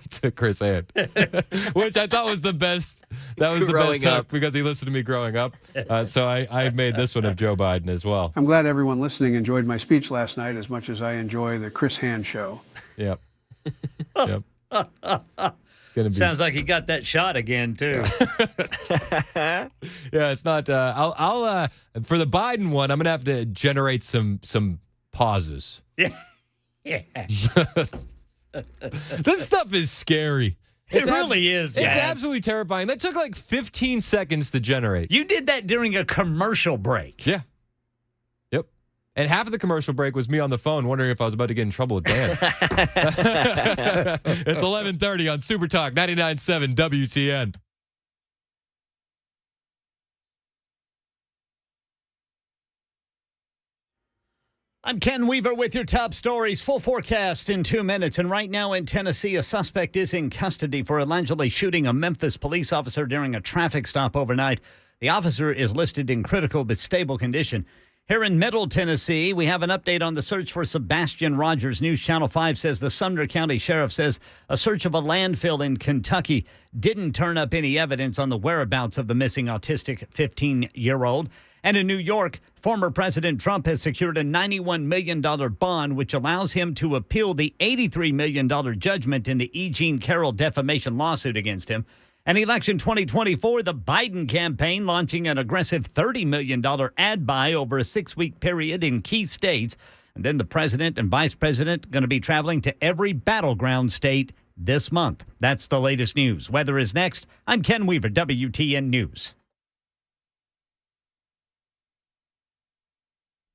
[SPEAKER 1] to Chris Hand, which I thought was the best. That was the best up because he listened to me growing up. So I made this one of Joe Biden as well.
[SPEAKER 5] I'm glad everyone listening enjoyed my speech last night as much as I enjoy the Chris Hand show.
[SPEAKER 1] Yep.
[SPEAKER 6] Sounds like he got that shot again too.
[SPEAKER 1] Yeah, it's not. I'll for the Biden one, I'm gonna have to generate some pauses.
[SPEAKER 6] Yeah.
[SPEAKER 1] This stuff is scary.
[SPEAKER 6] It really is.
[SPEAKER 1] It's
[SPEAKER 6] man.
[SPEAKER 1] absolutely terrifying. That took like 15 seconds to generate.
[SPEAKER 6] You did that during a commercial break.
[SPEAKER 1] Yeah. Yep. And half of the commercial break was me on the phone wondering if I was about to get in trouble with Dan. It's 11:30 on Super Talk 99.7 WTN.
[SPEAKER 6] I'm Ken Weaver with your top stories. Full forecast in 2 minutes. And right now in Tennessee, a suspect is in custody for allegedly shooting a Memphis police officer during a traffic stop overnight. The officer is listed in critical but stable condition. Here in Middle Tennessee, we have an update on the search for Sebastian Rogers. News Channel 5 says the Sumner County Sheriff says a search of a landfill in Kentucky didn't turn up any evidence on the whereabouts of the missing autistic 15-year-old. And in New York, former President Trump has secured a $91 million bond, which allows him to appeal the $83 million judgment in the E. Jean Carroll defamation lawsuit against him. And election 2024, the Biden campaign launching an aggressive $30 million ad buy over a 6-week period in key states. And then the president and vice president going to be traveling to every battleground state this month. That's the latest news. Weather is next. I'm Ken Weaver, WTN News.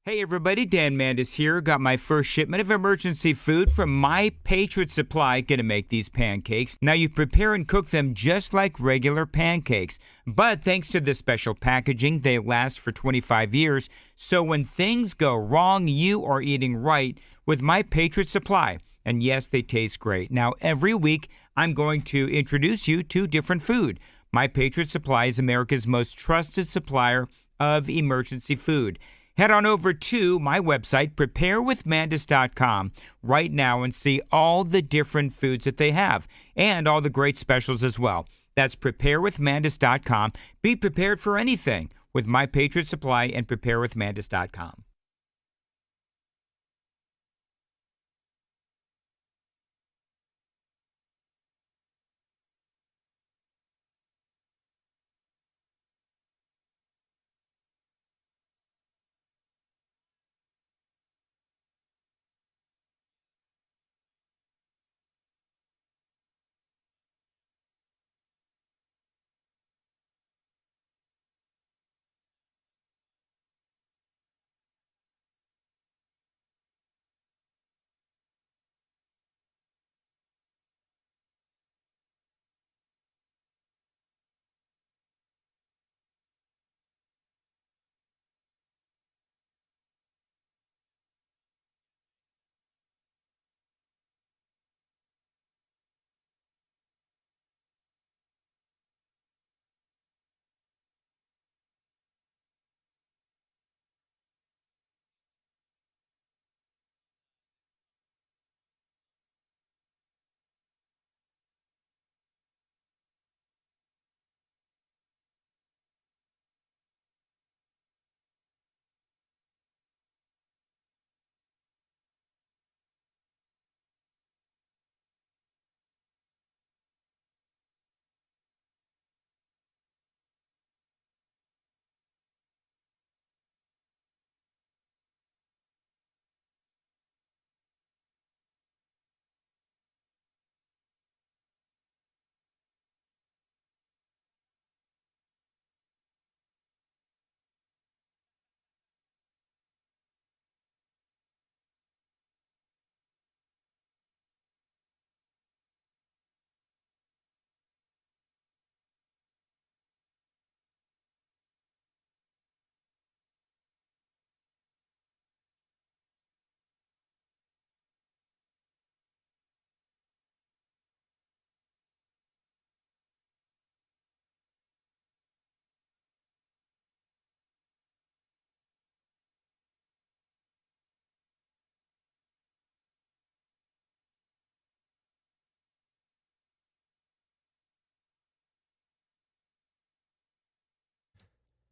[SPEAKER 15] Hey everybody, Dan Mandis here. Got my first shipment of emergency food from my Patriot Supply. Gonna make these pancakes. Now you prepare and cook them just like regular pancakes. But thanks to the special packaging, they last for 25 years. So when things go wrong, you are eating right with my Patriot Supply. And yes, they taste great. Now every week, I'm going to introduce you to different food. My Patriot Supply is America's most trusted supplier of emergency food. Head on over to my website, preparewithmandis.com, right now and see all the different foods that they have and all the great specials as well. That's preparewithmandis.com. Be prepared for anything with My Patriot Supply and preparewithmandis.com.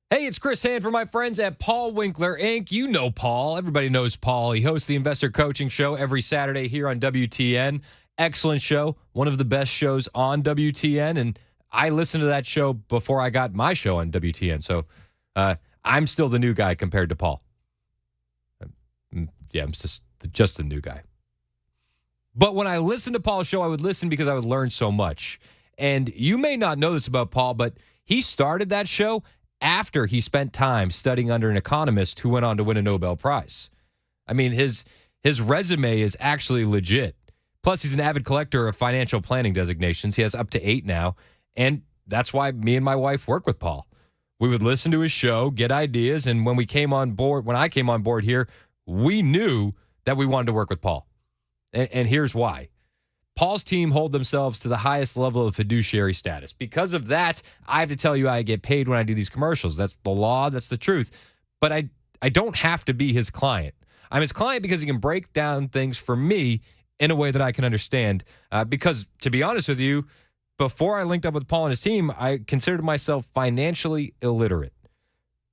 [SPEAKER 1] Hey, it's Chris Hand for my friends at Paul Winkler Inc. You know Paul. Everybody knows Paul. He hosts the Investor Coaching Show every Saturday here on WTN. Excellent show. One of the best shows on WTN. And I listened to that show before I got my show on WTN. So I'm still the new guy compared to Paul. Yeah, I'm just the new guy. But when I listened to Paul's show, I would listen because I would learn so much. And you may not know this about Paul, but he started that show after he spent time studying under an economist who went on to win a Nobel Prize. I mean, his resume is actually legit. Plus, he's an avid collector of financial planning designations. He has up to 8 now, and that's why me and my wife work with Paul. We would listen to his show, get ideas, and when I came on board here, we knew that we wanted to work with Paul. And here's why. Paul's team hold themselves to the highest level of fiduciary status. Because of that, I have to tell you I get paid when I do these commercials. That's the law. That's the truth. But I don't have to be his client. I'm his client because he can break down things for me in a way that I can understand. Because, to be honest with you, before I linked up with Paul and his team, I considered myself financially illiterate.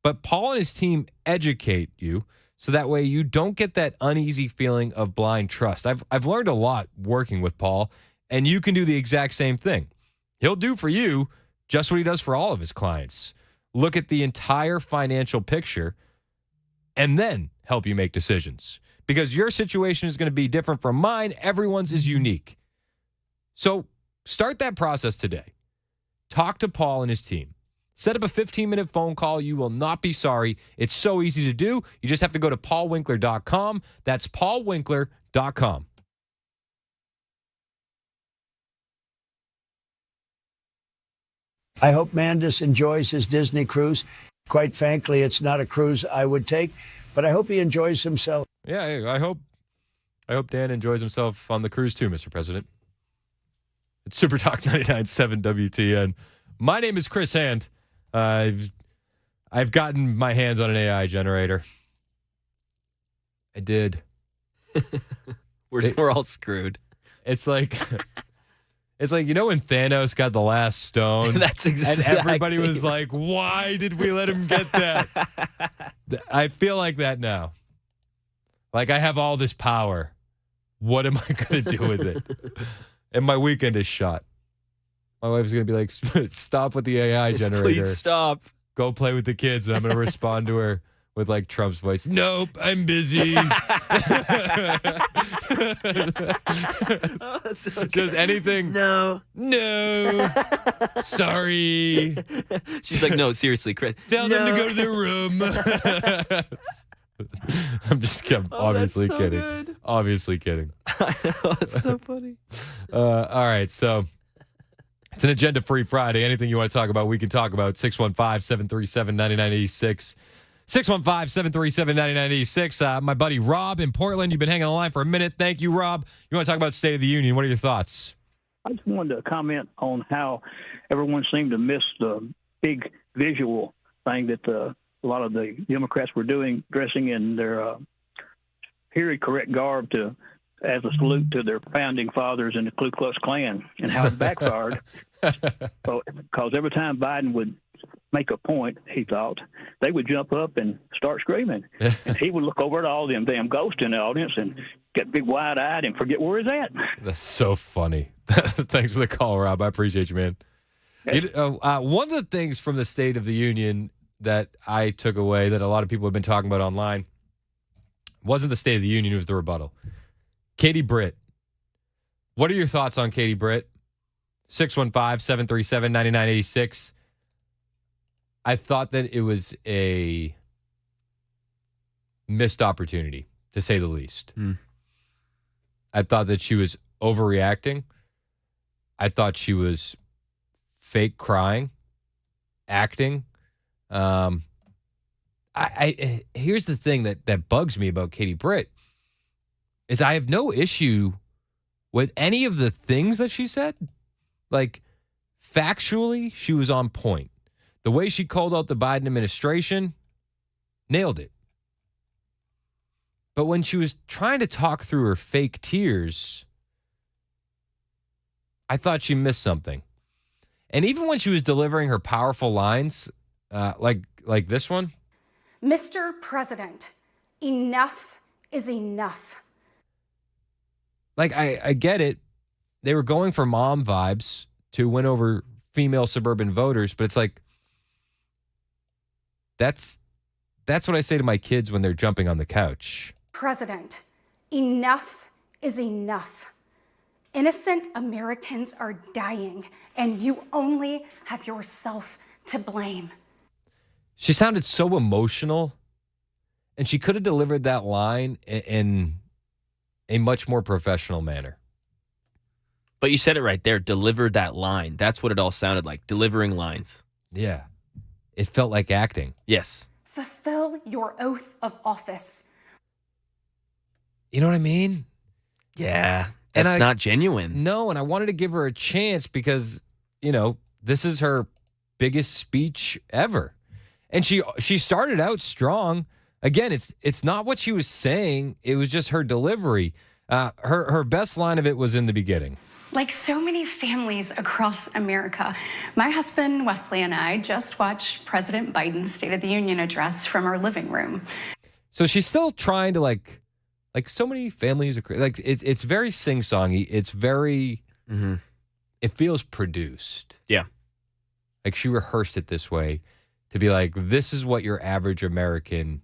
[SPEAKER 1] But Paul and his team educate you so that way you don't get that uneasy feeling of blind trust. I've learned a lot working with Paul, and you can do the exact same thing. He'll do for you just what he does for all of his clients. Look at the entire financial picture and then help you make decisions. Because your situation is going to be different from mine. Everyone's is unique. So start that process today. Talk to Paul and his team. Set up a 15-minute phone call. You will not be sorry. It's so easy to do. You just have to go to paulwinkler.com. That's paulwinkler.com.
[SPEAKER 9] I hope Mandis enjoys his Disney cruise. Quite frankly, it's not a cruise I would take, but I hope he enjoys himself.
[SPEAKER 1] Yeah, I hope Dan enjoys himself on the cruise too, Mr. President. It's Super Talk 99.7 WTN. My name is Chris Hand. I I've gotten my hands on an AI generator. I did.
[SPEAKER 8] We're all screwed.
[SPEAKER 1] It's like when Thanos got the last stone.
[SPEAKER 8] That's exactly.
[SPEAKER 1] And everybody was like, "Why did we let him get that?" I feel like that now. Like I have all this power. What am I going to do with it? And my weekend is shot. My wife's going to be like, "Stop with the AI generator.
[SPEAKER 8] Please stop.
[SPEAKER 1] Go play with the kids." And I'm going to respond to her with like Trump's voice. "Nope, I'm busy." Just anything.
[SPEAKER 8] No.
[SPEAKER 1] Sorry.
[SPEAKER 8] She's like, no, seriously, Chris.
[SPEAKER 1] Tell them to go to their room. I'm obviously
[SPEAKER 8] so
[SPEAKER 1] kidding.
[SPEAKER 8] good.
[SPEAKER 1] Obviously kidding.
[SPEAKER 8] That's so funny.
[SPEAKER 1] All right, so it's an agenda-free Friday. Anything you want to talk about, we can talk about. 615-737-9986. 615-737-9986. My buddy Rob in Portland, you've been hanging on the line for a minute. Thank you, Rob. You want to talk about State of the Union. What are your thoughts?
[SPEAKER 2] I just wanted to comment on how everyone seemed to miss the big visual thing that a lot of the Democrats were doing, dressing in their period correct garb as a salute to their founding fathers in the Ku Klux Klan, and how it backfired. Because every time Biden would make a point, he thought, they would jump up and start screaming. And he would look over at all them damn ghosts in the audience and get big wide-eyed and forget where he's at.
[SPEAKER 1] That's so funny. Thanks for the call, Rob. I appreciate you, man. One of the things from the State of the Union that I took away that a lot of people have been talking about online wasn't the State of the Union, it was the rebuttal. Katie Britt. What are your thoughts on Katie Britt? 615-737-9986. I thought that it was a missed opportunity, to say the least. I thought that she was overreacting. I thought she was fake crying, acting. Here's the thing that bugs me about Katie Britt is I have no issue with any of the things that she said. Like, factually, she was on point. The way she called out the Biden administration, nailed it. But when she was trying to talk through her fake tears, I thought she missed something. And even when she was delivering her powerful lines, like this one.
[SPEAKER 19] Mr. President, enough is enough.
[SPEAKER 1] Like, I get it. They were going for mom vibes to win over female suburban voters, but it's like, that's what I say to my kids when they're jumping on the couch.
[SPEAKER 19] President, enough is enough. Innocent Americans are dying, and you only have yourself to blame.
[SPEAKER 1] She sounded so emotional, and she could have delivered that line in a much more professional manner.
[SPEAKER 8] But you said it right there, delivered that line. That's what it all sounded like, delivering lines.
[SPEAKER 1] Yeah. It felt like acting.
[SPEAKER 8] Yes.
[SPEAKER 19] Fulfill your oath of office.
[SPEAKER 1] You know what I mean?
[SPEAKER 8] Yeah. That's not genuine.
[SPEAKER 1] No, and I wanted to give her a chance because, this is her biggest speech ever. And she started out strong. Again, it's not what she was saying. It was just her delivery. Her best line of it was in the beginning.
[SPEAKER 19] Like so many families across America, my husband Wesley and I just watched President Biden's State of the Union address from our living room.
[SPEAKER 1] So she's still trying to like so many families, it's very sing-songy. It's very, It feels produced.
[SPEAKER 8] Yeah.
[SPEAKER 1] Like she rehearsed it this way to be like, this is what your average American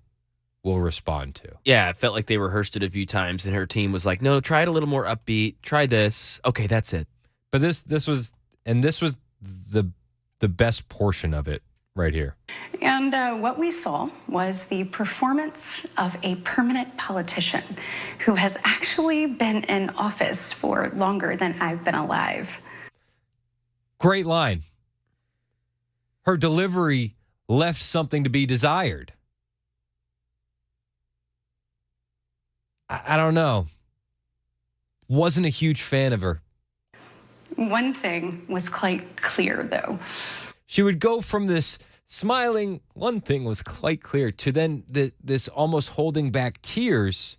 [SPEAKER 1] will respond to.
[SPEAKER 8] Yeah, it felt like they rehearsed it a few times, and her team was like, no, try it a little more upbeat. Try this. Okay, that's it.
[SPEAKER 1] But this was the best portion of it right here.
[SPEAKER 19] And what we saw was the performance of a permanent politician who has actually been in office for longer than I've been alive.
[SPEAKER 1] Great line. Her delivery left something to be desired. I don't know. Wasn't a huge fan of her.
[SPEAKER 19] One thing was quite clear, though.
[SPEAKER 1] She would go from this smiling, one thing was quite clear, to then this almost holding back tears.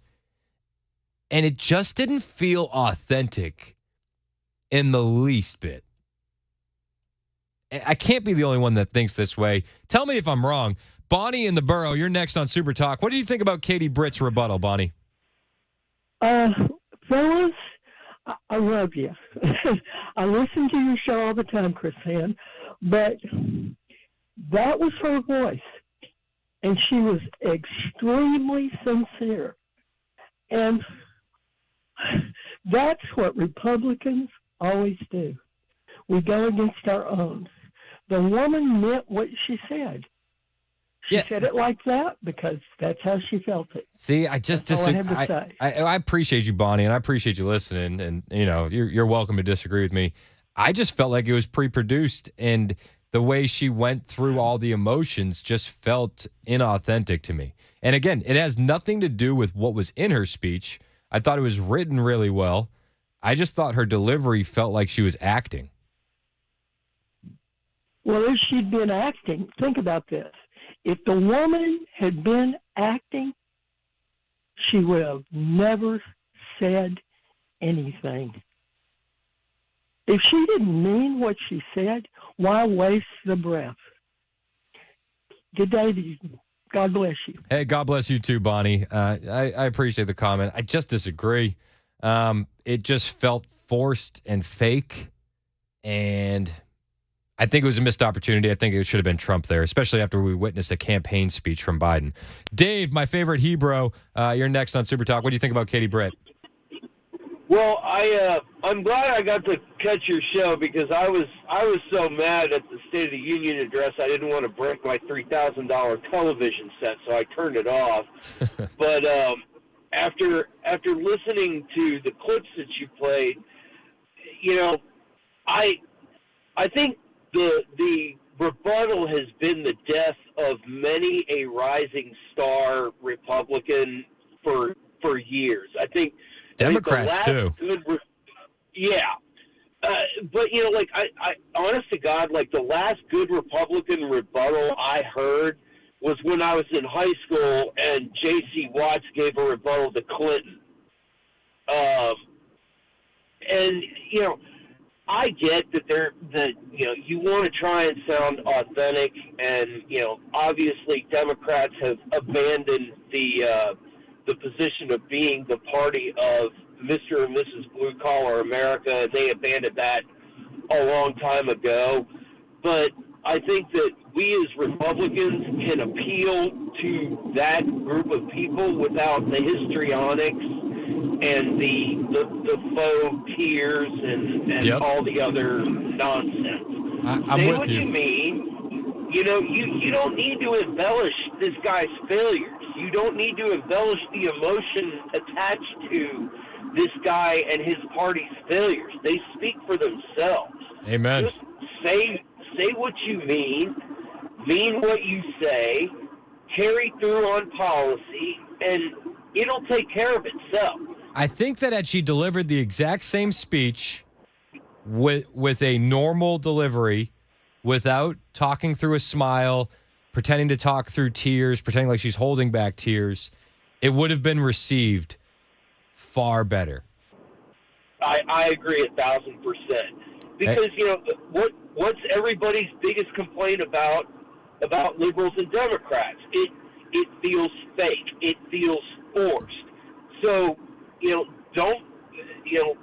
[SPEAKER 1] And it just didn't feel authentic in the least bit. I can't be the only one that thinks this way. Tell me if I'm wrong. Bonnie in the Borough, you're next on Super Talk. What do you think about Katie Britt's rebuttal, Bonnie?
[SPEAKER 20] Fellas, I love you. I listen to your show all the time, Chris Han, but that was her voice, and she was extremely sincere. And that's what Republicans always do. We go against our own. The woman meant what she said. She said it like that because that's how she felt it.
[SPEAKER 1] See, I just disagree. I appreciate you, Bonnie, and I appreciate you listening. And you're welcome to disagree with me. I just felt like it was pre-produced, and the way she went through all the emotions just felt inauthentic to me. And again, it has nothing to do with what was in her speech. I thought it was written really well. I just thought her delivery felt like she was acting.
[SPEAKER 20] Well, if she'd been acting, think about this. If the woman had been acting, she would have never said anything. If she didn't mean what she said, why waste the breath? Good day to you. God bless you.
[SPEAKER 1] Hey, God bless you too, Bonnie. I appreciate the comment. I just disagree. It just felt forced and fake, and I think it was a missed opportunity. I think it should have been Trump there, especially after we witnessed a campaign speech from Biden. Dave, my favorite Hebrew, you're next on Super Talk. What do you think about Katie Britt?
[SPEAKER 18] Well, I'm glad I got to catch your show because I was so mad at the State of the Union address. I didn't want to break my $3,000 television set, so I turned it off. But after listening to the clips that you played, I think the rebuttal has been the death of many a rising star Republican for years. I think
[SPEAKER 1] Democrats too.
[SPEAKER 18] But I honest to God, like the last good Republican rebuttal I heard was when I was in high school and J.C. Watts gave a rebuttal to Clinton. I get that you want to try and sound authentic, and obviously Democrats have abandoned the position of being the party of Mr. and Mrs. Blue Collar America, and they abandoned that a long time ago. But I think that we as Republicans can appeal to that group of people without the histrionics and the faux tears and all the other nonsense.
[SPEAKER 1] I'm
[SPEAKER 18] Say
[SPEAKER 1] with
[SPEAKER 18] what
[SPEAKER 1] you.
[SPEAKER 18] you mean. You don't need to embellish this guy's failures. You don't need to embellish the emotion attached to this guy and his party's failures. They speak for themselves.
[SPEAKER 1] Amen.
[SPEAKER 18] Just say what you mean what you say, carry through on policy, and it'll take care of itself.
[SPEAKER 1] I think that had she delivered the exact same speech with a normal delivery, without talking through a smile, pretending to talk through tears, pretending like she's holding back tears, it would have been received far better.
[SPEAKER 18] I agree 1,000%. Because, what's everybody's biggest complaint about liberals and Democrats? It feels fake. It feels forced. So,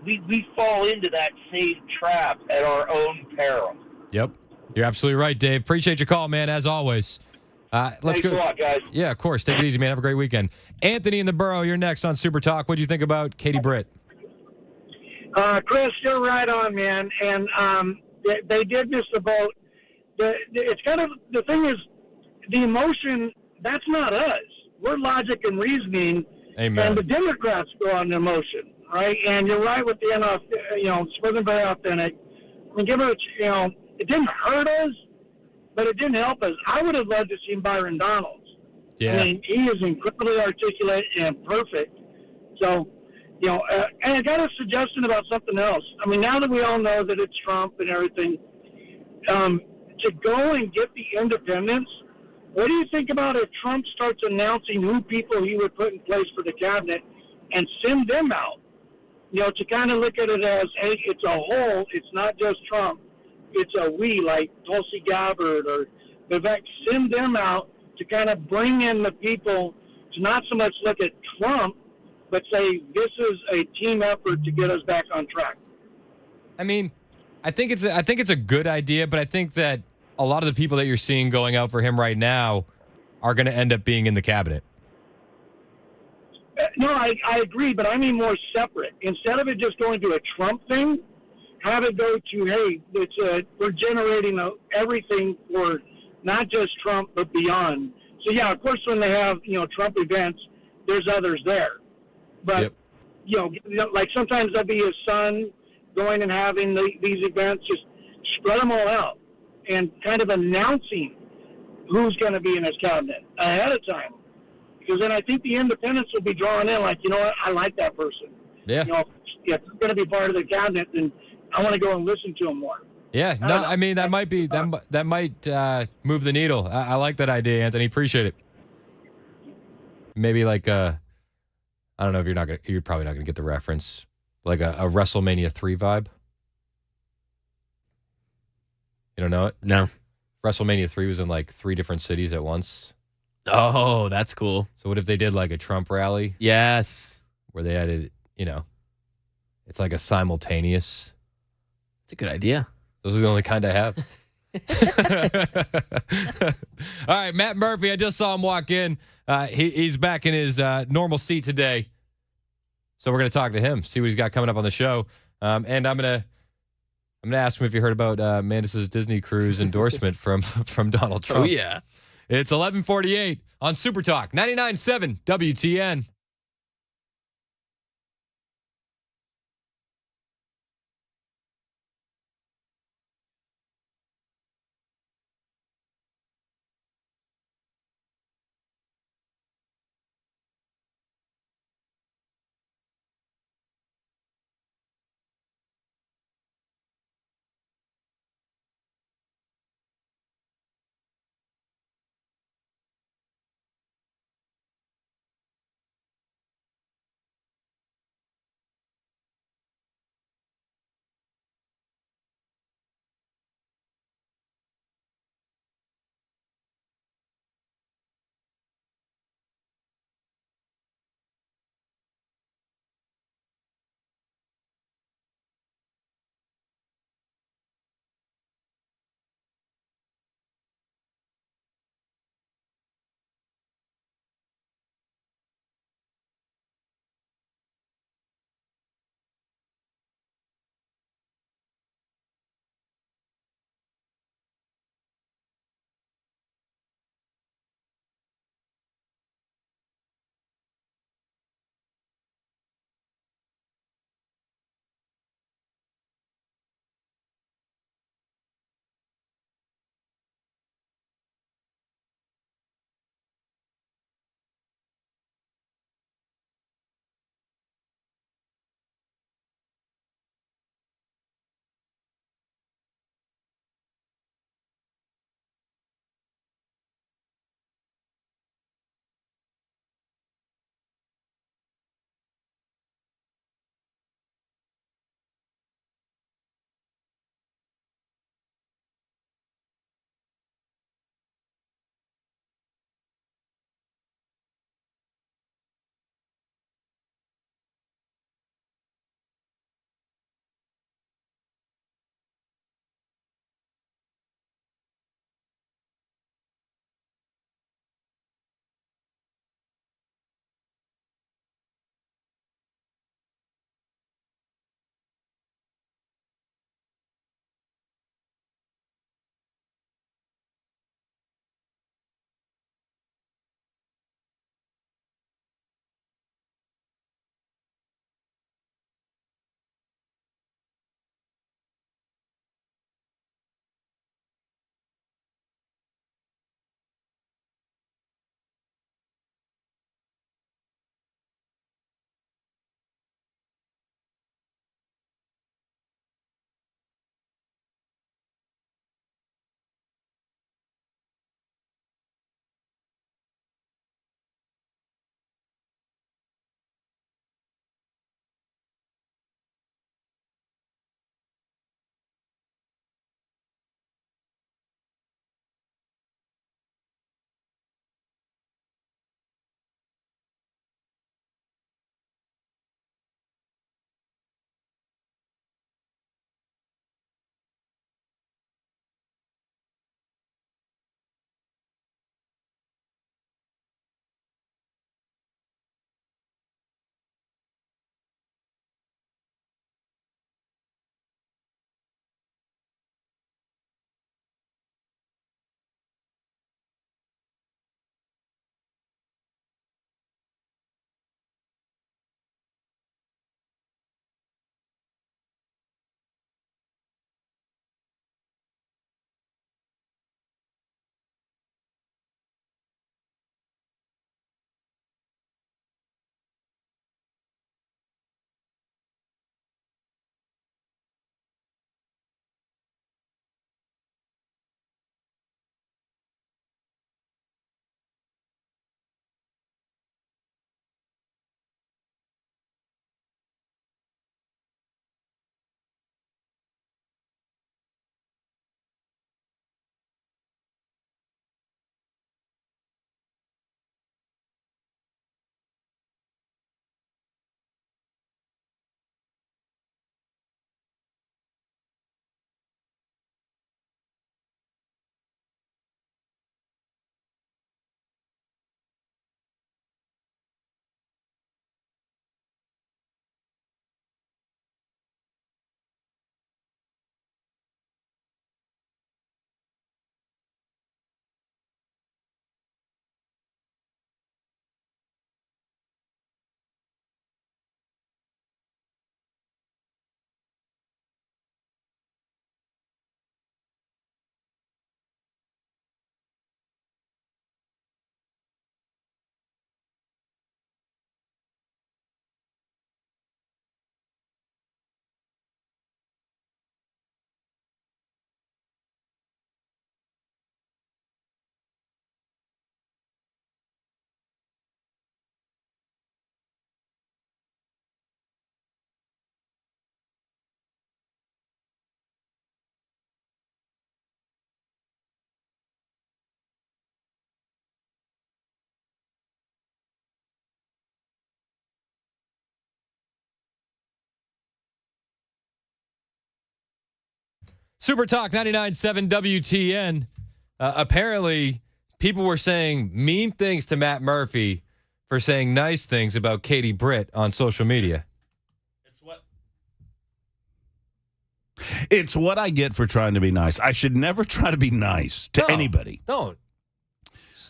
[SPEAKER 18] we fall into that same trap at our own peril.
[SPEAKER 1] Yep. You're absolutely right, Dave. Appreciate your call, man, as always. Let's
[SPEAKER 18] Thanks
[SPEAKER 1] go.
[SPEAKER 18] a lot, guys.
[SPEAKER 1] Yeah, of course. Take it easy, man. Have a great weekend. Anthony in the Borough, you're next on Super Talk. What do you think about Katie Britt?
[SPEAKER 21] Chris, you're right on, man. And they did miss the boat. It's kind of, the thing is, the emotion, that's not us. We're logic and reasoning.
[SPEAKER 1] Amen.
[SPEAKER 21] And the Democrats go on emotion, right? And you're right with the it wasn't very authentic. I mean, give it, it didn't hurt us, but it didn't help us. I would have loved to see Byron Donalds.
[SPEAKER 1] Yeah.
[SPEAKER 21] I mean, he is incredibly articulate and perfect. So, and I got a suggestion about something else. I mean, now that we all know that it's Trump and everything, to go and get the independents. What do you think about if Trump starts announcing who people he would put in place for the cabinet and send them out? To kind of look at it as, hey, it's a whole. It's not just Trump. It's a we, like Tulsi Gabbard or Vivek. Send them out to kind of bring in the people to not so much look at Trump, but say this is a team effort to get us back on track.
[SPEAKER 1] I mean, I think it's a good idea, but I think that a lot of the people that you're seeing going out for him right now are going to end up being in the cabinet.
[SPEAKER 21] No, I agree, but I mean more separate. Instead of it just going to a Trump thing, have it go to, hey, we're generating everything for not just Trump, but beyond. So, yeah, of course, when they have, Trump events, there's others there. But, like sometimes there'll be his son going and having these events, just spread them all out and kind of announcing who's going to be in his cabinet ahead of time. Because then I think the independents will be drawn in like, you know what, I like that person.
[SPEAKER 1] Yeah.
[SPEAKER 21] If they're going to be part of the cabinet, then I want to go and listen to them more.
[SPEAKER 1] Yeah, no, I mean, that might be, that might move the needle. I like that idea, Anthony. Appreciate it. Maybe like, I don't know if you're probably not going to get the reference, like a WrestleMania 3 vibe. You don't know it?
[SPEAKER 8] No.
[SPEAKER 1] WrestleMania 3 was in like 3 different cities at once.
[SPEAKER 8] Oh, that's cool.
[SPEAKER 1] So what if they did like a Trump rally?
[SPEAKER 8] Yes.
[SPEAKER 1] Where they added, it's like a simultaneous.
[SPEAKER 8] It's a good idea.
[SPEAKER 1] Those are the only kind I have. All right, Matt Murphy, I just saw him walk in. He's back in his normal seat today. So we're going to talk to him, see what he's got coming up on the show. And I'm going to ask him if you heard about Mandis's Disney Cruise endorsement from Donald Trump.
[SPEAKER 8] Oh, yeah.
[SPEAKER 1] It's 11:48 on Super Talk 99.7 WTN. Super Talk 99.7 WTN. Apparently, people were saying mean things to Matt Murphy for saying nice things about Katie Britt on social media.
[SPEAKER 14] It's what I get for trying to be nice. I should never try to be nice to anybody.
[SPEAKER 1] Don't.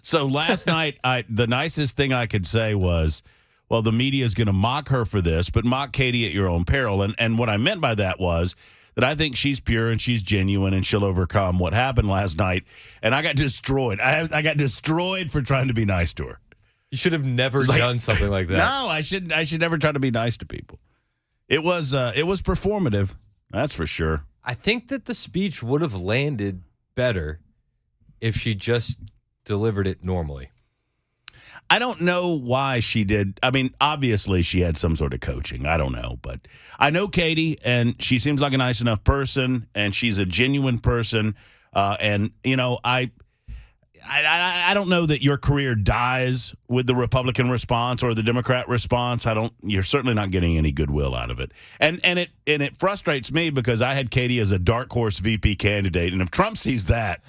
[SPEAKER 14] So last night, the nicest thing I could say was, well, the media is going to mock her for this, but mock Katie at your own peril. And what I meant by that was that I think she's pure and she's genuine and she'll overcome what happened last night. And I got destroyed. I got destroyed for trying to be nice to her.
[SPEAKER 1] You should have never done something like that.
[SPEAKER 14] No, I should never try to be nice to people. It was performative. That's for sure.
[SPEAKER 1] I think that the speech would have landed better if she just delivered it normally.
[SPEAKER 14] I don't know why she did. I mean, obviously she had some sort of coaching. I don't know. But I know Katie, and she seems like a nice enough person, and she's a genuine person. And, you know, I don't know that your career dies with the Republican response or the Democrat response. You're certainly not getting any goodwill out of it. And it frustrates me because I had Katie as a dark horse VP candidate. And if Trump sees that,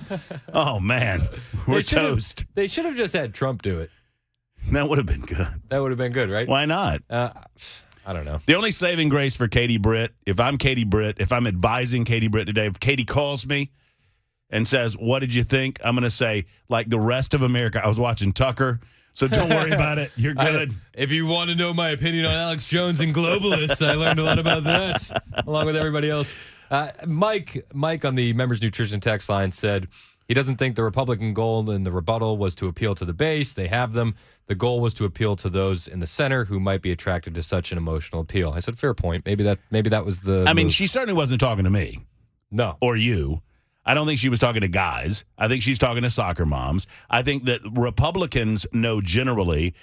[SPEAKER 14] oh man, we're toast.
[SPEAKER 1] They should have just had Trump do it.
[SPEAKER 14] That would have been good.
[SPEAKER 1] That would have been good, right?
[SPEAKER 14] Why not?
[SPEAKER 1] I don't know.
[SPEAKER 14] The only saving grace for Katie Britt, if I'm Katie Britt, if I'm advising Katie Britt today, if Katie calls me and says, what did you think? I'm going to say, like the rest of America, I was watching Tucker, so don't worry about it. You're good.
[SPEAKER 1] If you want to know my opinion on Alex Jones and globalists, I learned a lot about that, along with everybody else. Mike on the Members Nutrition text line said he doesn't think the Republican goal in the rebuttal was to appeal to the base. They have them. The goal was to appeal to those in the center who might be attracted to such an emotional appeal. I said, fair point. Maybe that was the
[SPEAKER 14] I mean,
[SPEAKER 1] move.
[SPEAKER 14] she certainly wasn't talking to me.
[SPEAKER 1] No.
[SPEAKER 14] Or you. I don't think she was talking to guys. I think she's talking to soccer moms. I think that Republicans know generally,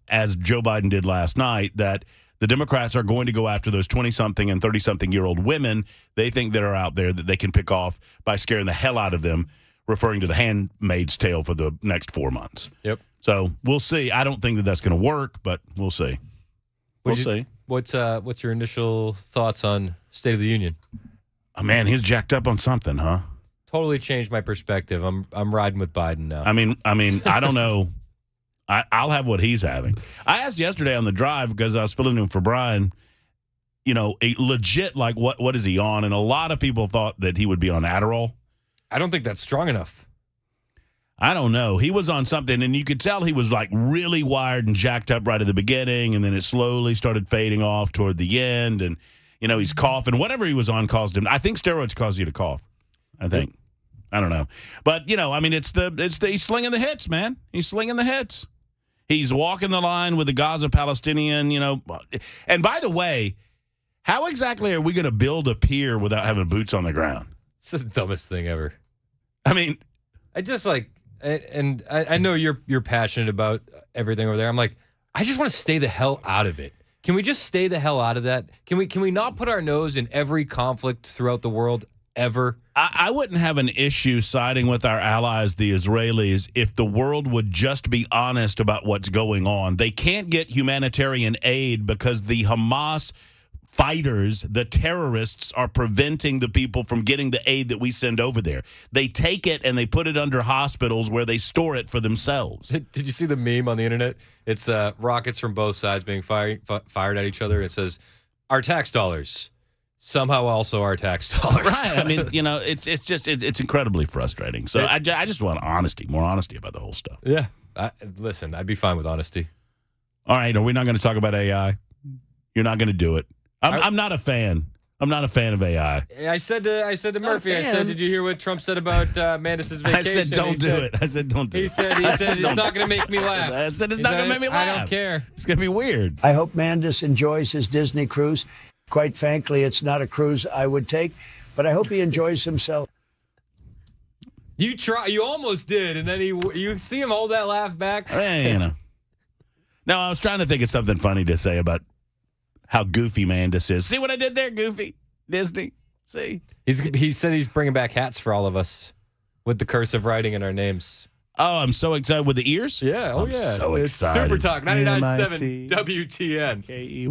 [SPEAKER 14] as Joe Biden did last night, that the Democrats are going to go after those 20-something and 30-something-year-old women they think that are out there that they can pick off by scaring the hell out of them, referring to the Handmaid's Tale for the next 4 months.
[SPEAKER 1] Yep.
[SPEAKER 14] So we'll see. I don't think that that's going to work, but we'll see. We'll see.
[SPEAKER 1] What's your initial thoughts on State of the Union?
[SPEAKER 14] Oh, man, he's jacked up on something, huh?
[SPEAKER 1] Totally changed my perspective. I'm riding with Biden now.
[SPEAKER 14] I mean, I don't know. I'll have what he's having. I asked yesterday on the drive because I was filling in for Brian, you know, legit, like, what is he on? And a lot of people thought that he would be on Adderall.
[SPEAKER 1] I don't think that's strong enough.
[SPEAKER 14] I don't know. He was on something, and you could tell he was, like, really wired and jacked up right at the beginning, and then it slowly started fading off toward the end, and, you know, he's coughing. Whatever he was on caused him. I think steroids cause you to cough, I think. I don't know. But, you know, I mean, he's slinging the hits, man. He's slinging the hits. He's walking the line with the Gaza Palestinian, you know. And by the way, how exactly are we going to build a pier without having boots on the ground?
[SPEAKER 1] It's the dumbest thing ever.
[SPEAKER 14] I mean,
[SPEAKER 1] I just like, and I know you're passionate about everything over there. I'm like, I just want to stay the hell out of it. Can we just stay the hell out of that? Can we not put our nose in every conflict throughout the world ever?
[SPEAKER 14] I wouldn't have an issue siding with our allies, the Israelis, if the world would just be honest about what's going on. They can't get humanitarian aid because the Hamas fighters, the terrorists, are preventing the people from getting the aid that we send over there. They take it and they put it under hospitals where they store it for themselves.
[SPEAKER 1] Did you see the meme on the internet? It's rockets from both sides being fired at each other. It says, our tax dollars. Somehow also our tax dollars.
[SPEAKER 14] Right. I mean, you know, it's incredibly frustrating. So I just want more honesty about the whole stuff.
[SPEAKER 1] Yeah. Listen, I'd be fine with honesty.
[SPEAKER 14] All right. Are we not going to talk about AI? You're not going to do it. I'm not a fan. I'm not a fan of AI.
[SPEAKER 1] I said to Murphy, I said, did you hear what Trump said about Mandis's vacation?
[SPEAKER 14] I said, don't do it. I said, don't do it.
[SPEAKER 1] He said, it's not going to make me laugh.
[SPEAKER 14] I said, it's not going to make me laugh.
[SPEAKER 1] I don't care.
[SPEAKER 14] It's going to be weird.
[SPEAKER 9] I hope Mandis enjoys his Disney cruise. Quite frankly, it's not a cruise I would take, but I hope he enjoys himself.
[SPEAKER 1] You almost did, and then you see him hold that laugh back.
[SPEAKER 14] You know. No, I was trying to think of something funny to say about how goofy Mandis is. See what I did there, Goofy? Disney. See?
[SPEAKER 1] He said he's bringing back hats for all of us with the cursive writing in our names.
[SPEAKER 14] Oh, I'm so excited with the ears?
[SPEAKER 1] Yeah.
[SPEAKER 14] I'm so excited.
[SPEAKER 1] Super Talk 99.7 WTN.
[SPEAKER 14] Key.